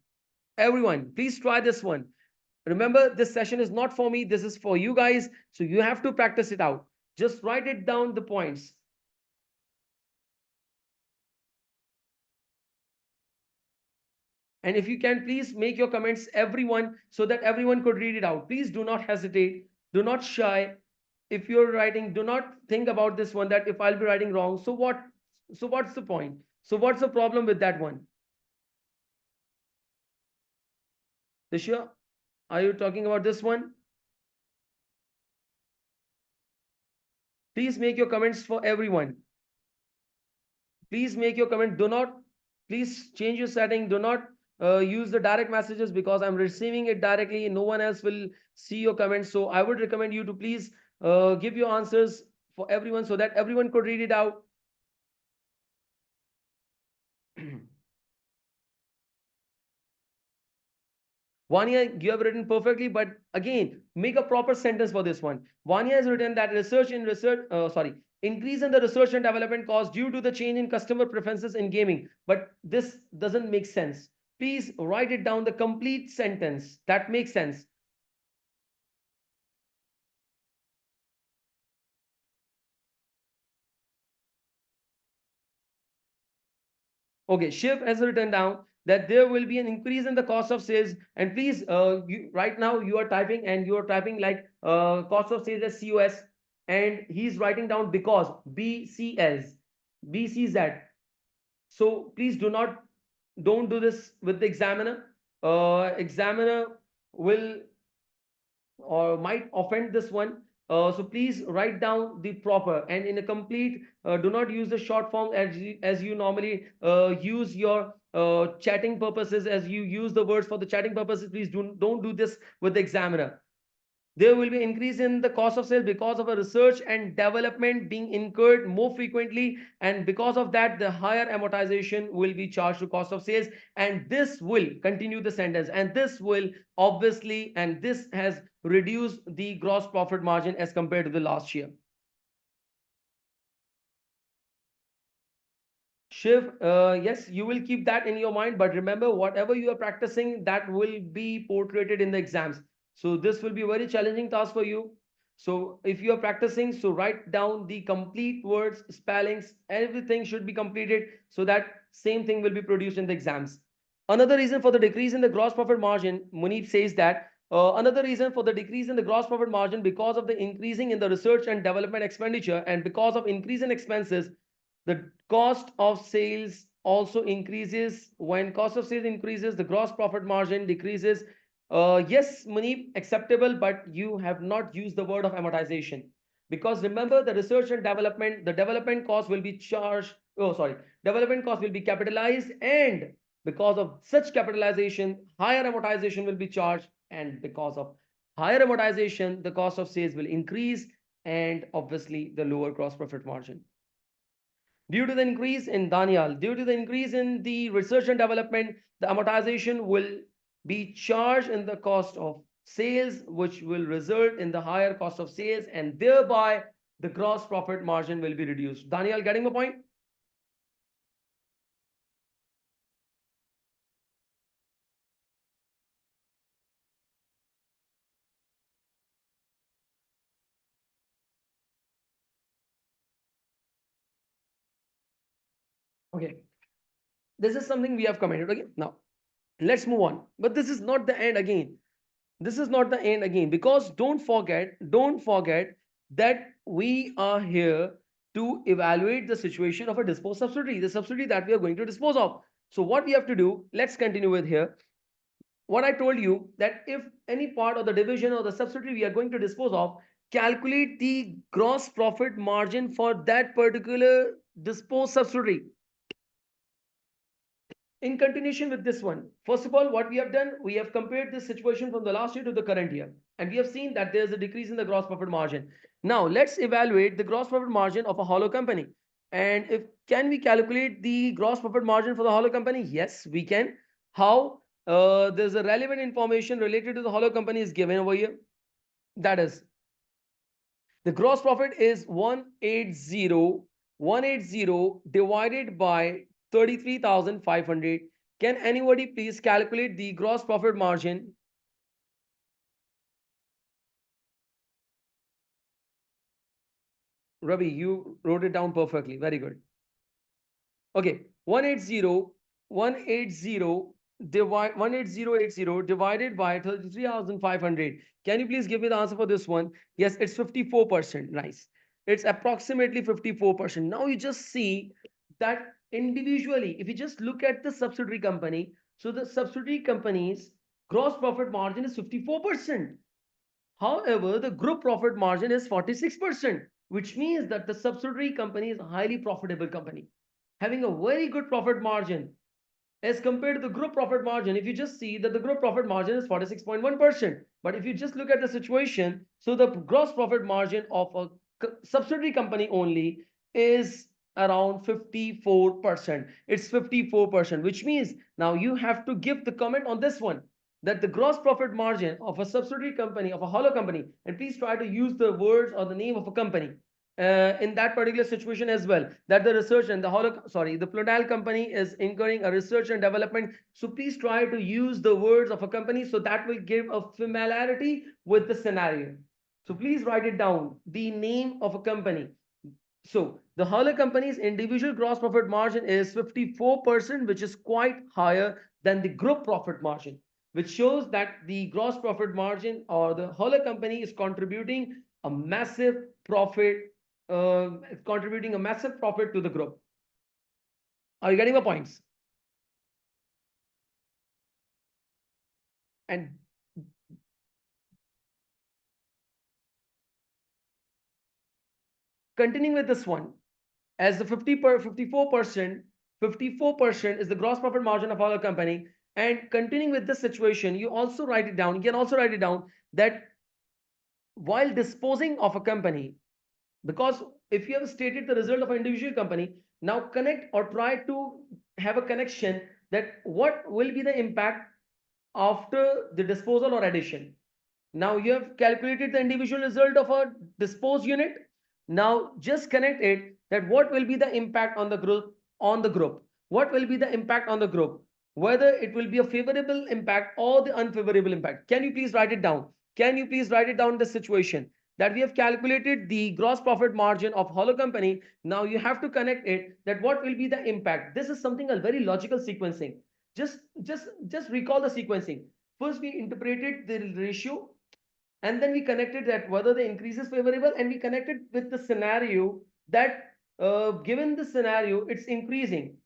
A: Everyone, please try this one. Remember, this session is not for me. This is for you guys. So you have to practice it out. Just write it down, the points. And if you can, please make your comments, everyone, so that everyone could read it out. Please do not hesitate. Do not shy. If you're writing, do not think about this one, that if I'll be writing wrong, so what? So what's the point? So what's the problem with that one? Disha, are you talking about this one? Please make your comments for everyone. Please make your comment. Do not, please change your setting. Do not use the direct messages, because I'm receiving it directly. No one else will see your comments. So I would recommend you to please give your answers for everyone so that everyone could read it out. Vanya, you have written perfectly, but again, make a proper sentence for this one. Vanya has written that increase in the research and development cost due to the change in customer preferences in gaming. But this doesn't make sense. Please write it down, the complete sentence. That makes sense. Okay, Shiv has written down that there will be an increase in the cost of sales. And please, right now you are typing, and you are typing like cost of sales as COS, and he's writing down because BCS, BCZ. So please don't do this with the examiner. Examiner will or might offend this one. So please write down the proper and in a complete. Do not use the short form as you normally use your chatting purposes, as you use the words for the chatting purposes. Please don't do this with the examiner. There will be increase in the cost of sales because of a research and development being incurred more frequently, and because of that the higher amortization will be charged to cost of sales, and this will continue the sentence, and this will obviously, and this has reduced the gross profit margin as compared to the last year. Shiv, yes, you will keep that in your mind, but remember, whatever you are practicing, that will be portrayed in the exams. So this will be a very challenging task for you. So if you are practicing, so write down the complete words, spellings, everything should be completed, so that same thing will be produced in the exams. Another reason for the decrease in the gross profit margin, Munib says that another reason for the decrease in the gross profit margin because of the increasing in the research and development expenditure, and because of increase in expenses, the cost of sales also increases. When cost of sales increases, the gross profit margin decreases. Yes, Munib, acceptable, but you have not used the word of amortization, because remember, the research and development, the development cost will be charged oh sorry, development cost will be capitalized, and because of such capitalization, higher amortization will be charged, and because of higher amortization, the cost of sales will increase, and obviously the lower gross profit margin. Due to the increase in Daniel, due to the increase in the research and development, the amortization will be charged in the cost of sales, which will result in the higher cost of sales, and thereby the gross profit margin will be reduced. Daniel, getting the point? Okay, this is something we have commented. Okay, now let's move on. But this is not the end again. This is not the end again, because don't forget that we are here to evaluate the situation of a disposed subsidiary, the subsidiary that we are going to dispose of. So what we have to do, let's continue with here. What I told you, that if any part of the division or the subsidiary we are going to dispose of, calculate the gross profit margin for that particular disposed subsidiary. In continuation with this one, first of all, what we have done, we have compared this situation from the last year to the current year, and we have seen that there is a decrease in the gross profit margin. Now let's evaluate the gross profit margin of a hollow company. And if can we calculate the gross profit margin for the hollow company? Yes, we can. How? There's a relevant information related to the hollow company is given over here. That is, the gross profit is 180 divided by 33,500. Can anybody please calculate the gross profit margin? Ravi, you wrote it down perfectly. Very good. Okay, 180 divided by 33,500. Can you please give me the answer for this one? Yes, it's 54%. Nice. It's approximately 54%. Now you just see that individually, if you just look at the subsidiary company, so the subsidiary company's gross profit margin is 54%. However, the group profit margin is 46%, which means that the subsidiary company is a highly profitable company, having a very good profit margin as compared to the group profit margin. If you just see that the group profit margin is 46.1%, but if you just look at the situation, so the gross profit margin of a subsidiary company only is around 54%. It's 54%, which means now you have to give the comment on this one, that the gross profit margin of a subsidiary company, of a hollow company, and please try to use the words or the name of a company in that particular situation as well, that the research and the Plodal company is incurring a research and development. So please try to use the words of a company, so that will give a familiarity with the scenario. So please write it down, the name of a company. So the Hollow company's individual gross profit margin is 54%, which is quite higher than the group profit margin, which shows that the gross profit margin or the Hollow company is contributing a massive profit, to the group. Are you getting the points? And continuing with this one, as the 54%, 54% is the gross profit margin of our company. And continuing with this situation, you also write it down. You can also write it down that while disposing of a company, because if you have stated the result of an individual company, now connect or try to have a connection that what will be the impact after the disposal or addition. Now you have calculated the individual result of a disposed unit. Now just connect it, that what will be the impact on the group, what will be the impact on the group, whether it will be a favorable impact or the unfavorable impact. Can you please write it down? Can you please write it down, the situation that we have calculated the gross profit margin of hollow company. Now you have to connect it, that what will be the impact. This is something a very logical sequencing. Just recall the sequencing. First we interpreted the ratio, and then we connected that whether the increase is favorable, and we connected with the scenario that given the scenario it's increasing,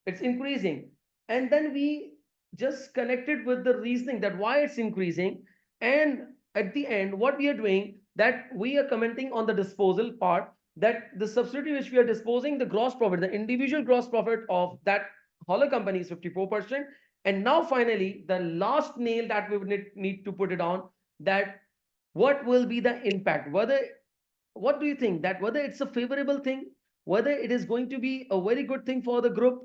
A: and then we just connected with the reasoning that why it's increasing. And at the end what we are doing, that we are commenting on the disposal part, that the subsidiary which we are disposing, the gross profit, the individual gross profit of that Hollow company is 54%. And now finally, the last nail that we would need to put it on, that what will be the impact? Whether, what do you think, that whether it's a favorable thing, whether it is going to be a very good thing for the group?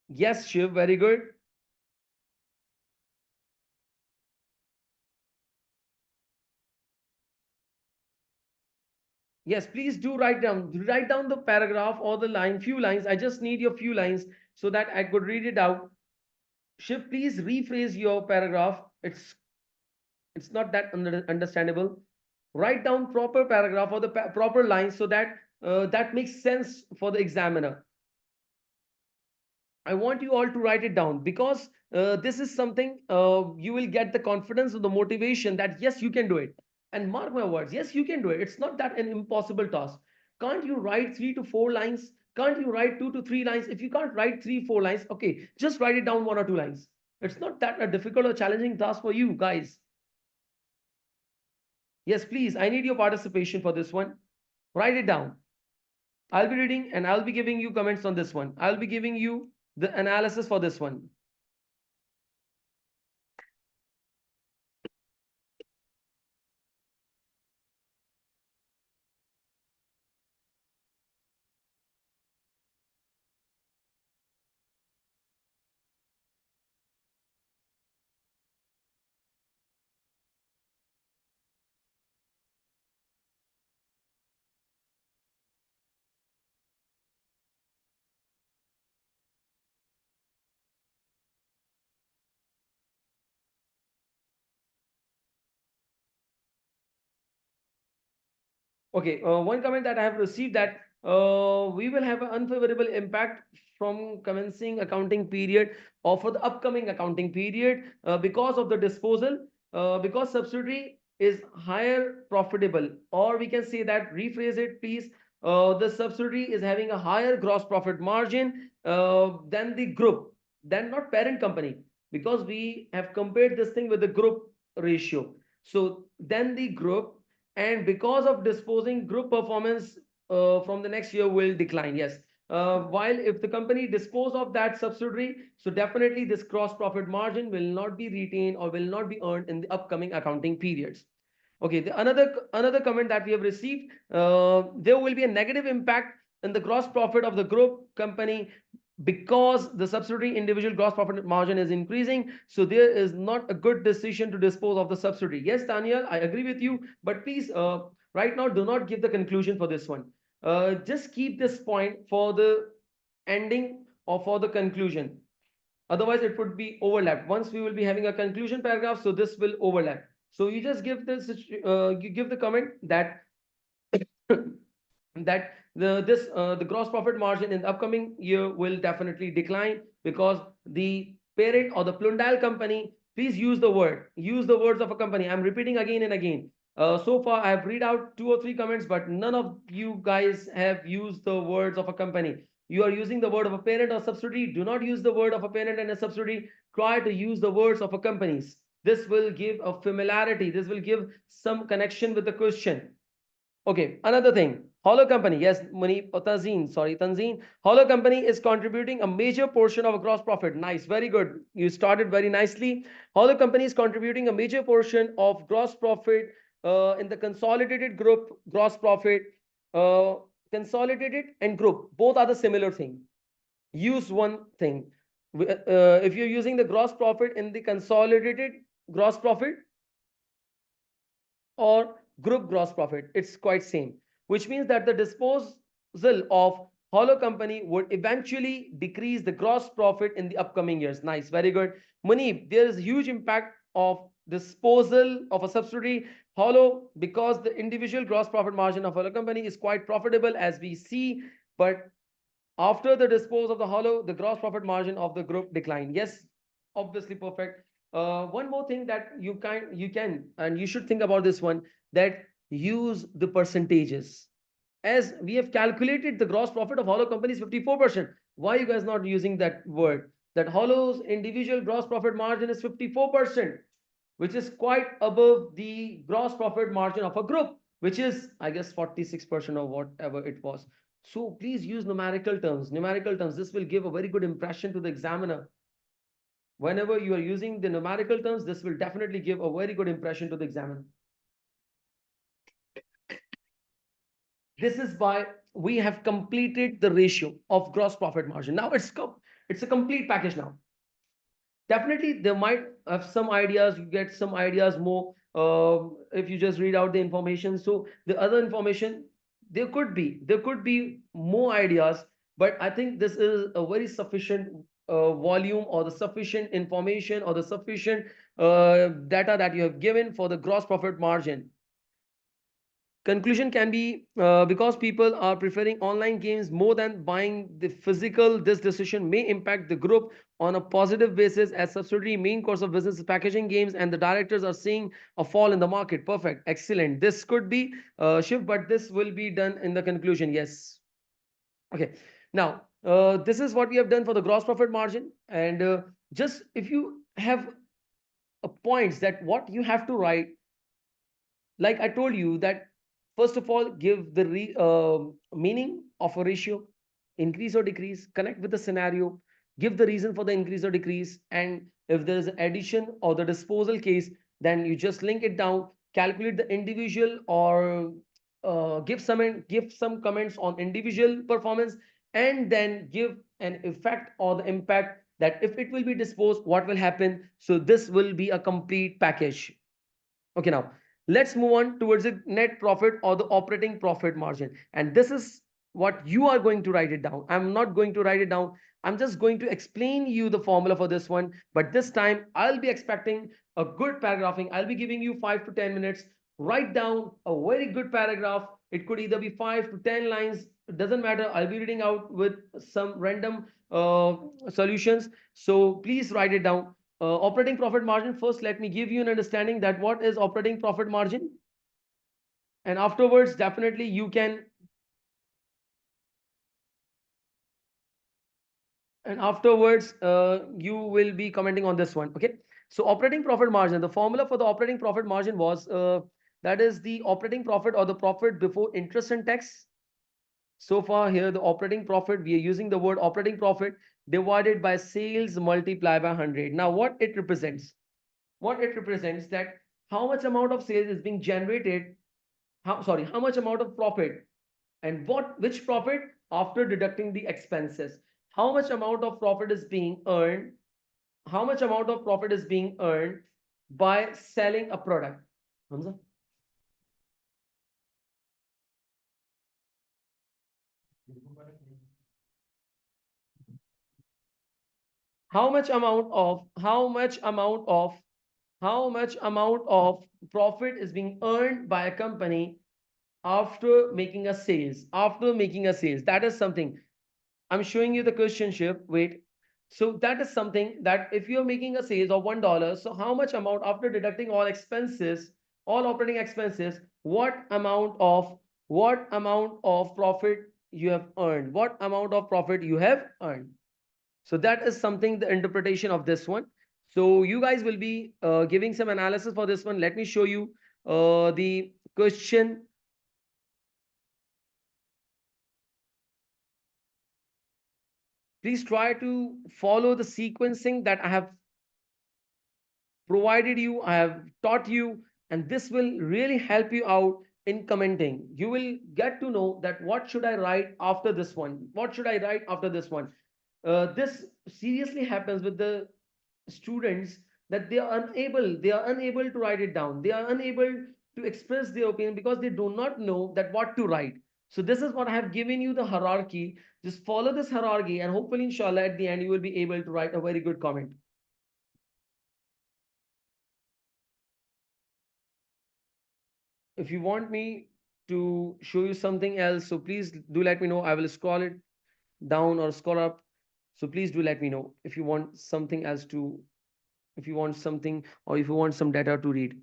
A: Yes, Shiv, very good. Yes, please do write down the paragraph or the line, few lines. I just need your few lines so that I could read it out. Shiv, please rephrase your paragraph. It's not that understandable. Write down proper paragraph or the proper lines so that that makes sense for the examiner. I want you all to write it down, because this is something you will get the confidence or the motivation that yes, you can do it. And mark my words, yes, you can do it. It's not that an impossible task. Can't you write 3 to 4 lines? Can't you write 2 to 3 lines? If you can't write 3, 4 lines, okay, just write it down 1 or 2 lines. It's not that a difficult or challenging task for you guys. Yes, please, I need your participation for this one. Write it down. I'll be reading and I'll be giving you comments on this one. I'll be giving you the analysis for this one. Okay, one comment that I have received, that we will have an unfavorable impact from commencing accounting period or for the upcoming accounting period because of the disposal, because subsidiary is higher profitable, or we can say that, rephrase it please, the subsidiary is having a higher gross profit margin than the group, than not parent company, because we have compared this thing with the group ratio. So then the group, and because of disposing, group performance from the next year will decline. Yes, while if the company dispose of that subsidiary, so definitely this gross profit margin will not be retained or will not be earned in the upcoming accounting periods. Okay, the another comment that we have received, there will be a negative impact in the gross profit of the group company because the subsidiary individual gross profit margin is increasing. So there is not a good decision to dispose of the subsidiary. Yes, Daniel, I agree with you, but please, right now, do not give the conclusion for this one. Just keep this point for the ending or for the conclusion. Otherwise, it would be overlapped. Once we will be having a conclusion paragraph, so this will overlap. So you just give this, you give the comment that that the gross profit margin in the upcoming year will definitely decline because the parent or the Plundal company, please use the words of a company. I'm repeating again and again. So far I have read out 2 or 3 comments, but none of you guys have used the words of a company. You are using the word of a parent or subsidiary. Do not use the word of a parent and a subsidiary. Try to use the words of a companies. This will give a familiarity. This will give some connection with the question. Okay, another thing, Hollow company. Yes, Tanzeen. Hollow company is contributing a major portion of a gross profit. Nice, very good. You started very nicely. Hollow company is contributing a major portion of gross profit in the consolidated group gross profit. Consolidated and group, both are the similar thing. Use one thing. If you're using the gross profit in the consolidated gross profit or group gross profit, it's quite same, which means that the disposal of Hollow company would eventually decrease the gross profit in the upcoming years. Nice, very good. Munib, there is huge impact of disposal of a subsidiary Hollow because the individual gross profit margin of Hollow company is quite profitable as we see, but after the dispose of the Hollow, the gross profit margin of the group decline. Yes, obviously perfect. One more thing that you can and you should think about this one, that use the percentages. As we have calculated the gross profit of Hollow company is 54%. Why you guys not using that word? That Hollow's individual gross profit margin is 54%. which is quite above the gross profit margin of a group, which is, I guess, 46% or whatever it was. So please use numerical terms. Numerical terms. This will give a very good impression to the examiner. Whenever you are using the numerical terms, this will definitely give a very good impression to the examiner. This is why we have completed the ratio of gross profit margin. Now it's a complete package now. Definitely there might have some ideas, you get some ideas more if you just read out the information. So the other information, there could be more ideas, but I think this is a very sufficient volume, or the sufficient information, or the sufficient data that you have given for the gross profit margin. Conclusion can be, because people are preferring online games more than buying the physical, this decision may impact the group on a positive basis, as subsidiary main course of business is packaging games, and the directors are seeing a fall in the market. Perfect, excellent. This could be shift, but this will be done in the conclusion. Yes. Okay. Now, this is what we have done for the gross profit margin. And just if you have points that what you have to write, like I told you, that first of all, give the meaning of a ratio, increase or decrease, connect with the scenario, give the reason for the increase or decrease, and if there is addition or the disposal case, then you just link it down, calculate the individual, or give some comments on individual performance, and then give an effect or the impact that if it will be disposed, what will happen. So this will be a complete package. Okay, now let's move on towards the net profit or the operating profit margin. And this is what you are going to write it down. I'm not going to write it down. I'm just going to explain you the formula for this one. But this time I'll be expecting a good paragraphing. I'll be giving you 5 to 10 minutes. Write down a very good paragraph. It could either be 5 to 10 lines. It doesn't matter. I'll be reading out with some random solutions. So please write it down. Operating profit margin, first let me give you an understanding that what is operating profit margin, and afterwards definitely you can, and afterwards you will be commenting on this one. Okay, so operating profit margin, the formula for the operating profit margin was that is the operating profit or the profit before interest and tax. So far here, the operating profit, we are using the word operating profit, divided by sales multiplied by 100. Now what it represents, that how much amount of sales is being generated, how much amount of profit, and which profit after deducting the expenses, how much amount of profit is being earned, how much amount of profit is being earned by selling a product. Hamza? How much amount of profit is being earned by a company after making a sales. That is something I'm showing you the question ship. Wait. So that is something that if you're making a sales of $1, so how much amount after deducting all expenses, all operating expenses, what amount of profit you have earned? What amount of profit you have earned? So that is something, the interpretation of this one. So you guys will be giving some analysis for this one. Let me show you the question. Please try to follow the sequencing that I have provided you, I have taught you, and this will really help you out in commenting. You will get to know that what should I write after this one? What should I write after this one? This seriously happens with the students, that they are unable to write it down. They are unable to express their opinion because they do not know that what to write. So this is what I have given you, the hierarchy. Just follow this hierarchy, and hopefully, inshallah, at the end you will be able to write a very good comment. If you want me to show you something else, so please do let me know. I will scroll it down or scroll up. So please do let me know if you want something else to, if you want something, or if you want some data to read.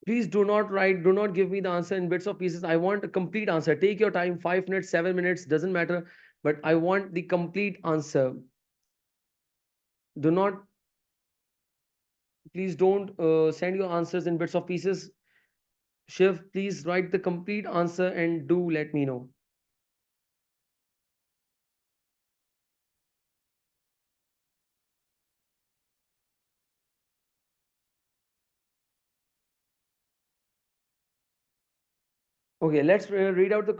A: Please do not write, do not give me the answer in bits of pieces. I want a complete answer. Take your time, 5 minutes, 7 minutes, doesn't matter. But I want the complete answer. Do not, please don't send your answers in bits of pieces. Shiv, please write the complete answer and do let me know. Okay, let's read out the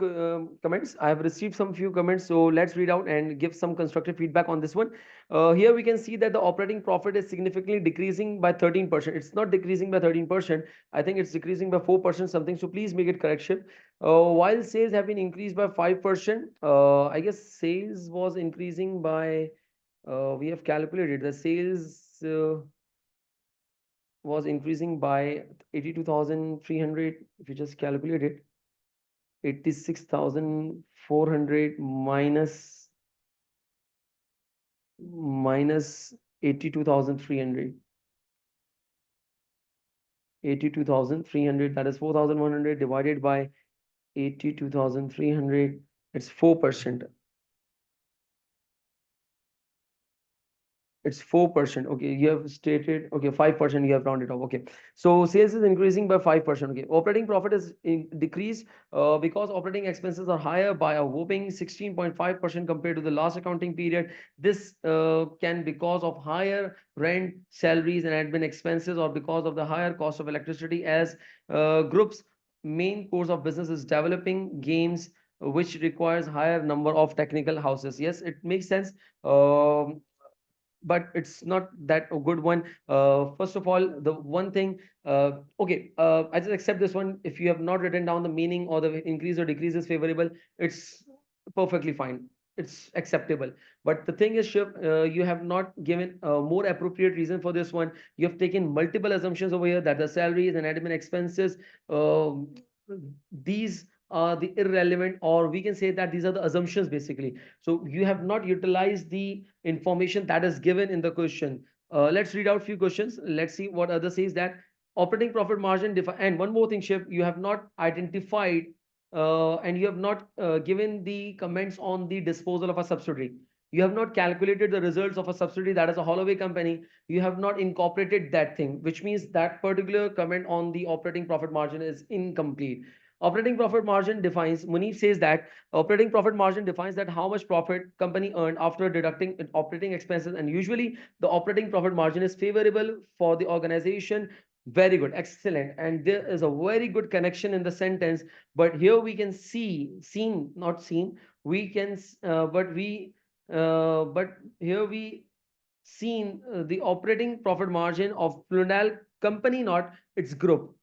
A: comments. I have received some few comments, so let's read out and give some constructive feedback on this one. Here we can see that the operating profit is significantly decreasing by 13%. It's not decreasing by 13%. I think it's decreasing by 4% something. So please make it correction. While sales have been increased by 5%, I guess sales was increasing by, we have calculated the sales was increasing by 82,300. If you just calculate it, 86,400 minus 82,300. 82,300, that is 4,100 divided by 82,300. It's 4%. It's 4%. Okay, you have stated, okay, 5%, you have rounded off. Okay, so sales is increasing by 5%. Okay, operating profit is decreased because operating expenses are higher by a whopping 16.5% compared to the last accounting period. This can because of higher rent, salaries, and admin expenses, or because of the higher cost of electricity, as group's main course of business is developing games, which requires higher number of technical houses. Yes, it makes sense. But it's not that a good one. First of all, the one thing, okay, I just accept this one. If you have not written down the meaning or the increase or decrease is favorable, it's perfectly fine. It's acceptable. But the thing is, Shiv, you have not given a more appropriate reason for this one. You have taken multiple assumptions over here that the salaries and admin expenses, these are the irrelevant, or we can say that these are the assumptions basically. So you have not utilized the information that is given in the question. Let's read out few questions. Let's see what other says that operating profit margin and one more thing, Shiv, you have not identified and you have not given the comments on the disposal of a subsidiary. You have not calculated the results of a subsidiary, that is a Holloway company. You have not incorporated that thing, which means that particular comment on the operating profit margin is incomplete. Operating profit margin defines, Munif says that operating profit margin defines that how much profit company earned after deducting operating expenses, and usually the operating profit margin is favorable for the organization. Very good, excellent. And there is a very good connection in the sentence. But here we can see, seen, not seen. We can, but here we seen the operating profit margin of Plundal company, not its group.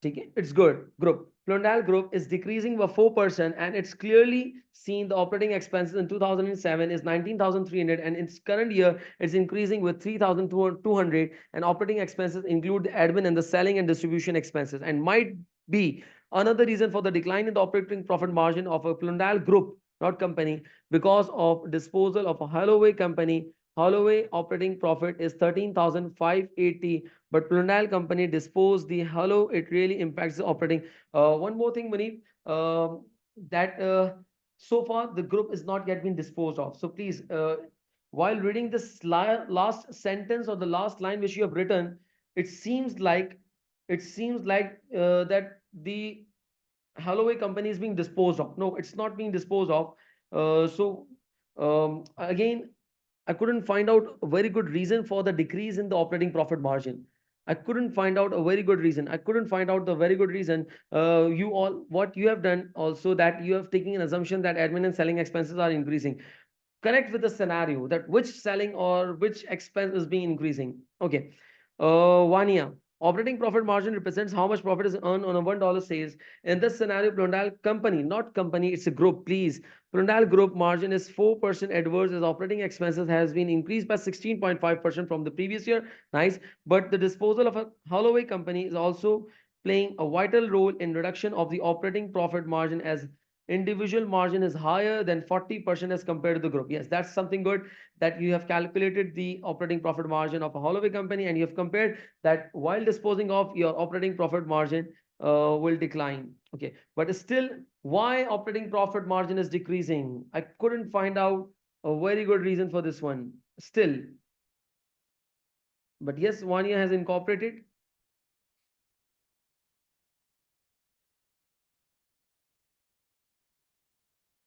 A: It's good. Group. Plundal Group is decreasing by 4%, and it's clearly seen the operating expenses in 2007 is 19,300, and in its current year it's increasing with 3,200, and operating expenses include the admin and the selling and distribution expenses, and might be another reason for the decline in the operating profit margin of a Plundal Group, not company, because of disposal of a Holloway company. Holloway operating profit is 13,580, but Plundal company disposed the hollow, it really impacts the operating. One more thing, Manip, that so far the group is not yet been disposed of. So please, while reading this last sentence or the last line which you have written, it seems like that the Holloway company is being disposed of. No, it's not being disposed of. Again, I couldn't find out a very good reason for the decrease in the operating profit margin. I couldn't find out a very good reason. I couldn't find out the very good reason. What you have done also, that you have taken an assumption that admin and selling expenses are increasing. Connect with the scenario that which selling or which expense is being increasing. Okay. Vania. Operating profit margin represents how much profit is earned on a $1 sales. In this scenario, Plundal company, not company, it's a group, please. Plundal group margin is 4% adverse as operating expenses has been increased by 16.5% from the previous year. Nice. But the disposal of a Holloway company is also playing a vital role in reduction of the operating profit margin, as individual margin is higher than 40% as compared to the group. Yes, that's something good, that you have calculated the operating profit margin of a Holloway company, and you have compared that while disposing of, your operating profit margin will decline. Okay, but still, why operating profit margin is decreasing? I couldn't find out a very good reason for this one still. But yes, 1 year has incorporated.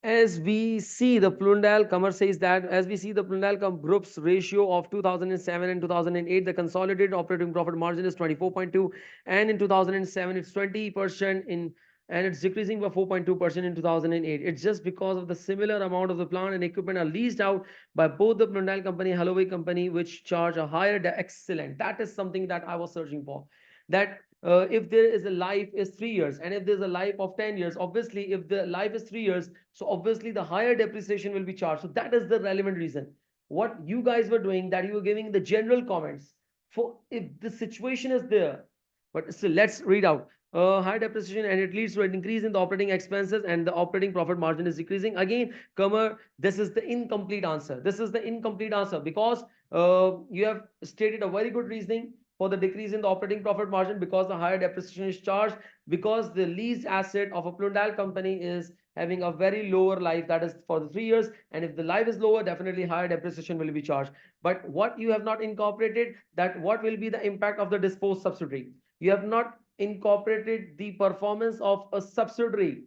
A: As we see the Plundal, Kamar says that as we see the Plundal group's ratio of 2007 and 2008, the consolidated operating profit margin is 24.2, and in 2007 it's 20% in, and it's decreasing by 4.2% in 2008. It's just because of the similar amount of the plant and equipment are leased out by both the Plundal company, Holloway company, which charge a higher. Excellent. That is something that I was searching for. That if there is a life is 3 years, and if there's a life of 10 years, obviously if the life is 3 years, so obviously the higher depreciation will be charged. So that is the relevant reason. What you guys were doing, that you were giving the general comments for if the situation is there. But still, let's read out. High depreciation, and it leads to an increase in the operating expenses, and the operating profit margin is decreasing. Again, Kamar, this is the incomplete answer. This is the incomplete answer, because you have stated a very good reasoning for the decrease in the operating profit margin, because the higher depreciation is charged, because the leased asset of a Plundal company is having a very lower life, that is for the 3 years, and if the life is lower, definitely higher depreciation will be charged. But what you have not incorporated, that what will be the impact of the disposed subsidiary. You have not incorporated the performance of a subsidiary.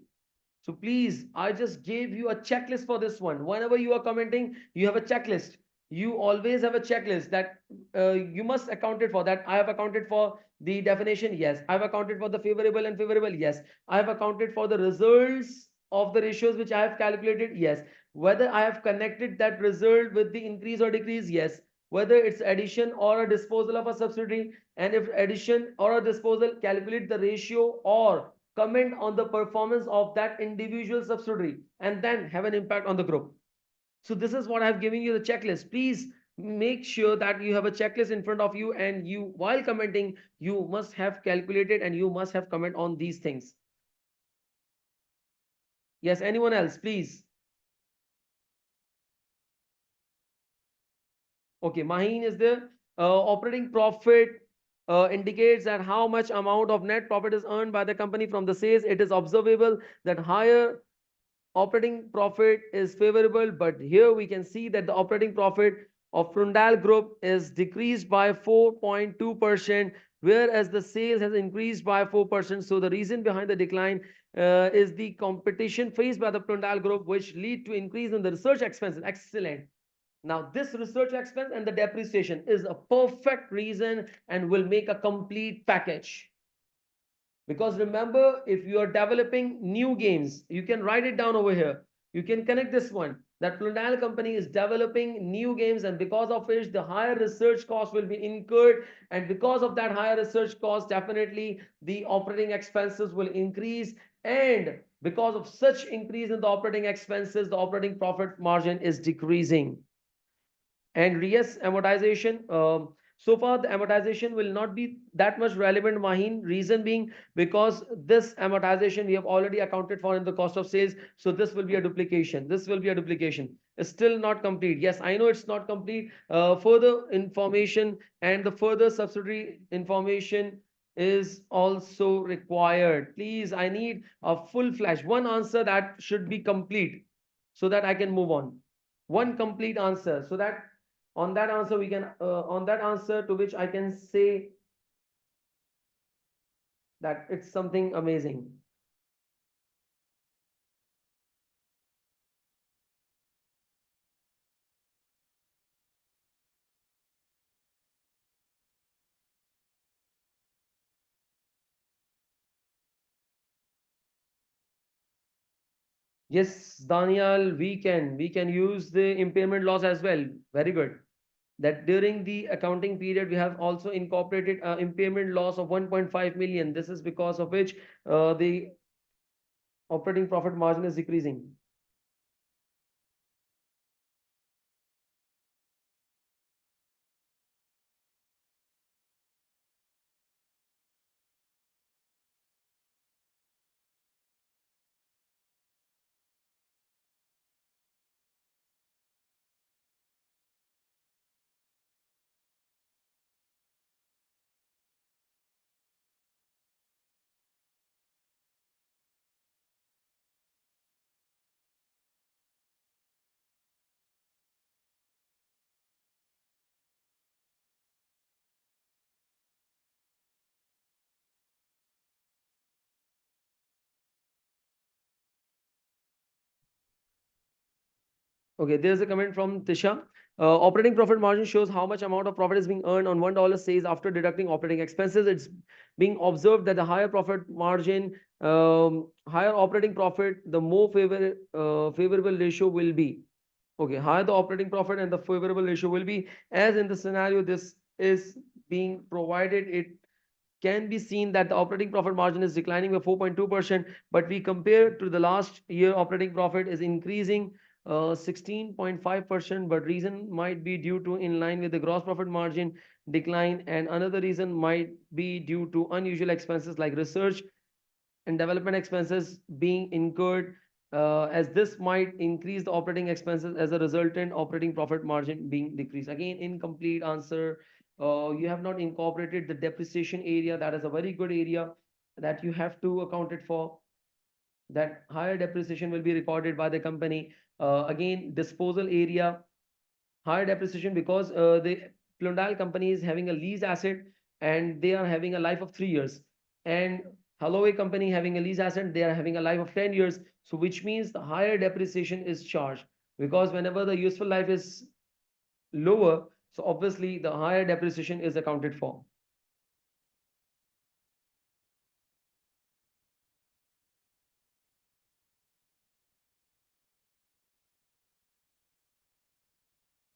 A: So please, I just gave you a checklist for this one. Whenever you are commenting, you have a checklist. You always have a checklist that you must account it for. That I have accounted for the definition. Yes. I have accounted for the favorable and favorable. Yes. I have accounted for the results of the ratios which I have calculated. Yes. Whether I have connected that result with the increase or decrease. Yes. Whether it's addition or a disposal of a subsidiary, and if addition or a disposal, calculate the ratio or comment on the performance of that individual subsidiary, and then have an impact on the group. So this is what I've given you, the checklist. Please make sure that you have a checklist in front of you, and you, while commenting, you must have calculated and you must have comment on these things. Yes, anyone else, please? Okay, Maheen is there. Operating profit indicates that how much amount of net profit is earned by the company from the sales. It is observable that higher operating profit is favorable, but here we can see that the operating profit of Prundal Group is decreased by 4.2%, whereas the sales has increased by 4%. So the reason behind the decline is the competition faced by the Prundal Group, which lead to increase in the research expenses. Excellent. Now, this research expense and the depreciation is a perfect reason and will make a complete package. Because remember, if you are developing new games, you can write it down over here. You can connect this one. That Plundal company is developing new games, and because of which the higher research cost will be incurred. And because of that higher research cost, definitely the operating expenses will increase. And because of such increase in the operating expenses, the operating profit margin is decreasing. And yes, amortization. So far, the amortization will not be that much relevant, Maheen. Reason being, because this amortization we have already accounted for in the cost of sales. So this will be a duplication. This will be a duplication. It's still not complete. Yes, I know it's not complete. Further information and the further subsidiary information is also required. Please, I need a full flash. One answer that should be complete so that I can move on. One complete answer, so that on that answer we can on that answer to which I can say that it's something amazing. Yes, Daniel, we can use the impairment loss as well. Very good. That during the accounting period we have also incorporated impairment loss of 1.5 million. This is because of which the operating profit margin is decreasing. Okay, there's a comment from Tisha. Operating profit margin shows how much amount of profit is being earned on $1 sales after deducting operating expenses. It's being observed that the higher profit margin, higher operating profit, the more favorable ratio will be. Okay, higher the operating profit and the favorable ratio will be. As in the scenario, this is being provided. It can be seen that the operating profit margin is declining by 4.2%, but we compare to the last year operating profit is increasing 16.5%, but reason might be due to in line with the gross profit margin decline, and another reason might be due to unusual expenses like research and development expenses being incurred, as this might increase the operating expenses as a resultant operating profit margin being decreased. Again, incomplete answer. You have not incorporated the depreciation area. That is a very good area that you have to account it for. That higher depreciation will be recorded by the company. Again, disposal area, higher depreciation because the Plundal company is having a lease asset and they are having a life of 3 years. And Holloway company having a lease asset, they are having a life of 10 years. So which means the higher depreciation is charged, because whenever the useful life is lower, so obviously the higher depreciation is accounted for.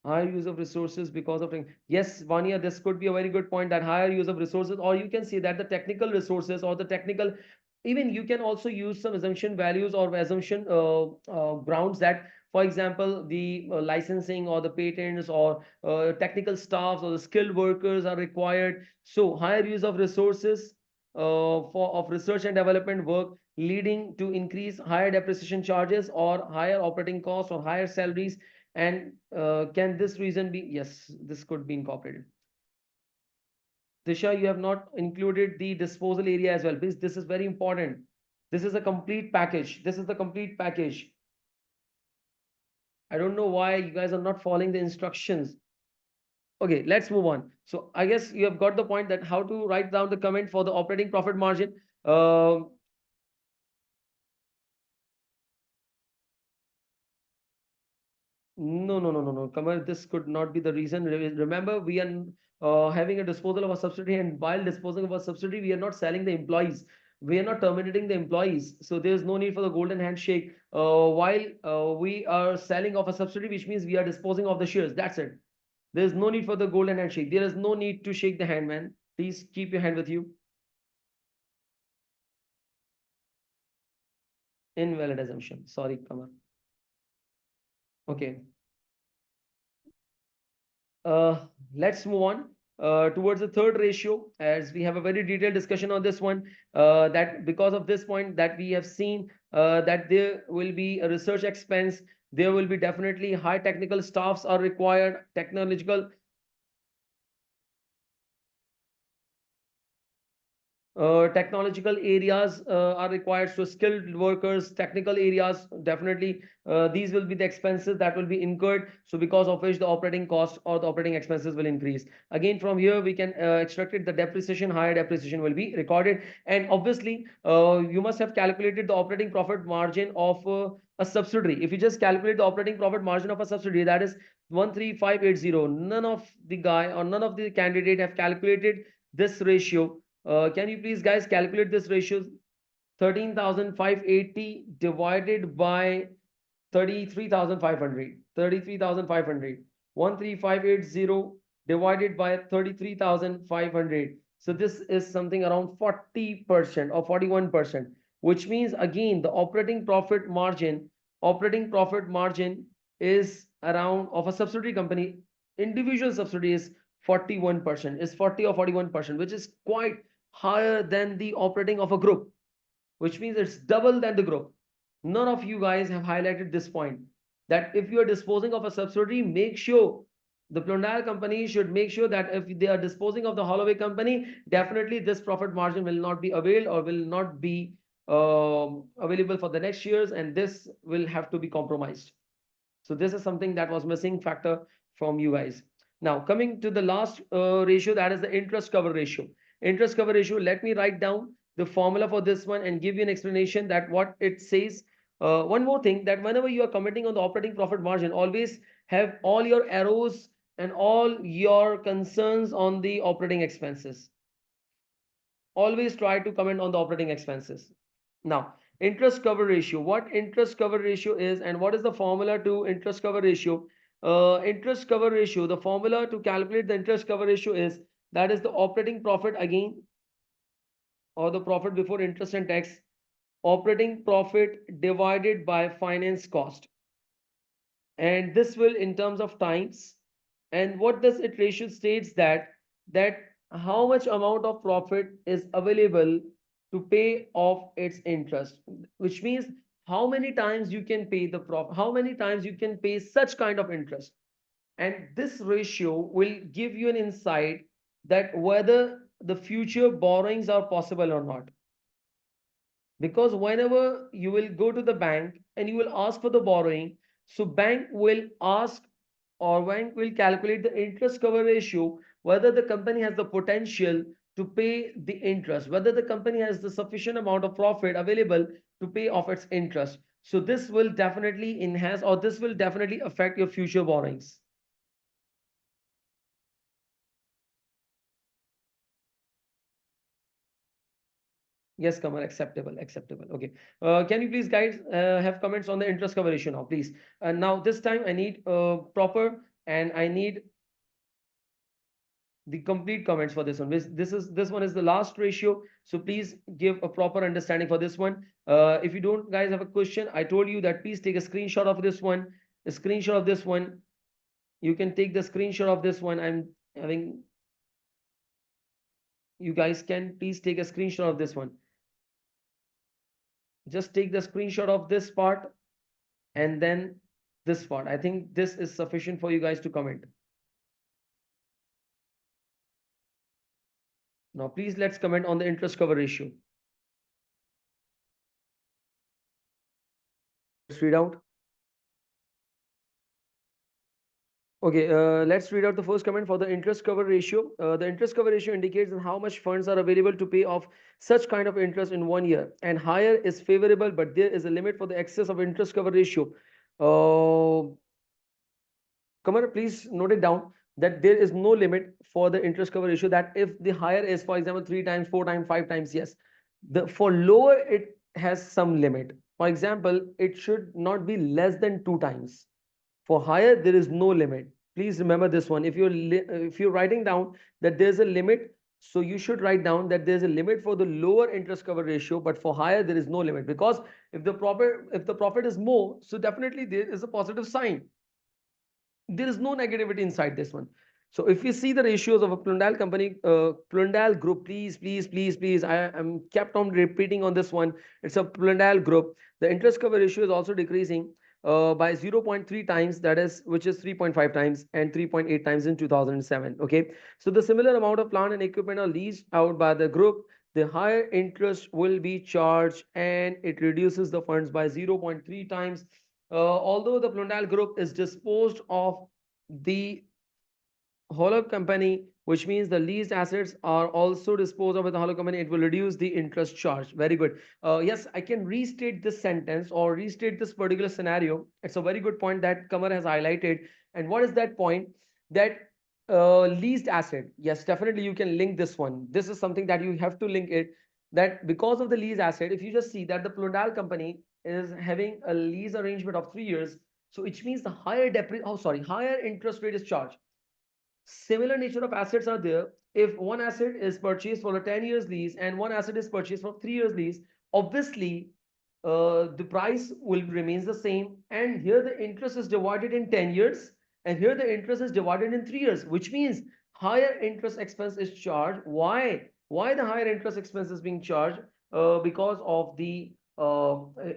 A: Higher use of resources because of, yes, Vania, this could be a very good point, that higher use of resources, or you can say that the technical resources or the technical, even you can also use some assumption values or assumption grounds, that for example the licensing or the patents or technical staffs or the skilled workers are required. So higher use of resources for of research and development work, leading to increase higher depreciation charges or higher operating costs or higher salaries. And can this reason be? Yes, this could be incorporated. Disha, you have not included the disposal area as well. This is very important. This is a complete package. This is the complete package. I don't know why you guys are not following the instructions. Okay, let's move on. So I guess you have got the point that how to write down the comment for the operating profit margin. No, no, no, no, no. Kamal, this could not be the reason. Remember, we are having a disposal of a subsidy, and while disposing of a subsidy, we are not selling the employees. We are not terminating the employees. So there is no need for the golden handshake. While we are selling off a subsidy, which means we are disposing of the shares. That's it. There is no need for the golden handshake. There is no need to shake the hand, man. Please keep your hand with you. Invalid assumption. Sorry, Kamal. Okay. Uh, let's move on towards the third ratio, as we have a very detailed discussion on this one. That because of this point that we have seen that there will be a research expense, there will be definitely high technical staffs are required, technological areas are required, so skilled workers, technical areas, definitely these will be the expenses that will be incurred, so because of which the operating cost or the operating expenses will increase. Again, from here we can extract it, the depreciation, higher depreciation will be recorded. And obviously you must have calculated the operating profit margin of a subsidiary. If you just calculate the operating profit margin of a subsidiary, that is 13580, none of the guy or none of the candidate have calculated this ratio. Can you please guys calculate this ratio? 13,580 divided by 33,500. 33,500. 13580 divided by 33,500. So this is something around 40% or 41%, which means again the operating profit margin is around of a subsidiary company, individual subsidiary is 41%, is 40 or 41%, which is quite higher than the operating of a group, which means it's double than the group. None of you guys have highlighted this point, that if you are disposing of a subsidiary, make sure the Plundal company should make sure that if they are disposing of the Holloway company, definitely this profit margin will not be availed or will not be available for the next years, and this will have to be compromised. So this is something that was missing factor from you guys. Now coming to the last ratio, that is the interest cover ratio. Interest cover ratio, let me write down the formula for this one and give you an explanation that what it says. One more thing, that whenever you are commenting on the operating profit margin, always have all your arrows and all your concerns on the operating expenses. Always try to comment on the operating expenses. Now, interest cover ratio. What interest cover ratio is and what is the formula to interest cover ratio? Interest cover ratio, the formula to calculate the interest cover ratio is, that is the operating profit again, or the profit before interest and tax, operating profit divided by finance cost. And this will in terms of times. And what does it ratio states, that how much amount of profit is available to pay off its interest, which means how many times you can pay the profit, how many times you can pay such kind of interest. And this ratio will give you an insight that whether the future borrowings are possible or not. Because whenever you will go to the bank and you will ask for the borrowing, so bank will ask, or bank will calculate the interest cover ratio, whether the company has the potential to pay the interest, whether the company has the sufficient amount of profit available to pay off its interest. So this will definitely enhance, or this will definitely affect your future borrowings. Yes, Kamal, acceptable, acceptable. Okay. Can you please guys have comments on the interest cover ratio now, please? And now this time I need proper, and I need the complete comments for this one. This one is the last ratio. So please give a proper understanding for this one. If you don't guys have a question, I told you that please take a screenshot of this one. A screenshot of this one. You can take the screenshot of this one. I'm having. You guys can please take a screenshot of this one. Just take the screenshot of this part and then this part. I think this is sufficient for you guys to comment. Now, please let's comment on the interest cover ratio. Let's read out. Okay, let's read out the first comment for the interest cover ratio. The interest cover ratio indicates how much funds are available to pay off such kind of interest in 1 year, and higher is favorable, but there is a limit for the excess of interest cover ratio. Kamar, please note it down that there is no limit for the interest cover ratio. That if the higher is, for example, 3 times, 4 times, 5 times, yes. The for lower it has some limit. For example, it should not be less than 2 times. For higher, there is no limit. Please remember this one. If you're writing down that there's a limit, so you should write down that there's a limit for the lower interest cover ratio, but for higher there is no limit, because if the profit is more, so definitely there is a positive sign. There is no negativity inside this one. So if you see the ratios of a Plundal company, Plundal group, please, I am kept on repeating on this one. It's a Plundal group. The interest cover ratio is also decreasing by 0.3 times, that is, which is 3.5 times and 3.8 times in 2007. Okay. So the similar amount of plant and equipment are leased out by the group, the higher interest will be charged, and it reduces the funds by 0.3 times. Although the Plundal group is disposed of the hollow company, which means the leased assets are also disposed of with the hollow company, it will reduce the interest charge. Very good. Yes, I can restate this sentence or restate this particular scenario. It's a very good point that Kamar has highlighted. And what is that point? That leased asset. Yes, definitely you can link this one. This is something that you have to link it. That because of the lease asset, if you just see that the Plundal company is having a lease arrangement of 3 years, so which means the higher interest rate is charged. Similar nature of assets are there. If one asset is purchased for a 10 years lease and one asset is purchased for 3 years lease, obviously the price will remains the same, and here the interest is divided in 10 years and here the interest is divided in 3 years, which means higher interest expense is charged. Why the higher interest expense is being charged? Because of the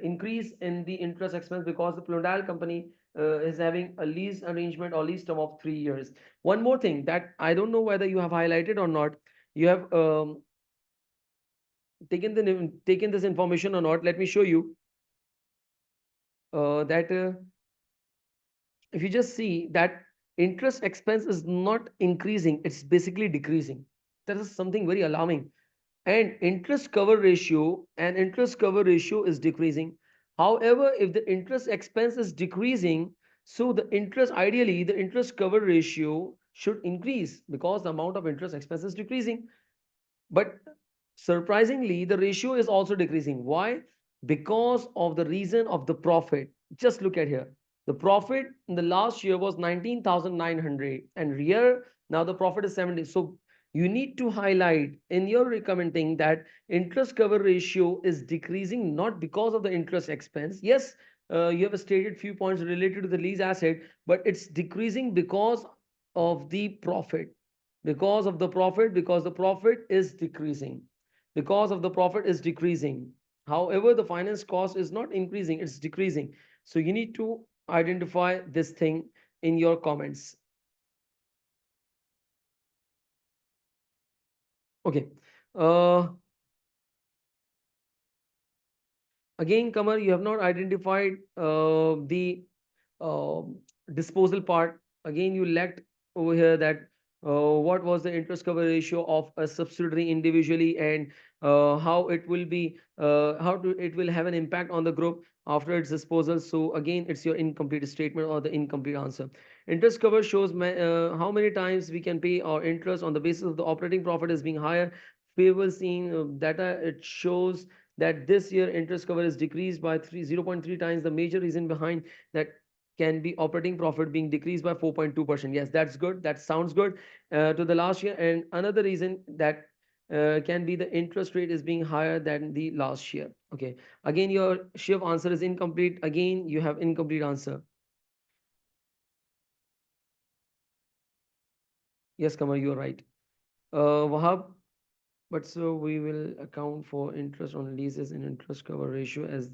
A: increase in the interest expense, because the Plundal company is having a lease arrangement or lease term of 3 years. One more thing that I don't know whether you have highlighted or not. You have taken this information or not. Let me show you that if you just see that interest expense is not increasing, it's basically decreasing. That is something very alarming. And interest cover ratio is decreasing. However, if the interest expense is decreasing, so the interest, ideally, the interest cover ratio should increase because the amount of interest expense is decreasing. But surprisingly, the ratio is also decreasing. Why? Because of the reason of the profit. Just look at here. The profit in the last year was 19,900, and here now the profit is 70. So you need to highlight in your recommending that interest cover ratio is decreasing not because of the interest expense. Yes, you have stated few points related to the lease asset, but it's decreasing because of the profit, because the profit is decreasing, because of the profit is decreasing. However, the finance cost is not increasing, it's decreasing. So you need to identify this thing in your comments. Okay. uh Again, Kamar, you have not identified the uh, disposal part. Again, you lacked over here that what was the interest cover ratio of a subsidiary individually, and how it will be, it will have an impact on the group after its disposal. So again, it's your incomplete statement or the incomplete answer. Interest cover shows how many times we can pay our interest on the basis of the operating profit is being higher. Favorable seen data, it shows that this year interest cover is decreased by 0.3 times. The major reason behind that can be operating profit being decreased by 4.2%. Yes, that's good. That sounds good to the last year. And another reason that can be the interest rate is being higher than the last year. Okay. Again, your Shiv answer is incomplete. Again, you have incomplete answer. Yes, Kamar, you're right. Wahab, but so we will account for interest on leases and interest cover ratio as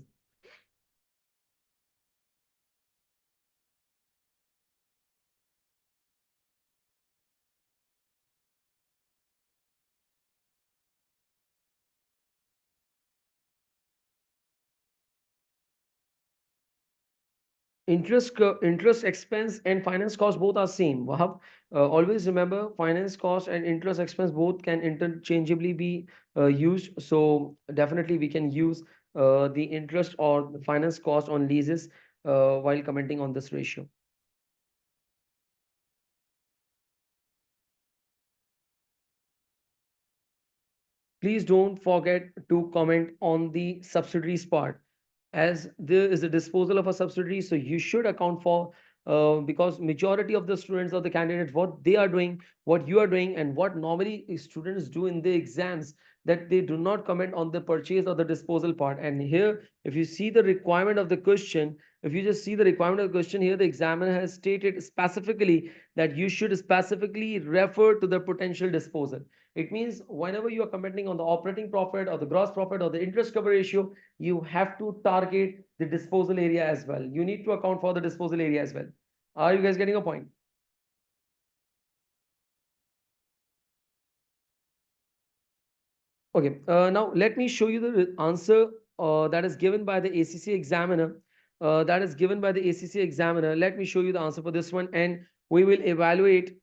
A: interest expense and finance cost both are same. Wahab, always remember finance cost and interest expense both can interchangeably be used. So definitely we can use the interest or the finance cost on leases while commenting on this ratio. Please don't forget to comment on the subsidiaries part, as there is a disposal of a subsidiary, so you should account for because majority of the students or the candidates, what they are doing, what you are doing, and what normally students do in the exams, that they do not comment on the purchase or the disposal part. And here, if you see the requirement of the question, if you just see the requirement of the question here, the examiner has stated specifically that you should specifically refer to the potential disposal. It means whenever you are commenting on the operating profit or the gross profit or the interest cover ratio, you have to target the disposal area as well. You need to account for the disposal area as well. Are you guys getting a point? Okay, now let me show you the answer that is given by the ACC examiner. That is given by the ACC examiner. Let me show you the answer for this one, and we will evaluate.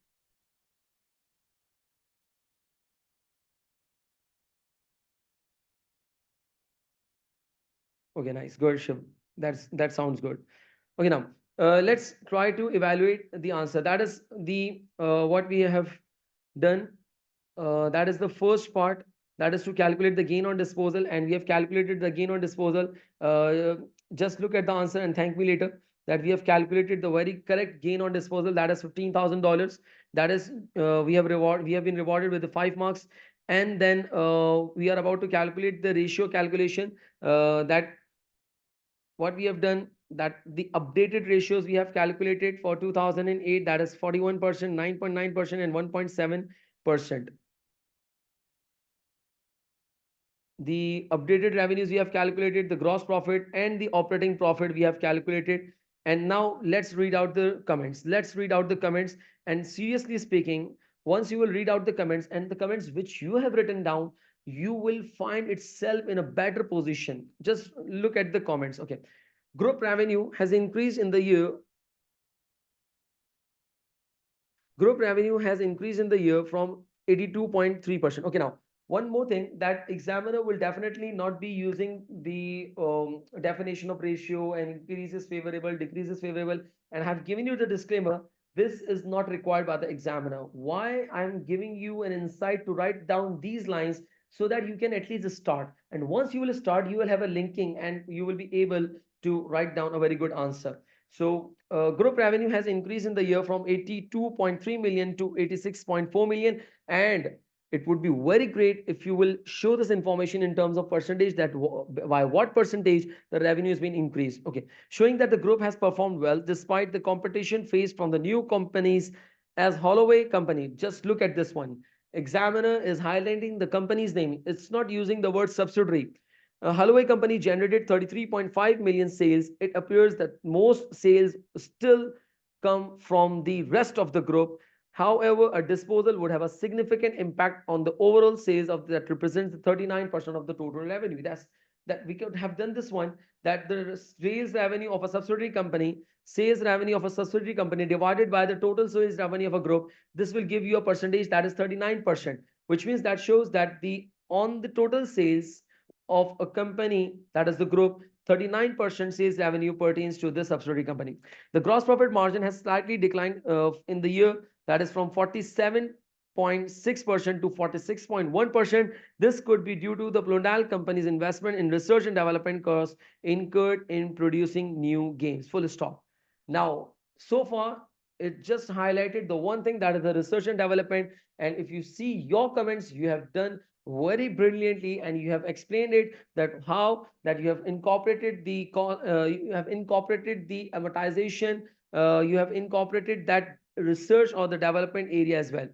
A: Okay, nice, good, Shiv. That sounds good. Okay, now let's try to evaluate the answer. That is the what we have done. That is the first part. That is to calculate the gain on disposal, and we have calculated the gain on disposal. Uh, just look at the answer and thank me later. That we have calculated the very correct gain on disposal. That is $15,000. That is we have been rewarded with the 5 marks, and then we are about to calculate the ratio calculation. That what we have done, that the updated ratios we have calculated for 2008, that is 41%, 9.9%, and 1.7%. The updated revenues we have calculated, the gross profit and the operating profit we have calculated. And now let's read out the comments. Let's read out the comments. And seriously speaking, once you will read out the comments and the comments which you have written down, you will find itself in a better position. Just look at the comments. Okay. Group revenue has increased in the year. Group revenue has increased in the year from 82.3%. Okay, now One more thing, that examiner will definitely not be using the definition of ratio and increases favorable, decreases favorable, and have given you the disclaimer. This is not required by the examiner. Why I'm giving you an insight to write down these lines, so that you can at least start. And once you will start, you will have a linking and you will be able to write down a very good answer. So group revenue has increased in the year from 82.3 million to 86.4 million. And it would be very great if you will show this information in terms of percentage, that by what percentage the revenue has been increased. Okay, showing that the group has performed well despite the competition faced from the new companies as Holloway company. Just look at this one. Examiner is highlighting the company's name. It's not using the word subsidiary. Holloway company generated 33.5 million sales. It appears that most sales still come from the rest of the group. However, a disposal would have a significant impact on the overall sales of that represents 39% of the total revenue. That we could have done this one, that the sales revenue of a subsidiary company, sales revenue of a subsidiary company divided by the total sales revenue of a group, this will give you a percentage that is 39%, which means that shows that the on the total sales of a company, that is the group, 39% sales revenue pertains to this subsidiary company. The gross profit margin has slightly declined in the year, that is from 47.6% to 46.1%. This could be due to the Blondal company's investment in research and development costs incurred in producing new games. Full stop. Now, so far, it just highlighted the one thing, that is the research and development. And if you see your comments, you have done very brilliantly, and you have explained it, that how that you have incorporated the amortization, you have incorporated that research or the development area as well.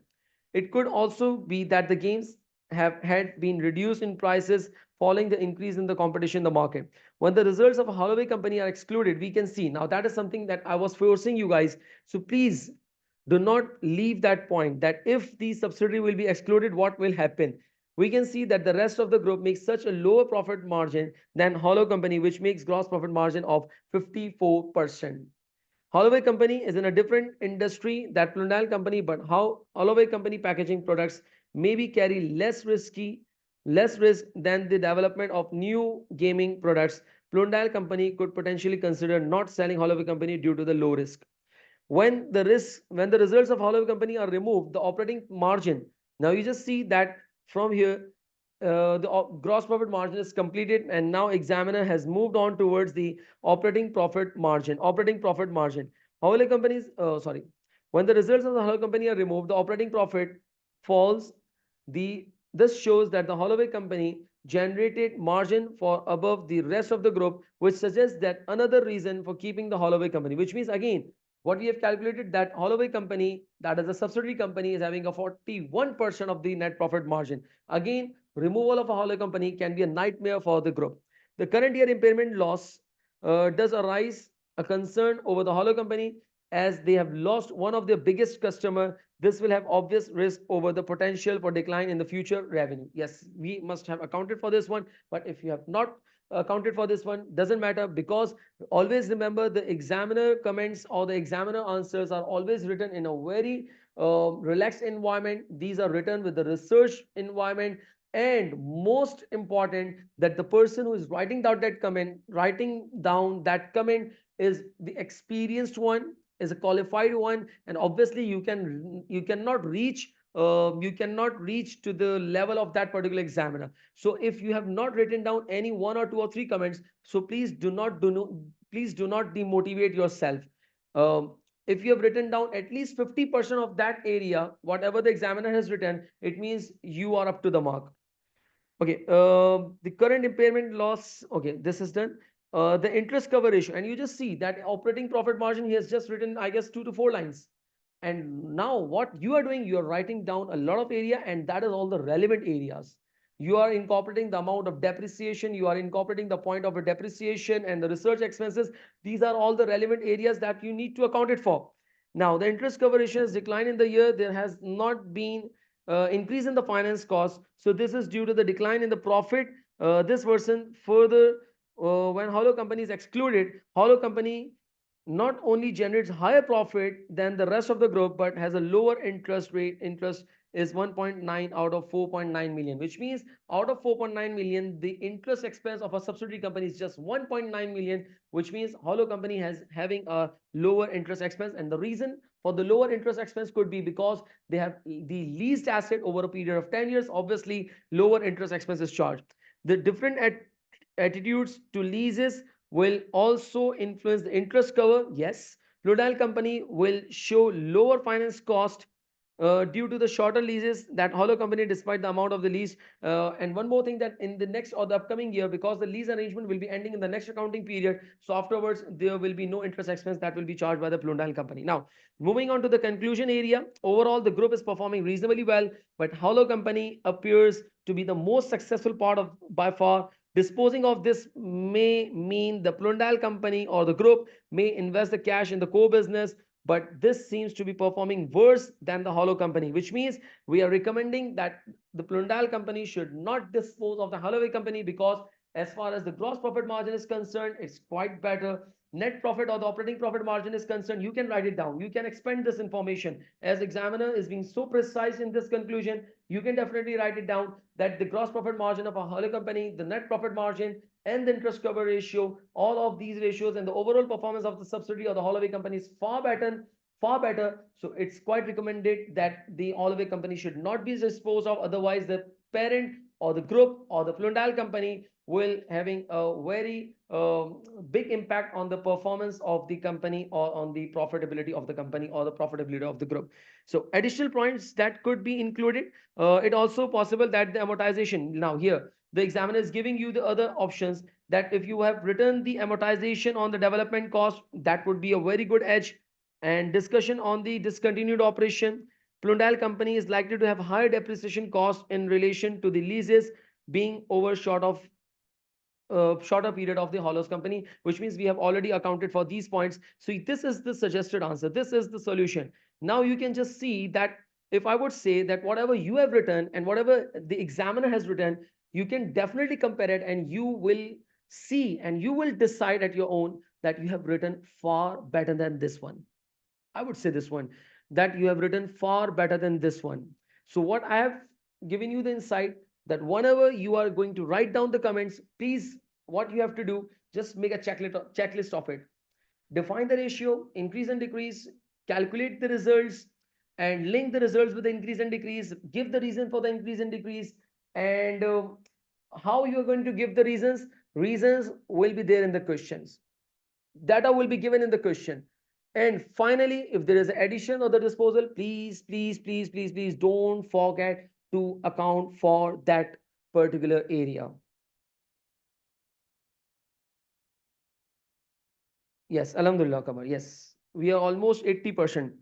A: It could also be that the games have had been reduced in prices following the increase in the competition in the market. When the results of a Holloway company are excluded, we can see now, that is something that I was forcing you guys. So please do not leave that point, that if the subsidiary will be excluded, what will happen. We can see that the rest of the group makes such a lower profit margin than Hollow company, which makes gross profit margin of 54%. Holloway company is in a different industry that Plundale company, but how Holloway company packaging products maybe carry less risk than the development of new gaming products. Plundale company could potentially consider not selling Holloway company due to the low risk. When the results of Holloway company are removed, the operating margin. Now you just see that from here, the gross profit margin is completed, and now examiner has moved on towards the operating profit margin. Operating profit margin. Holloway companies, sorry, when the results of the Holloway company are removed, the operating profit falls. This shows that the Holloway company generated margin for above the rest of the group, which suggests that another reason for keeping the Holloway company, which means again what we have calculated, that Holloway company, that is a subsidiary company, is having a 41% of the net profit margin. Again, removal of a Holloway company can be a nightmare for the group. The current year impairment loss does arise a concern over the Holloway company, as they have lost one of their biggest customer. This will have obvious risk over the potential for decline in the future revenue. Yes, we must have accounted for this one, but if you have not accounted for this one, doesn't matter, because always remember, the examiner comments or the examiner answers are always written in a very relaxed environment. These are written with the research environment, and most important, that the person who is writing down that comment is the experienced one, is a qualified one, and obviously you cannot reach to the level of that particular examiner. So if you have not written down any one or two or three comments, so please do not demotivate yourself. If you have written down at least 50% of that area, whatever the examiner has written, it means you are up to the mark. Okay, the current impairment loss, okay, this is done. The interest cover ratio, and you just see that operating profit margin, he has just written, I guess, 2 to 4 lines. And now what you are doing, you are writing down a lot of area, and that is all the relevant areas. You are incorporating the amount of depreciation, you are incorporating the point of a depreciation and the research expenses. These are all the relevant areas that you need to account it for. Now, the interest cover ratio has declined in the year. There has not been increase in the finance cost. So this is due to the decline in the profit. This version further, when Hollow company is excluded, Hollow company not only generates higher profit than the rest of the group, but has a lower interest is 1.9 out of 4.9 million, which means out of 4.9 million, the interest expense of a subsidiary company is just 1.9 million, which means hollow company has having a lower interest expense. And the reason for the lower interest expense could be because they have the leased asset over a period of 10 years. Obviously, lower interest expense is charged. The different attitudes to leases will also influence the interest cover. Yes, Pluralsight company will show lower finance cost due to the shorter leases that hollow company despite the amount of the lease. And one more thing, that in the next or the upcoming year, because the lease arrangement will be ending in the next accounting period, so afterwards there will be no interest expense that will be charged by the Pluralsight company. Now, moving on to the conclusion area, overall the group is performing reasonably well, but hollow company appears to be the most successful part of by far. Disposing of this may mean the Pluralsight company or the group may invest the cash in the core business, but this seems to be performing worse than the hollow company, which means we are recommending that the Pluralsight company should not dispose of the Holloway company, because as far as the gross profit margin is concerned, it's quite better. Net profit or the operating profit margin is concerned, you can write it down, you can expand this information. As examiner is being so precise in this conclusion, you can definitely write it down that the gross profit margin of a Holloway company, the net profit margin, and the interest cover ratio, all of these ratios and the overall performance of the subsidiary or the Holloway company is far better, far better. So it's quite recommended that the Holloway company should not be disposed of. Otherwise, the parent or the group or the Pluralsight company will having a very big impact on the performance of the company or on the profitability of the company or the profitability of the group. So additional points that could be included, it also possible that the amortization, now here the examiner is giving you the other options, that if you have written the amortization on the development cost, that would be a very good edge. And discussion on the discontinued operation, Pluralsight company is likely to have higher depreciation cost in relation to the leases being over shorter period of the hollows company, which means we have already accounted for these points. So this is the suggested answer, this is the solution. Now you can just see that if I would say that whatever you have written and whatever the examiner has written, you can definitely compare it, and you will see and you will decide at your own that you have written far better than this one. I would say this one, that you have written far better than this one. So what I have given you the insight, that whenever you are going to write down the comments, please, what you have to do, just make a checklist of it. Define the ratio, increase and decrease, calculate the results, and link the results with the increase and decrease. Give the reason for the increase and decrease, and how you are going to give the reasons. Reasons will be there in the questions. Data will be given in the question. And finally, if there is addition or the disposal, please don't forget to account for that particular area. Yes, Alhamdulillah, Kamar. Yes, we are almost 80%.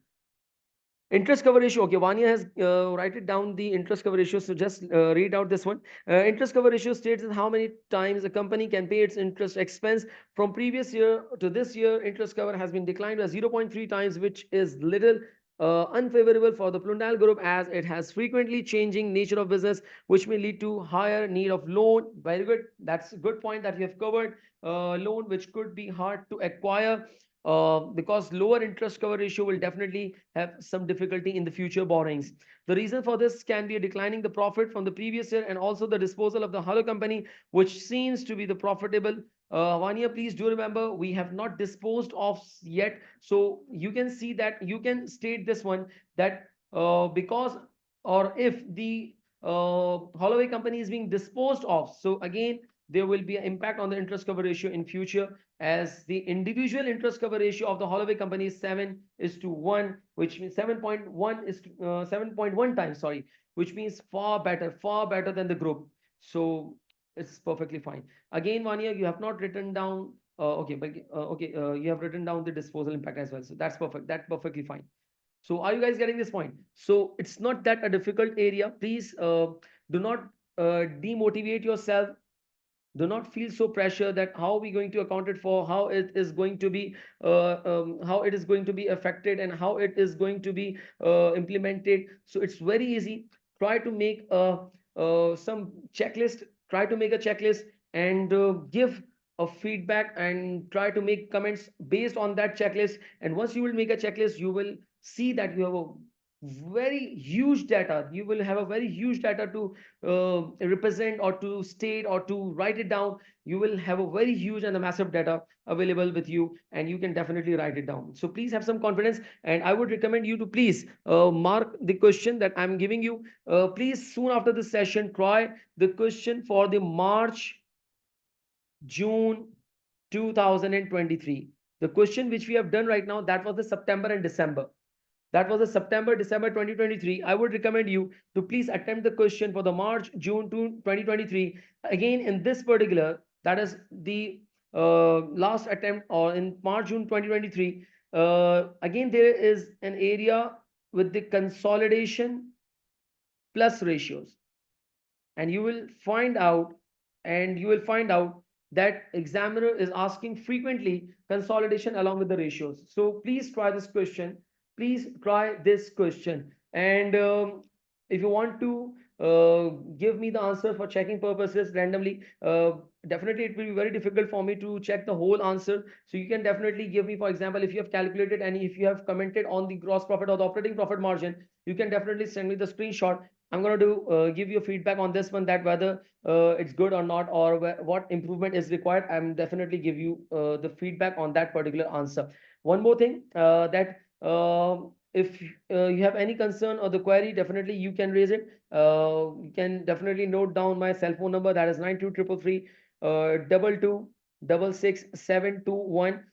A: Interest cover ratio. Okay, Vanya has write it down the interest cover ratio. So just read out this one. Interest cover ratio states how many times a company can pay its interest expense. From previous year to this year, interest cover has been declined by 0.3 times, which is little unfavorable for the Pluralsight group, as it has frequently changing nature of business, which may lead to higher need of loan. Very good. That's a good point that we have covered. Loan which could be hard to acquire, because lower interest cover ratio will definitely have some difficulty in the future borrowings. The reason for this can be a declining the profit from the previous year, and also the disposal of the hollow company, which seems to be the profitable. Vanya, please do remember, we have not disposed of yet. So you can see that you can state this one, that because or if the Holloway company is being disposed of, so again there will be an impact on the interest cover ratio in future, as the individual interest cover ratio of the Holloway company is 7:1, which means 7.1 is 7.1 times, sorry, which means far better than the group. So it's perfectly fine. Again, Vanya, you have not written down. Okay, but okay, you have written down the disposal impact as well. So that's perfect. That's perfectly fine. So are you guys getting this point? So it's not that a difficult area. Please do not demotivate yourself. Do not feel so pressure that how we going to account it for, how it is going to be how it is going to be affected, and how it is going to be implemented. So it's very easy. Try to make some checklist, try to make a checklist, and give a feedback, and try to make comments based on that checklist. And once you will make a checklist, you will see that you have a very huge data. You will have a very huge data to represent or to state or to write it down. You will have a very huge and a massive data available with you, and you can definitely write it down. So please have some confidence, and I would recommend you to please mark the question that I'm giving you. Please soon after this session try the question for the March, June 2023. The question which we have done right now, that was the September and December. That was the September, December 2023. I would recommend you to please attempt the question for the March, June to 2023. Again, in this particular, that is the last attempt, or in March, June 2023. Again, there is an area with the consolidation plus ratios, and you will find out that examiner is asking frequently consolidation along with the ratios. So please try this question. Please try this question. And if you want to give me the answer for checking purposes randomly, definitely it will be very difficult for me to check the whole answer. So you can definitely give me, for example, if you have calculated and if you have commented on the gross profit or the operating profit margin, you can definitely send me the screenshot. I'm going to do give you feedback on this one, that whether it's good or not, or what improvement is required. I'm definitely give you the feedback on that particular answer. One more thing, that if you have any concern or the query, definitely you can raise it. You can definitely note down my cell phone number, that is 9233 22 66 721.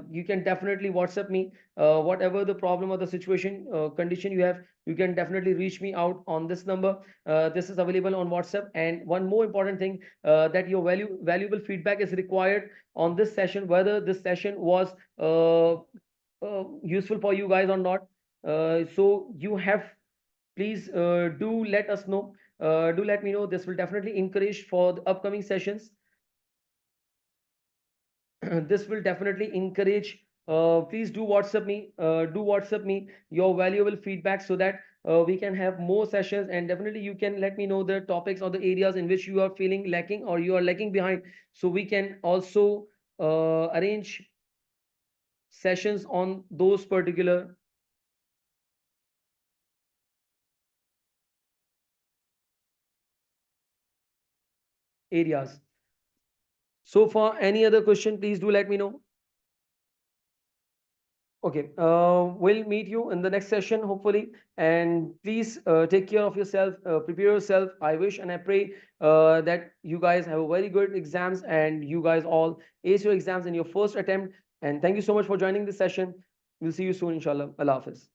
A: You can definitely WhatsApp me. Whatever the problem or the situation condition you have, you can definitely reach me out on this number. This is available on WhatsApp. And one more important thing, that your valuable feedback is required on this session, whether this session was useful for you guys or not. So you have, please do let us know. Do let me know. This will definitely encourage for the upcoming sessions. This will definitely encourage. Please do WhatsApp me your valuable feedback, so that we can have more sessions. And definitely you can let me know the topics or the areas in which you are feeling lacking or you are lagging behind, so we can also arrange sessions on those particular areas. So far, any other question, please do let me know. Okay, we'll meet you in the next session, hopefully. And please take care of yourself, prepare yourself. I wish and I pray that you guys have a very good exams and you guys all ace your exams in your first attempt. And thank you so much for joining this session. We'll see you soon, inshallah. Allah Hafiz.